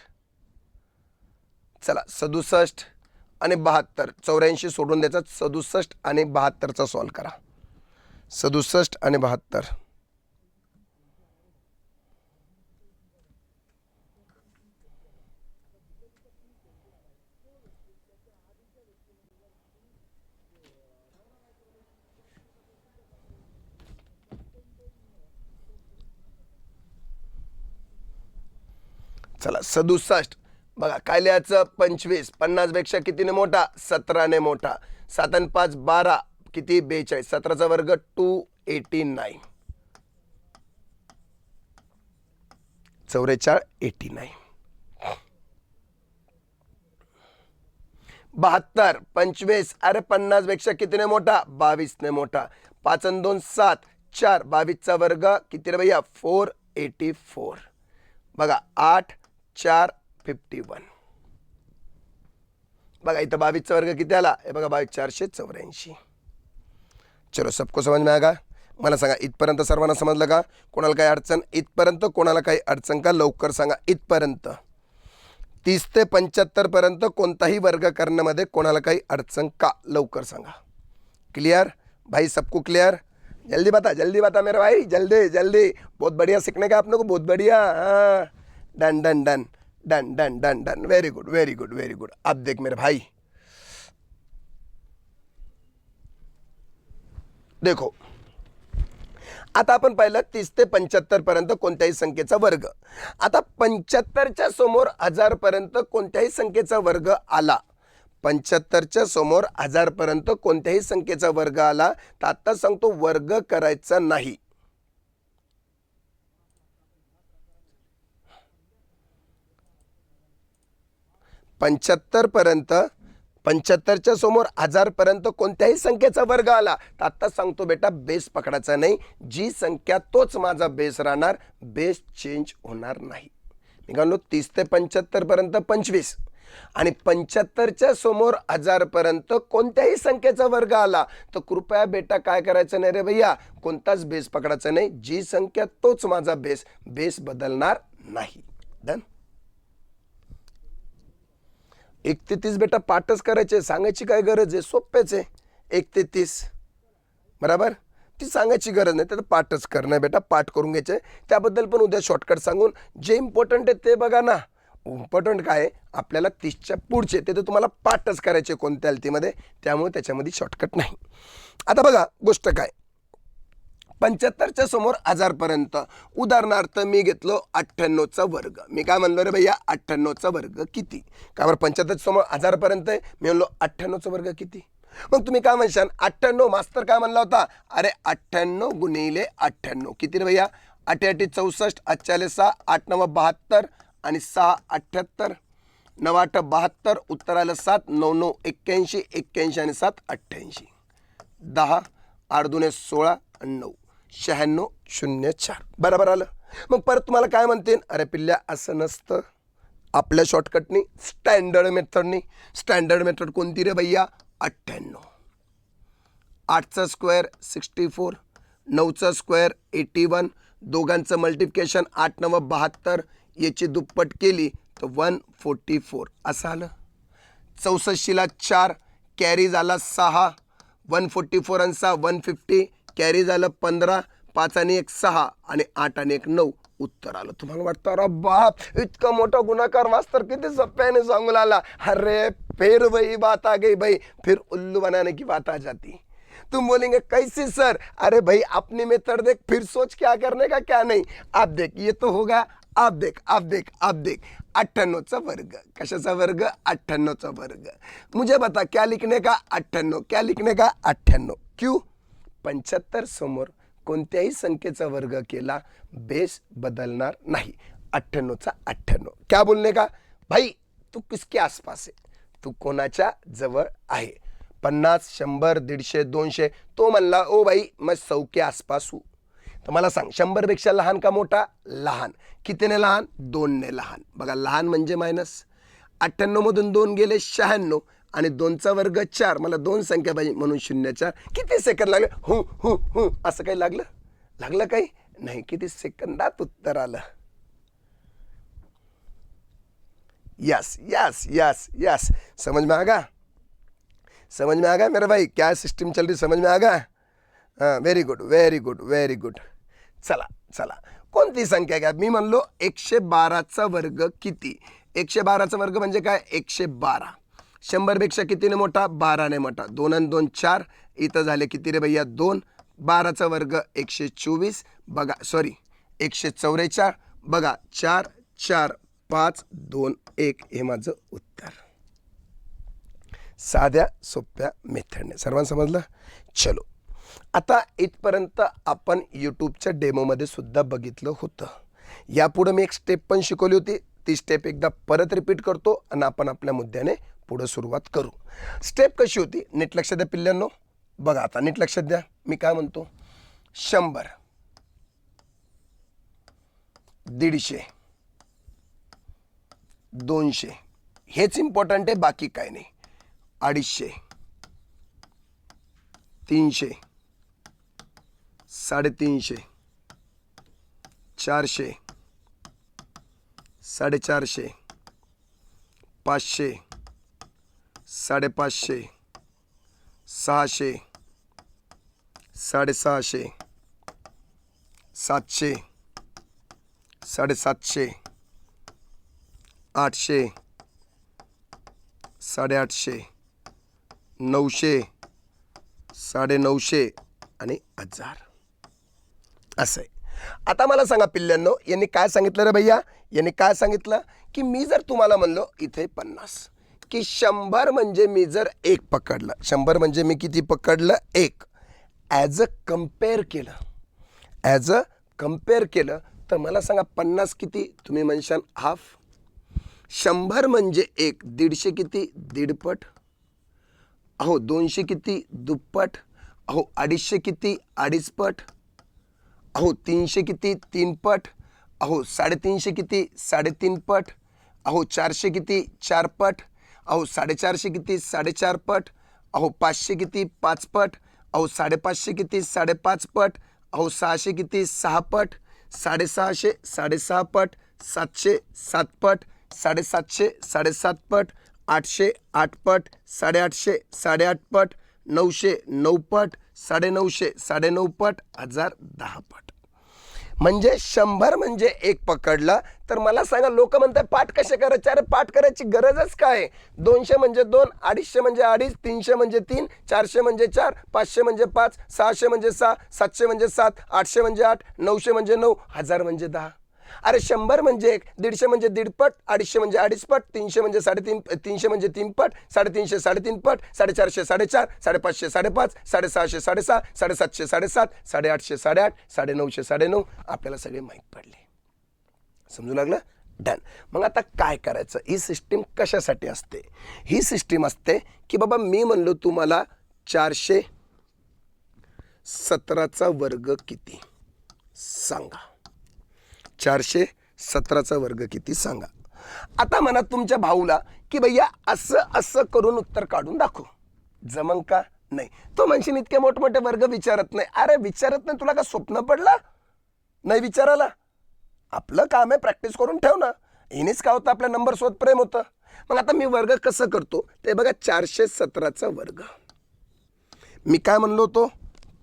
चला 67 आणि 72. 84 सोडून द्यायचा. 67 आणि 72चा सॉल्व करा. 67 आणि 72. चला 67 बघा काय लिहायचं 25 50 पेक्षा कितीने मोठा 17 ने मोठा 7 आणि 5 12 किती 42 17चा वर्ग 289 44 89 72 25 अरे 50 पेक्षा कितीने मोठा 22 ने मोठा 5 आणि 2 7 4 22चा वर्ग किती रे भैया 484 बघा 8 4 51 बघा इथं 22चा वर्ग किती आला हे बघा 22 484 चलो सबको समझ में आएगा मला सांगा इथपर्यंत सर्वांना समजलं का कोणाला काही अडचण इथपर्यंत कोणाला काही अडचण का लवकर सांगा इथपर्यंत 30 ते 75 पर्यंत कोणताही वर्ग करण्यामध्ये कोणाला काही अडचण का लवकर सांगा क्लियर भाई सबको क्लियर जल्दी बता मेरे भाई जल्दी जल्दी बहुत बढ़िया सीखने का आपने को बहुत बढ़िया हाँ done done done done done done done very good very good very good अब देख मेरे भाई देखो आता आपण पाहिलं 30 ते 75 पर्यंत कोणत्याही संख्येचा वर्ग आता 75च्या समोर 1000 पर्यंत कोणत्याही संख्येचा वर्ग आला 75च्या समोर 1000 पर्यंत कोणत्याही संख्येचा वर्ग आला तर आता सांगतो वर्ग करायचा नाही 75 पर्यंत 75च्या समोर 1000 पर्यंत कोणत्याही संख्येचा वर्ग आला तर आता सांगतो बेटा बेस पकडायचा नाही जी संख्या तोच माझा बेस राहणार बेस चेंज होणार नाही निघालो 30 ते 75 पर्यंत 25 आणि 75च्या समोर 1000 पर्यंत कोणत्याही संख्येचा वर्ग आला तर कृपया बेटा काय करायचं नाही रे भैया कोणताच बेस पकडायचा नाही जी संख्या तोच माझा बेस बेस बदलणार नाही डन 1 ते 30 बेटा पाठच करायचे सांगायची काय गरज आहे सोपेच आहे 1 ते 30 बरोबर ती सांगायची गरज नाही तर पाठच करणं बेटा पाठ करून घ्यायचे त्याबद्दल पण उद्या शॉर्टकट सांगून जे इम्पॉर्टंट आहे ते बघा ना इम्पॉर्टंट काय आहे आपल्याला 30च्या पुढचे ते तर तुम्हाला पाठच करायचे कोणत्या हलतीमध्ये त्यामुळे त्याच्यामध्ये शॉर्टकट नाही आता बघा गोष्ट काय 75च्या समोर 1000 पर्यंत उदाहरणार्थ मी घेतलो 98चा वर्ग मी काय म्हणलो रे भैया 98चा वर्ग किती का बरं 75च्या समोर 1000 पर्यंत आहे मी म्हणलो 98चा वर्ग किती मग तुम्ही काय म्हणशाल 98 मास्तर काय म्हणला होता अरे 98 गुणिले 98 किती रे भैया 8 8 64 48 6 8 9 72 आणि 6 78 9 8 72 उत्तर आलं 7 9 9 81 81 आणि 7 88 10 8 2 16 आणि 9 96 04 बरोबर आलं मग परत तुम्हाला काय म्हणतील अरे पिल्ल्या असं नसतं आपल्या शॉर्टकटनी स्टँडर्ड मेथड कोणती रे भैया 98 8चा स्क्वेअर 64 9चा स्क्वेअर 81 दोघांचं मल्टिप्लिकेशन 8 9 72 याची दुप्पट केली तर 144 असं आलं 64ला 4 कॅरी झाला 6 144 आणि 6 150 कॅरी झालं 15 5 आणि 1 6 आणि 8 आणि 1 9 उत्तर आलं तुम्हाला वाटतं अरे बाप इतका मोठा गुणाकार मास्तर किती सोप्याने सांगू लागला अरे फिर वही बात आ गई भाई फिर उल्लू बनाने की बात आ जाती तुम बोलेंगे कैसे सर अरे भाई अपनी मेथड देख फिर सोच क्या करने का क्या नहीं आप देख ये तो होगा आप देख 98चा वर्ग कशाचा वर्ग 98चा वर्ग मुझे बता क्या लिखने का 98 क्या लिखने का 98 क्यों 75 समोर कोणत्याही संख्येचा वर्ग केला बेस बदलणार नाही 98चा 98 क्या बोलने का भाई तू किसके आसपास आहे तू कोणाच्या जवळ आहे 50 100 150 200 तो म्हणला ओ भाई मैं 100 के आसपास हूँ तर मला सांग 100 पेक्षा लहान का मोठा लहान कितीने लहान 2 ने लहान बघा लहान म्हणजे मायनस 98 मधून 2 गेले 96 आणि 2चा वर्ग 4 मला 2 संख्या पाहिजे म्हणून 0 किती सेकंद लागले हु असं काही लागलं काही नाही किती सेकंदात उत्तर आलं यस यस यस यस समझ में आ गया मेरे भाई क्या सिस्टम चल रही समझ में आ गया हाँ वेरी गुड चला कोणती संख्या घ्या मी म्हणलो 112चा वर्ग किती 112चा वर्ग म्हणजे काय 112 100 पेक्षा कितीने मोठा 12 ने मोठा 2 आणि 2 4 इथं झाले किती रे भैया 2 12चा वर्ग 124 बघा सॉरी 144 बघा 4 4 5 2 1 हे माझं उत्तर. साध्या सोप्या मेथडने सर्वांना समजलं. चलो, आता इथपर्यंत आपण यूट्यूबच्या डेमोमध्ये सुद्धा बघितलं होतं. यापुढं मी एक स्टेप पण शिकवली होती. ती स्टेप एकदा परत रिपीट करतो आणि आपण आपल्या मुद्द्याने पुढं सुरुवात करू. स्टेप कशी होती नीट लक्षात द्या पिल्लांनो. बघा आता नीट लक्षात द्या. मी काय म्हणतो, 100, 150, 200 हेच इम्पॉर्टंट आहे, बाकी काय नाही. 250, 300, 350, 400, 450, 500, 550, 600, 650, 700, 750, 800, 850, 900, 950 आणि 1000 असं आहे. आता मला सांगा पिल्ल्यांनो, यांनी काय सांगितलं रे भैया? यांनी काय सांगितलं की मी जर तुम्हाला म्हणलो इथे 50 की 100 म्हणजे मी जर 1 पकडलं, 100 म्हणजे मी किती पकडलं? 1. ॲज अ कम्पेअर केलं तर मला सांगा 50 किती? तुम्ही म्हणशाल हाफ. 100 म्हणजे 1, 150 किती? दीडपट. अहो 200 किती? दुप्पट. अहो 250 किती? अडीचपट. अहो 300 किती? 3 पट. अहो 350 किती? 3.5 पट. अहो 400 किती? 4 पट. अहो 450 किती? 4.5 पट. अहो 500 किती? 5 पट. अहो 550 किती? 5.5 पट. अहो 600 किती? 6 पट. 650 6.5 पट. 700 7 पट. 750 7.5 पट. 800 8 पट. 850 8.5 पट. 900 9 पट. 950 9.5 पट. 1000 10 पट. म्हणजे 100 म्हणजे 1 पकडला तर मला सांगा लोक म्हणतात पाठ कसे करायचे? अरे पाठ करायची गरजच काय? 200 म्हणजे 2, 250 म्हणजे 2.5, 300 म्हणजे 3, 400 म्हणजे 4, 500 म्हणजे 5, 600 म्हणजे 6, 700 म्हणजे 7, 800 म्हणजे 8, 900 म्हणजे 9, 1000 म्हणजे 10. अरे 100 म्हणजे 1, 150 म्हणजे दीडपट, 250 म्हणजे अडीचपट, 300 म्हणजे 3.5, 300 म्हणजे 3 पट, 350 3.5 पट, 450 4.5, 550 5.5, 650 6.6, 750 7.7, 850 8.5, 950 9.5. आपल्याला सगळे माहीत पडले. समजू लागलं? डन. मग आता काय करायचं? ही सिस्टीम कशासाठी असते? ही सिस्टीम असते की बाबा मी म्हणलो तुम्हाला 417चा वर्ग किती सांगा. 417चा वर्ग किती सांगा. आता म्हणा तुमच्या भाऊला की भैया असं असं करून उत्तर काढून दाखव. जमन का? नाही. तो म्हणशील इतके मोठमोठे वर्ग विचारत नाही. अरे विचारत नाही, तुला का स्वप्न पडला नाही विचारायला? आपलं काम आहे प्रॅक्टिस करून ठेव ना. हिनेच काय होतं, आपल्या नंबर सोबत प्रेम होतं. मग आता मी वर्ग कसं करतो ते बघा. 417चा वर्ग मी काय म्हणलो होतो?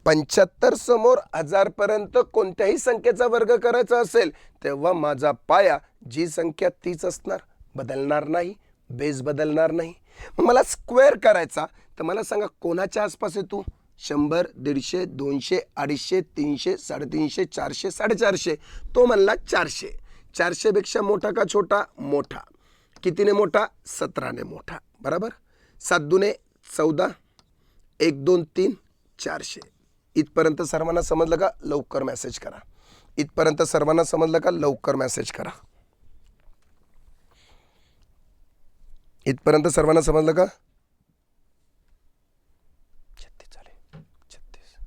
75 समोर 1000 पर्यंत कोणत्याही संख्येचा वर्ग करायचा असेल तेव्हा माझा पाया जी संख्या तीच असणार, बदलणार नाही, बेस बदलणार नाही. मग मला स्क्वेअर करायचा तर मला सांगा कोणाच्या आसपास आहे तू? 100 150 200 250 300 350 400 450. तो म्हणला 400. 400 पेक्षा मोठा का छोटा? मोठा. कितीने मोठा? 17ने मोठा. बरोबर. 7 दुने 14, 1 2 3 400. इथपर्यंत सर्वांना समजलं का? लवकर मेसेज करा. इथपर्यंत सर्वांना समजलं का? लवकर मेसेज करा. इथपर्यंत सर्वांना समजलं का? 36 झाले. 36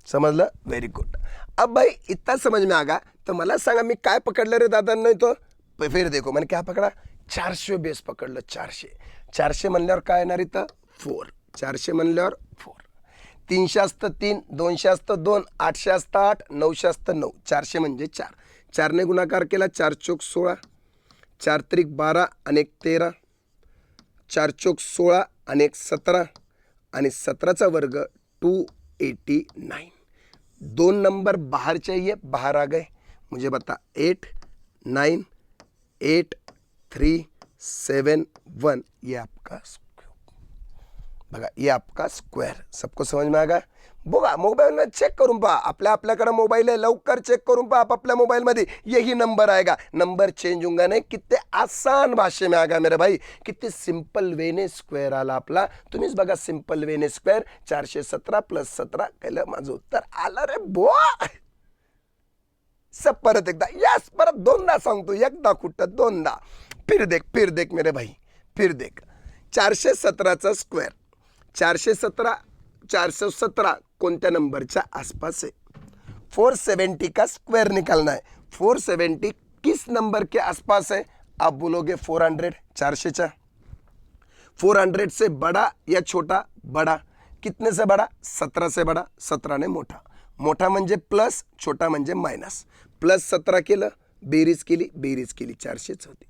समजलं? Very good. अब भाई इतना समझ में आ गया तो मला सांगा मी काय पकडलं रे दादा? नाही तो फिर देखो मैंने क्या पकड़ा? 400 बेस पकडलं. 400 400 म्हणल्यावर काय येणार इथं? 4. 400 म्हणल्यावर 4. 300 असतं 3, 200 असतं 2, 800 असतं 8, 900 असतं 9. 400 म्हणजे 4. 4ने गुणाकार केला 4 चोक 16, 4 त्रिक 12 आणि 1 13, 4 चोक 16 आणि 1 17 आणि 17चा वर्ग 289. 2 नंबर बाहर चाहिए, बाहर आ गए. मुझे बता 8 9 8 3 7 1 ये आपका बघा ये आपका स्क्वायर, सबको समझ में आ गया? बघा मोबाईल चेक करून पहा, आपल्याकडे मोबाईल आहे, लवकर चेक करून पहा, आपल्या मोबाइल में यही नंबर आएगा, नंबर चेंज होगा नहीं। कितने आसान भाषे में आ गया मेरे भाई, कितने सिंपल वेने स्क्वेअर आला आपला। तुम्हीच बघा सिंपल वेने स्क्वेअर 417 + 17 केलं, माझं उत्तर आलं रे बुवा। सब परत एकदा, यस परत दोनदा सांगतो, एकदा कुठं दोनदा, फिर देख मेरे भाई, फिर देख 417चा स्क्वेअर, 417 कोणत्या नंबरच्या आसपास है? 470 का स्क्वायर निकालना है। 470 किस नंबर के आसपास है? आप बोलोगे 400, 400 400 से बड़ा या छोटा? बड़ा। कितने से बड़ा? 17 से बड़ा, 17 ने मोठा, मोठा म्हणजे प्लस, छोटा म्हणजे मायनस। प्लस 17 केलं, बेरीज केली 400च होती।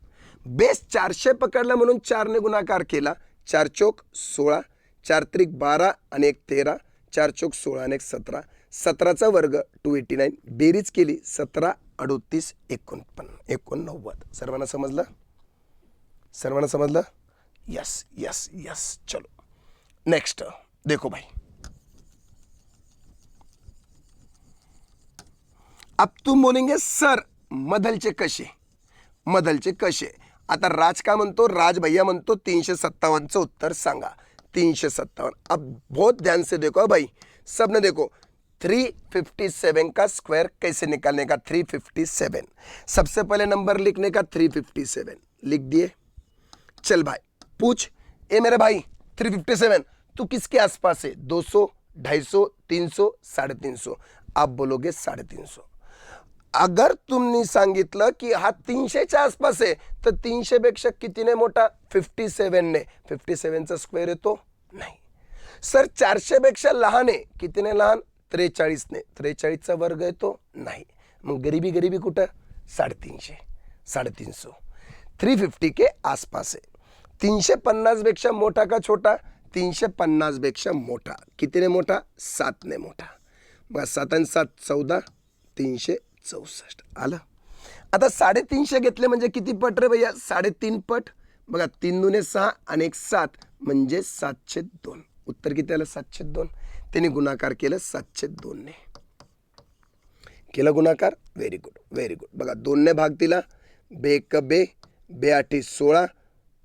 बेस 400 पकडला म्हणून 4 ने गुणाकार केला, 4 चौक 16, 4 त्रिक 12 आणि 1 13, 4 चौक 16 आणि 1 17, 17चा वर्ग 289, बेरीज केली 17 38 89। सर्वांना समजलं? सर्वांना समजलं? Yes yes yes. चलो नेक्स्ट देखो भाई, अब तुम बोलेंगे सर मधलचे कसे, मधलचे कसे? आता राज का म्हणतो, राज भैया म्हणतो 357चं उत्तर सांगा। 357। अब बहुत ध्यान से देखो भाई, सबने देखो 357 का स्क्वायर कैसे निकालने का। 357 सबसे पहले नंबर लिखने का 357 लिख दिए। चल भाई पूछ, ए मेरे भाई 357 तू किसके आसपास है? 200, 250, 300, 350। आप बोलोगे 350। अगर तुमने सांगितलं की हा 300च्या आसपास आहे, तर 300 पेक्षा कितीने मोठा? 57 ने। 57चा स्क्वेअर येतो? नाही। सर 400 पेक्षा लहान आहे, कितीने लहान? 43 ने। 43चा वर्ग येतो? नाही। मग गरीबी कुठं? 350, 350। 350 के आसपास आहे। 350 पेक्षा मोठा का छोटा? 350 पेक्षा मोठा। कितीने मोठा? 7 ने मोठा। मग 7 आणि 7 14, 364 आलं। आता 350 घेतले म्हणजे किती पट रे भैया? 3.5 पट। बघा 3 दुने 6 आणि 1 7 म्हणजे 702। उत्तर किती आलं? 702। त्यांनी गुणाकार केलं 702 ने, केला गुणाकार। Very good very good. बघा 2 ने भाग दिला, बे एक बे, बे 8 16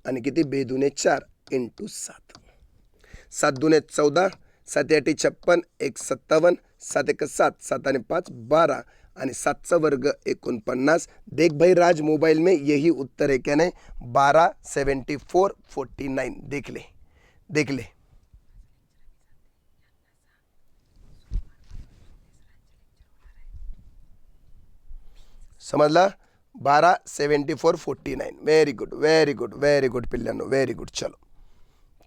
आणि किती? बे दुने 4 × 7, 7 दुने 14, 7 8 56, 1 57, 7 1 7, 7 आणि 5 12 आणि 7चा वर्ग 49। देख भाई राज मोबाइल में यही उत्तर है क्या? नहीं 12 74 49। देख ले देख ले। समझला? 12 74 49। Very good very good very good पिल्लांनो, व्हेरी गुड। चलो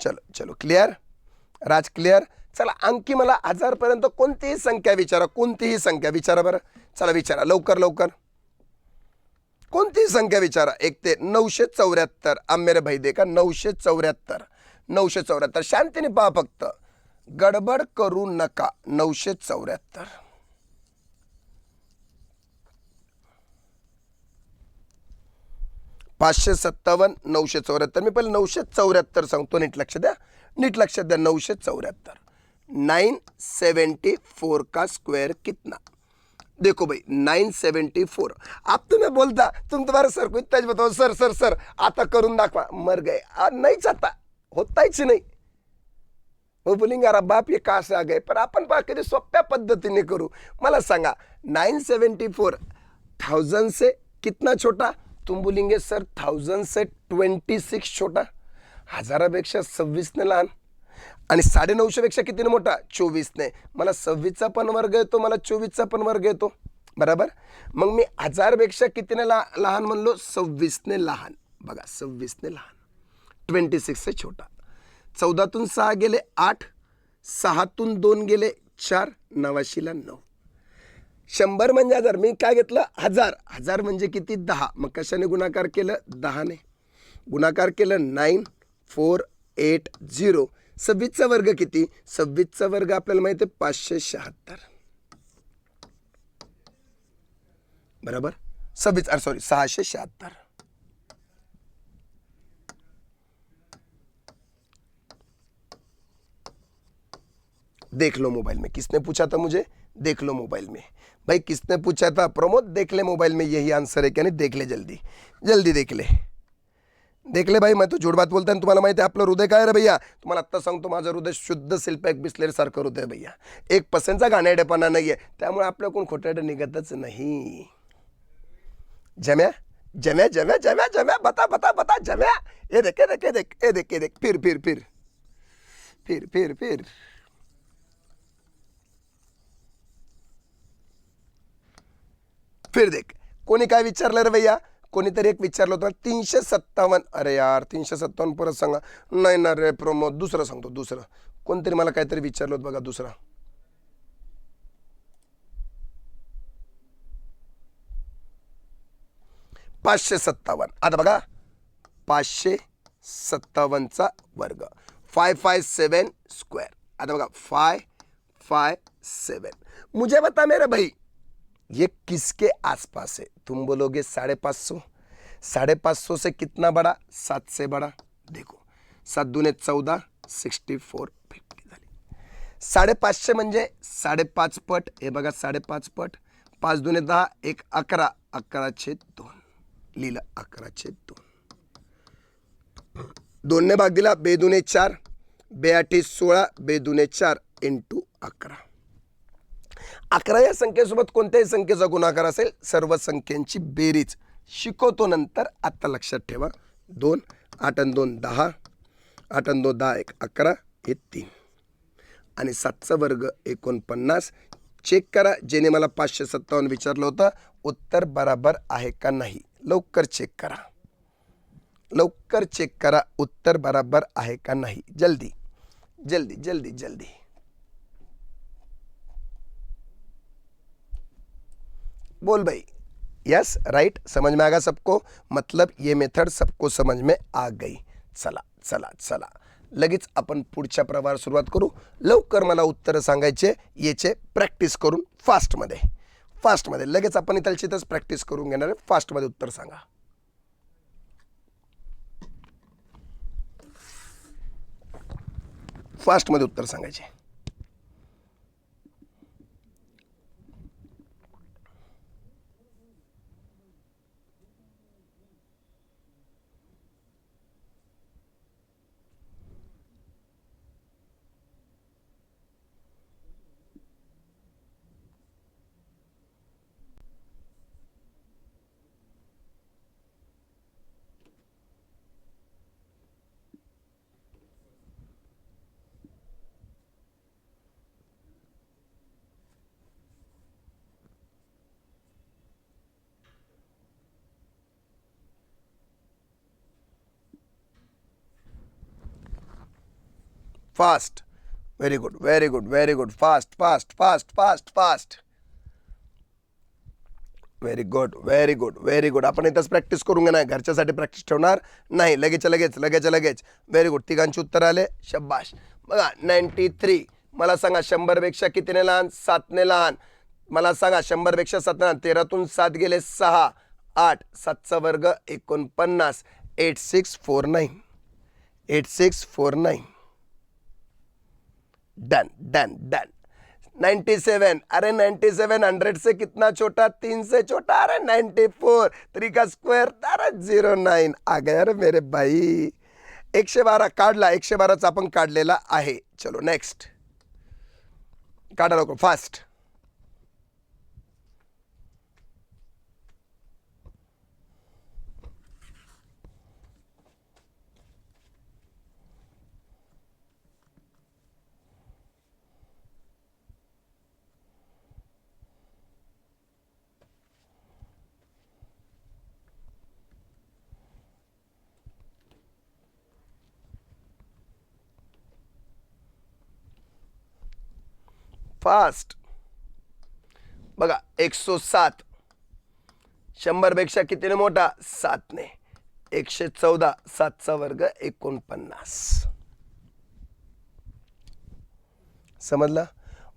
चलो चलो क्लिअर? राज क्लिअर? चला आणखी मला 1000 पर्यंत कोणतीही संख्या विचारा, कोणतीही संख्या विचारा बरं। चला विचारा लवकर लवकर, कोणतीही संख्या विचारा। 1 ते 974। अब मेरे भाई देखा 974, 974 शांतीने पहा, फक्त गडबड करू नका। 974 557 974। मी पहिले 974 सांगतो, नीट लक्ष द्या, नीट लक्ष द्या। 974 974 का स्क्वायर कितना? देखो भाई 974। अब तुम्हें बोलता, तुम तुम्हारे सर को इतना बताओ, सर सर सर आता करून दाखवा, मर गए। नाहीच आता होताच नाही। वो बोलेंगे अरे बाप ये कहाँ से आ गए? पण आपण पहा कधी सोप्या पद्धतीने करू। मला सांगा 974 1000 से कितना छोटा? तुम बोलेंगे सर 1000 से 26 छोटा, 1000पेक्षा 26 ने लहान, आणि 950 पेक्षा कितीने मोठा? 24 ने। मला 26चा पण वर्ग येतो, मला 24चा पण वर्ग येतो, बरोबर। मग मी 1000पेक्षा कितीने लहान म्हणलो? 26 ने लहान। बघा 26 ने लहान, 26 से छोटा। 14तून 6 गेले 8, 6तून 2 गेले 4, 89ला 9। 100 म्हणजे 1000, मी काय घेतलं? 1000। 1000 म्हणजे किती? 10। मग कशाने गुणाकार केलं? 10 ने गुणाकार केलं। 9480। 26चा वर्ग किती? 26चा वर्ग आपल्याला माहिती आहे 576, बरोबर। 676। देख लो मोबाइल में। किसने पूछा था मुझे? देख लो मोबाइल में। भाई किसने पूछा था? प्रमोद, देख ले मोबाइल में, यही आंसर है क्या? नहीं, देख ले, जल्दी जल्दी देख ले, देख ले भाई. मैं तो झूठ बात बोलता आहे. तुम्हाला माहिती आहे आपलं हृदय काय रे भैया? तुम्हाला आत्ता सांगतो, माझं हृदय शुद्ध शिल्पॅक बिस्लेर सारखं हृदय भैया. 1% घाणेरडेपणा नाही आहे. त्यामुळे आपल्याकडून खोटं निघतच नाही. जम्या जम्या जम्या जम्या जम्या, बता बता बता जम्या. ये देख ये देख ये देख ये देख ये देख, फिर फिर फिर फिर फिर फिर फिर देख. कोणी काय विचारलं रे भैया? कोणीतरी एक विचारलं होतं 357. अरे यार 357 परत सांगा. नाही ना रे प्रमोद, दुसरं सांगतो. दुसरं कोणतरी मला काहीतरी विचारलं होतं बघा. दुसरा 557. आता बघा 557चा वर्ग 557 स्क्वायर. आता बघा 557. मुझे बता मेरे भाई, ये किसके आसपास है? तुम बोलोगे 550. 550 से कितना बड़ा? 7 से बड़ा. देखो 7 दूने 14, 64, 50 झाली. 550 म्हणजे 5.5 पट. हे बघा 5.5 पट. 5 दूने 10, 1 11, 11/2 लिहिलं. 11/2. 2 ने भाग दिला. 2 दूने 4, 2 8 16, 2 दूने 4 इंटू 11. 11 या संख्येसोबत कोणत्याही संख्येचा गुणाकार असेल, सर्व संख्यांची बेरीज शिकवतो नंतर. आत्ता लक्षात ठेवा. 2 8 आणि 2 10, 8 आणि 2 10, 1 11, हे 3 आणि 7चा वर्ग 49. चेक करा. जेने मला 557 विचारलं होतं, उत्तर बराबर आहे का नाही. लवकर चेक करा, लवकर चेक करा, उत्तर बराबर आहे का नाही. जल्दी जल्दी जल्दी जल्दी. बोल भाई. Yes right. समझ में आ गया सबको? मतलब ये मेथड सबको समझ में आ गई. चला चला चला, लगेच आपण पुढच्या प्रवाहावर सुरुवात करू. लवकर मला उत्तर सांगायचे याचे, प्रॅक्टिस करून फास्टमध्ये. फास्टमध्ये लगेच आपण इथलची प्रॅक्टिस करून घेणार आहे. फास्टमध्ये उत्तर सांगा. फास्टमध्ये उत्तर सांगायचे. Fast. Very good very good very good. Fast fast fast fast fast. Very good very good very good. आपण इथंच प्रॅक्टिस करून घेणार. घरच्यासाठी प्रॅक्टिस ठेवणार नाही. लगेच लगेच लगेच लगेच. Very good. तिघांची उत्तर आले. शब्बाश. बघा 93. मला सांगा 100पेक्षा कितीने लहान? 7ने लहान. मला सांगा 100पेक्षा 7 लहान. 13तून 7 गेले 6, 8, 7चा वर्ग 49, 8649, 8649. Done done done. 97. अरे 97 100 से कितना छोटा? 3 से छोटा. अरे 94. 3 का स्क्वायर. अरे 09 आ गया रे मेरे भाई. 112 काढला. 112चा आपण काढलेला आहे. चलो नेक्स्ट. काढा लवकर फास्ट. फास्ट. बघा 107. 100पेक्षा कितीने मोठा? 7ने. 114. 7चा वर्ग 49. समजलं?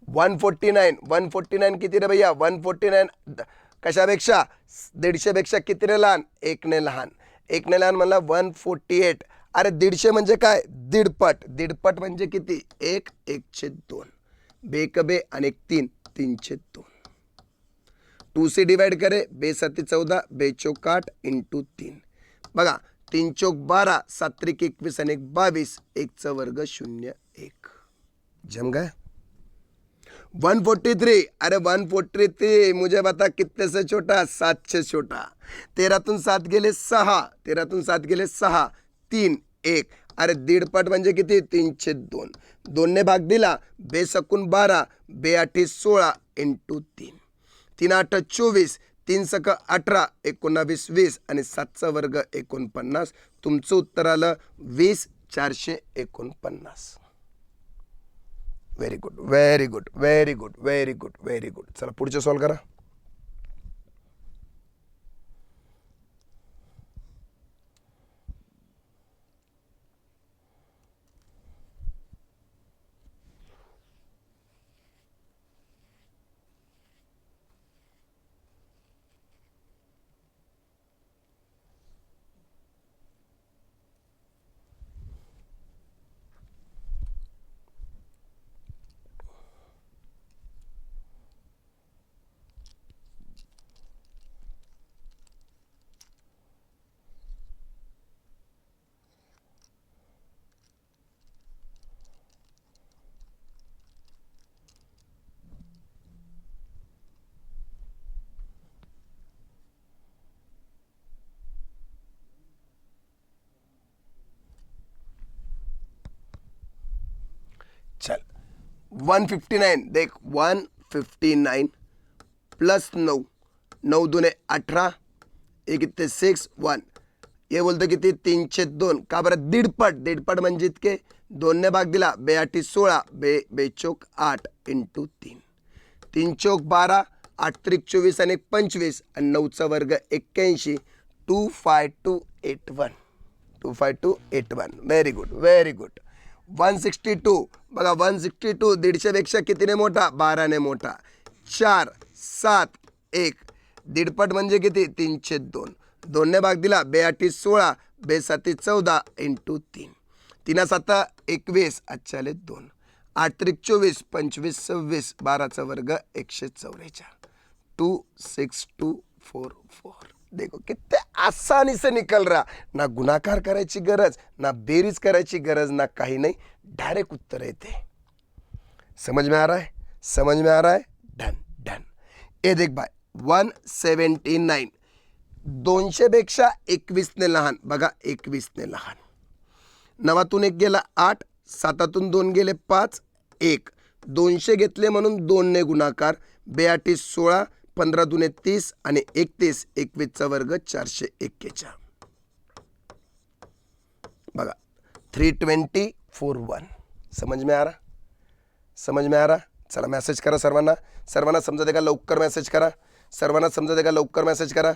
149. 149 किती रे भैया? 149 कशापेक्षा? 150पेक्षा कितीने लहान? 1ने लहान. 1ने लहान म्हणला 148. अरे 150 म्हणजे काय? दीडपट. दीडपट म्हणजे किती? 1 1/2. बे एक बे आणि एक 3, 3/2. 2 से डिवाइड करे, बे 7 14, बे चौक 8 इंटू 3. बघा 3 चौक 12, 7 त्रिक 21 आणि 22, 1चा वर्ग 0 1. जम गया. 143. अरे 143 मुझे बता कितने से छोटा, 7 से छोटा. 13तून 7 गेले 6, 13तून 7 गेले 6, 3 1. अरे दीडपट म्हणजे किती, 3/2. 2 ने भाग दिला, बे सकून 12, बे 8 16 इंटू 3. 3 8 24, 3 सक 18, 19 20 आणि 7चा वर्ग 49. तुमचं उत्तर आलं 20,449. Very good, very good, very good, very good, very good. चला पुढचे सॉल्व करा. चल 159. देख 159 प्लस 9, 9 दुने 18, एक इतने 6 1. ये बोलतो किती, 3/2. का बरं, दीडपट. दीडपट म्हणजे इतके. 2 ने भाग दिला, बे 8 16, बे चौक 8 इंटू 3. 3 चौक 12, 8 त्रिक 24 आणि 25 आणि 9चा वर्ग 81. 25281. 25281. Very good, very good. 162. बघा 162 150पेक्षा कितीने मोठा, 12ने मोठा. 4 7 1. दीडपट म्हणजे किती, 3/2. 2 ने भाग दिला, बे 8 16, बे 7 14 इंटू 3. 3 7 21, अच्छा 2. 8 त्रिक 24, 25 26, 12चा वर्ग 144. 26244. देखो कितने आसानी से निकल रहा. ना गुणाकार करायची गरज, ना बेरीज करायची गरज, ना काही नाही, डायरेक्ट उत्तर येते. समझ में आ रहा है, समझ में आ रहा है. Done done. ए देख भाई 179. 200 पेक्षा 21 ने लहान. बघा 21 ने लहान. 9तून 1 गेला 8, 7तून 2 गेले 5 1. 200 घेतले म्हणून 2 ने गुणाकार. बे 8 16, 15 दुने 30 आणि 31, 21चा वर्ग 441. बघा 32041. समझ में आ रहा, समझ में आ रहा. चला मेसेज करा सर्वांना. सर्वांना समजा देगा, लवकर मेसेज करा. सर्वांना समजा देगा, लवकर मेसेज करा.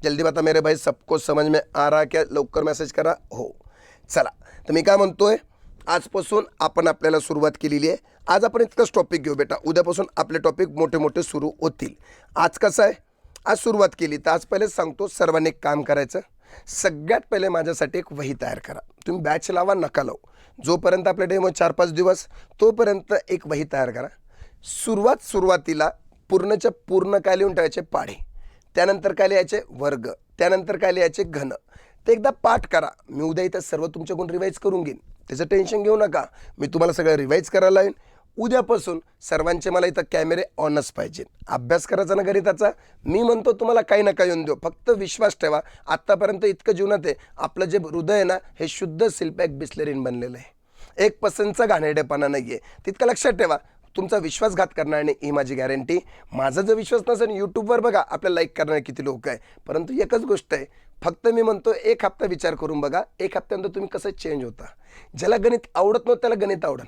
जल्दी बता मेरे भाई, सबको समझ में आ रहा क्या, लवकर मेसेज करा. हो चला, तर मी काय म्हणतोय, आजपासून आपण आपल्याला सुरुवात केलेली आहे. आज आपण इतकंच टॉपिक घेऊ बेटा, उद्यापासून आपले टॉपिक मोठे मोठे सुरू होतील. आज कसं आहे, आज सुरुवात केली तर आज पहिलेच सांगतो, सर्वांनी एक काम करायचं. सगळ्यात पहिले माझ्यासाठी एक वही तयार करा. तुम्ही बॅच लावा नका लावू, जोपर्यंत आपल्या डेमो 4-5 दिवस, तोपर्यंत एक वही तयार करा. सुरुवातीला पूर्णच्या पूर्ण काय लिहून ठेवायचे, पाढे. त्यानंतर काय लिहायचे, वर्ग. त्यानंतर काय लिहायचे, घन. ते एकदा पाठ करा. मी उद्या इथं सर्व तुमच्याकडून रिवाईज करून घेईन, त्याचं टेन्शन घेऊ नका. मी तुम्हाला सगळं रिवाईज करायला लावीन. उद्यापासून सर्वांचे मला इथं कॅमेरे ऑनच पाहिजे. अभ्यास करायचा ना गणिताचा. मी म्हणतो तुम्हाला काही नका येऊन देऊ, फक्त विश्वास ठेवा. आत्तापर्यंत इतकं जीवनात आहे, आपलं जे हृदय आहे ना, हे शुद्ध सिल्पॅक बिस्लेरीन बनलेलं आहे. 1% घाणेरडेपणा नाही आहे, तितकं लक्षात ठेवा. तुमचा विश्वासघात करणार नाही ही माझी गॅरंटी. माझा जर विश्वास नसेल, यूट्यूबवर बघा आपल्याला लाईक करणारे किती लोक आहे. परंतु एकच गोष्ट आहे, फक्त मी म्हणतो 1 हप्ता विचार करून बघा. 1 हप्त्यानंतर तुम्ही कसं चेंज होता. ज्याला गणित आवडत नव्हतं त्याला गणित आवडन.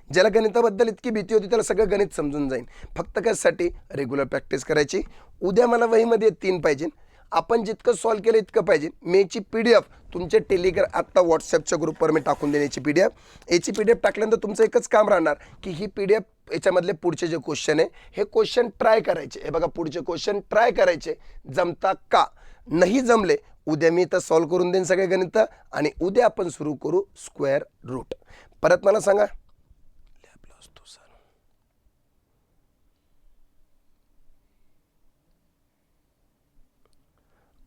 ज्याला गणिताबद्दल इतकी भीती होती त्याला सगळं गणित समजून जाईल. फक्त कशासाठी, रेग्युलर प्रॅक्टिस करायची. उद्या मला वहीमध्ये 3 पाहिजे. आपण जितकं सॉल्व केलं इतकं पाहिजे. मी याची PDF तुमच्या टेलिग्राम आत्ता व्हॉट्सॲपच्या ग्रुपवर मी टाकून देण्याची PDF. याची PDF टाकल्यानंतर तुमचं एकच काम राहणार की ही PDF याच्यामधले पुढचे जे क्वेश्चन आहे हे क्वेश्चन ट्राय करायचे. हे बघा पुढचे क्वेश्चन ट्राय करायचे. जमता का, नाही जमले उद्या मी इथं सॉल्व करून देईन सगळे गणित. आणि उद्या आपण सुरू करू स्क्वेअर रूट. परत मला सांगा,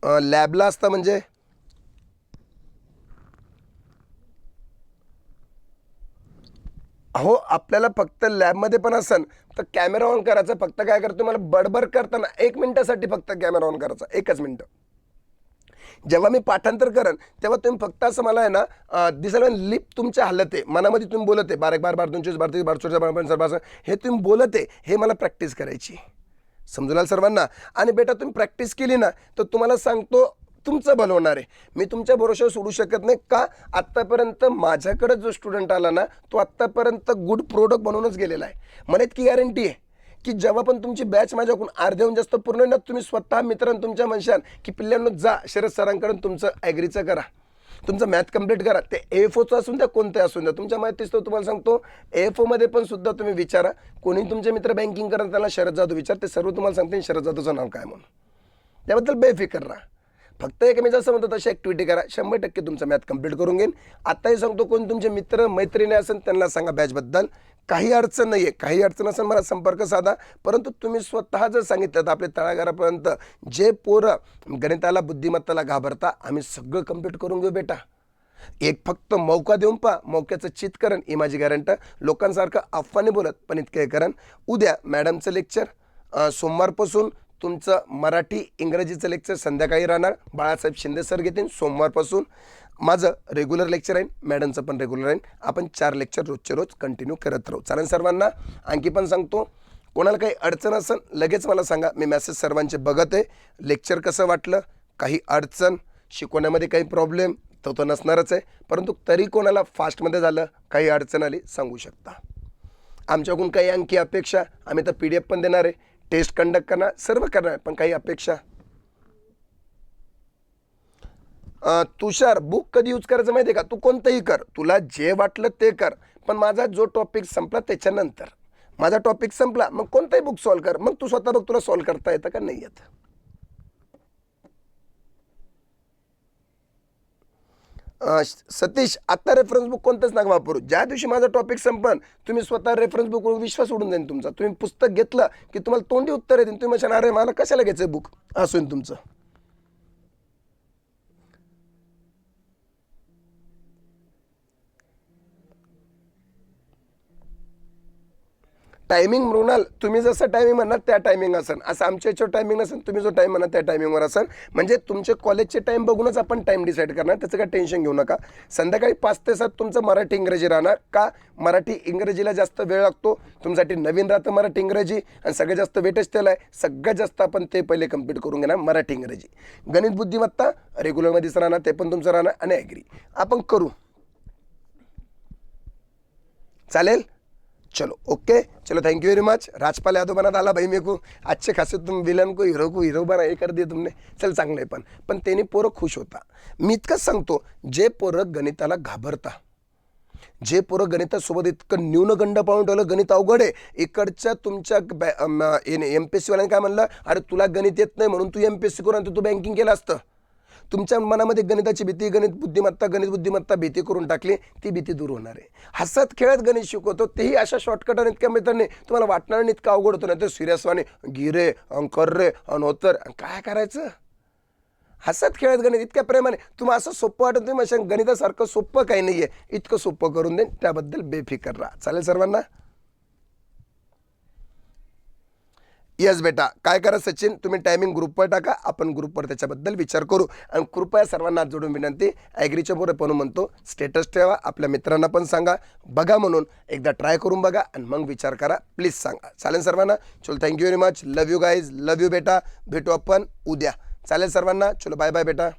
लॅबला असता म्हणजे हो, आपल्याला फक्त लॅबमध्ये पण असन तर कॅमेरा ऑन करायचा. फक्त काय करतो मला बडबड करताना 1 मिनिटासाठी फक्त कॅमेरा ऑन करायचा, 1च मिनिट. जेव्हा मी पाठांतर करेन तेव्हा तुम्ही फक्त असं मला आहे ना दिसायला लिप तुमच्या हलत आहे, मनामध्ये तुम्ही बोलत आहे 12 हे तुम्ही बोलत आहे, हे मला प्रॅक्टिस करायची. समजून आलं सर्वांना. आणि बेटा तुम्ही प्रॅक्टिस केली ना तर तुम्हाला सांगतो तुमचं भलं होणार आहे. मी तुमच्या भरोश्यावर सोडू शकत नाही का, आत्तापर्यंत माझ्याकडे जो स्टुडंट आला ना तो आत्तापर्यंत गुड प्रोडक्ट बनवूनच गेलेला आहे. मला इतकी गॅरंटी आहे की जेव्हा पण तुमची बॅच माझ्याकडून अर्ध्याहून जास्त पूर्ण ना तुम्ही स्वतः मित्रांनो तुमच्या म्हणशाल की पिल्ल्यांनो जा शरद सरांकडून तुमचं ॲग्रीचं करा, तुमचं मॅथ कंप्लीट करा. ते AFOचं असून द्या, कोणतं असून द्या. तुमच्या माहितीच तो तुम्हाला सांगतो AFOमध्ये पण सुद्धा तुम्ही विचारा, कोणी तुमचे मित्र बँकिंग करत त्याला शरद जाधव विचार, ते सर्व तुम्हाला सांगते शरद जाधवचं नाव काय म्हणून. त्याबद्दल बेफिकर राहा. फक्त एक मी जसं म्हणतो तशी ॲक्टिव्हिटी करा, 100% तुमचं मॅथ कंप्लीट करून घेईन. आत्ताही सांगतो कोण तुमचे मित्र मैत्रिणी असेल त्यांना सांगा बॅचबद्दल. काही अडचण नाही आहे, काही अडचण असेल मला संपर्क साधा. परंतु तुम्ही स्वतः जर सांगितलं तर आपल्या तळागारापर्यंत जे पोरं गणिताला बुद्धिमत्ताला घाबरता आम्ही सगळं कंप्लीट करून घेऊ बेटा. एक फक्त मौका देऊन पहा, मौक्याचं चित करण ही माझी गॅरंटी. लोकांसारखं अफवाने बोलत पण इतकं हे करण. उद्या मॅडमचं लेक्चर सोमवारपासून तुमचं मराठी इंग्रजीचं लेक्चर संध्याकाळी राहणार. बाळासाहेब शिंदे सर घेतील सोमवारपासून. माझं रेग्युलर लेक्चर आहे, मॅडमचं पण रेग्युलर आहे. आपण 4 लेक्चर रोजचे रोज कंटिन्यू करत राहू. चालेल सर्वांना. आणखी पण सांगतो कोणाला काही अडचण असेल लगेच मला सांगा, मी मेसेज सर्वांचे बघत आहे. लेक्चर कसं वाटलं, काही अडचण शिकवण्यामध्ये काही प्रॉब्लेम तो नसणारच आहे, परंतु तरी कोणाला फास्टमध्ये झालं काही अडचण आली सांगू शकता. आमच्याकडून काही आणखी अपेक्षा, आम्ही तर PDF पण देणार आहे, टेस्ट कंडक्ट करणार, सर्व करणार, पण काही अपेक्षा. तुषार बुक कधी यूज करायचं माहिती आहे का, तू कोणतंही कर, तुला जे वाटलं ते कर, पण माझा जो टॉपिक संपला त्याच्यानंतर, माझा टॉपिक संपला मग कोणतंही बुक सॉल्व कर. मग तू स्वतः बघ तुला सॉल्व करता येतं का नाही येत. सतीश आता रेफरन्स बुक कोणतंच नका वापरू. ज्या दिवशी माझा टॉपिक संपन तुम्ही स्वतः रेफरन्स बुकवर विश्वास उडून जाईल तुमचा. तुम्ही पुस्तक घेतलं की तुम्हाला तोंडी उत्तर येतील, तुम्ही म्हणशाल अरे मला कशाला घ्यायचं बुक, असून तुमचं. टायमिंग मृणाल तुम्ही जसं टायमिंग म्हणणार त्या टायमिंग असेल, असं आमच्या याच्यावर टायमिंग नसेल, तुम्ही जो टाईम म्हणा त्या टायमिंगवर असेल. म्हणजे तुमचे कॉलेजचे टाईम बघूनच आपण टाईम डिसाईड करणार, त्याचं काय टेन्शन घेऊ नका. संध्याकाळी 5 ते 7 तुमचं मराठी इंग्रजी राहणार. का मराठी इंग्रजीला जास्त वेळ लागतो, तुमच्यासाठी नवीन राहतं मराठी इंग्रजी, आणि सगळ्यात जास्त वेटेज त्याला आहे. सगळ्यात जास्त आपण ते पहिले कंप्लीट करून घेणार मराठी इंग्रजी. गणित बुद्धिमत्ता रेग्युलरमध्येच राहणार, ते पण तुमचं राहणार, आणि ॲग्री आपण करू. चालेल, चलो ओके, चलो thank you very much. Rajpal Yadav बना डाला भाई मेरे को, अच्छे खासे तुम विलन को हीरो बना हे कर दिए तुमने. चल चांगलं आहे, पण त्यांनी पोरं खुश होता. मी इतकंच सांगतो, जे पोरं गणिताला घाबरता, जे पोरं गणितासोबत इतकं न्यूनगंड पाहून ठेवलं गणित अवघड आहे, इकडच्या तुमच्या MPSC वाल्याने काय म्हणलं, अरे तुला गणित येत नाही म्हणून तू MPSC करून तू बँकिंग केलं असतं. तुमच्या मनामध्ये गणिताची भीती, गणित बुद्धिमत्ता भीती करून टाकली, ती भीती दूर होणार आहे. हसत खेळत गणित शिकवतो, तेही अशा शॉर्टकटाने इतक्या मित्रांनी तुम्हाला वाटणार नाही इतकं अवघड होतं ना. ते सिरियसवाने गिरे कर रे अनोत्तर काय करायचं. हसत खेळत गणित इतक्या प्रेमाने तुम्हाला असं सोपं वाटत नाही, म्हणजे गणितासारखं सोपं काही नाही आहे, इतकं सोपं करून देईन. त्याबद्दल बेफिकर राहा. चालेल सर्वांना. येस बेटा, काय करा सचिन, तुम्ही टायमिंग ग्रुपवर टाका, आपण ग्रुपवर त्याच्याबद्दल विचार करू. आणि कृपया सर्वांना जोडून विनंती, ॲग्रीच्या पोरं पण म्हणतो स्टेटस ठेवा, आपल्या मित्रांना पण सांगा बघा म्हणून, एकदा ट्राय करून बघा आणि मग विचार करा, प्लीज सांगा. चालेल सर्वांना. चलो thank you very much, love you guys, love you बेटा. भेटू आपण उद्या. चालेल सर्वांना, चलो बाय बाय बेटा.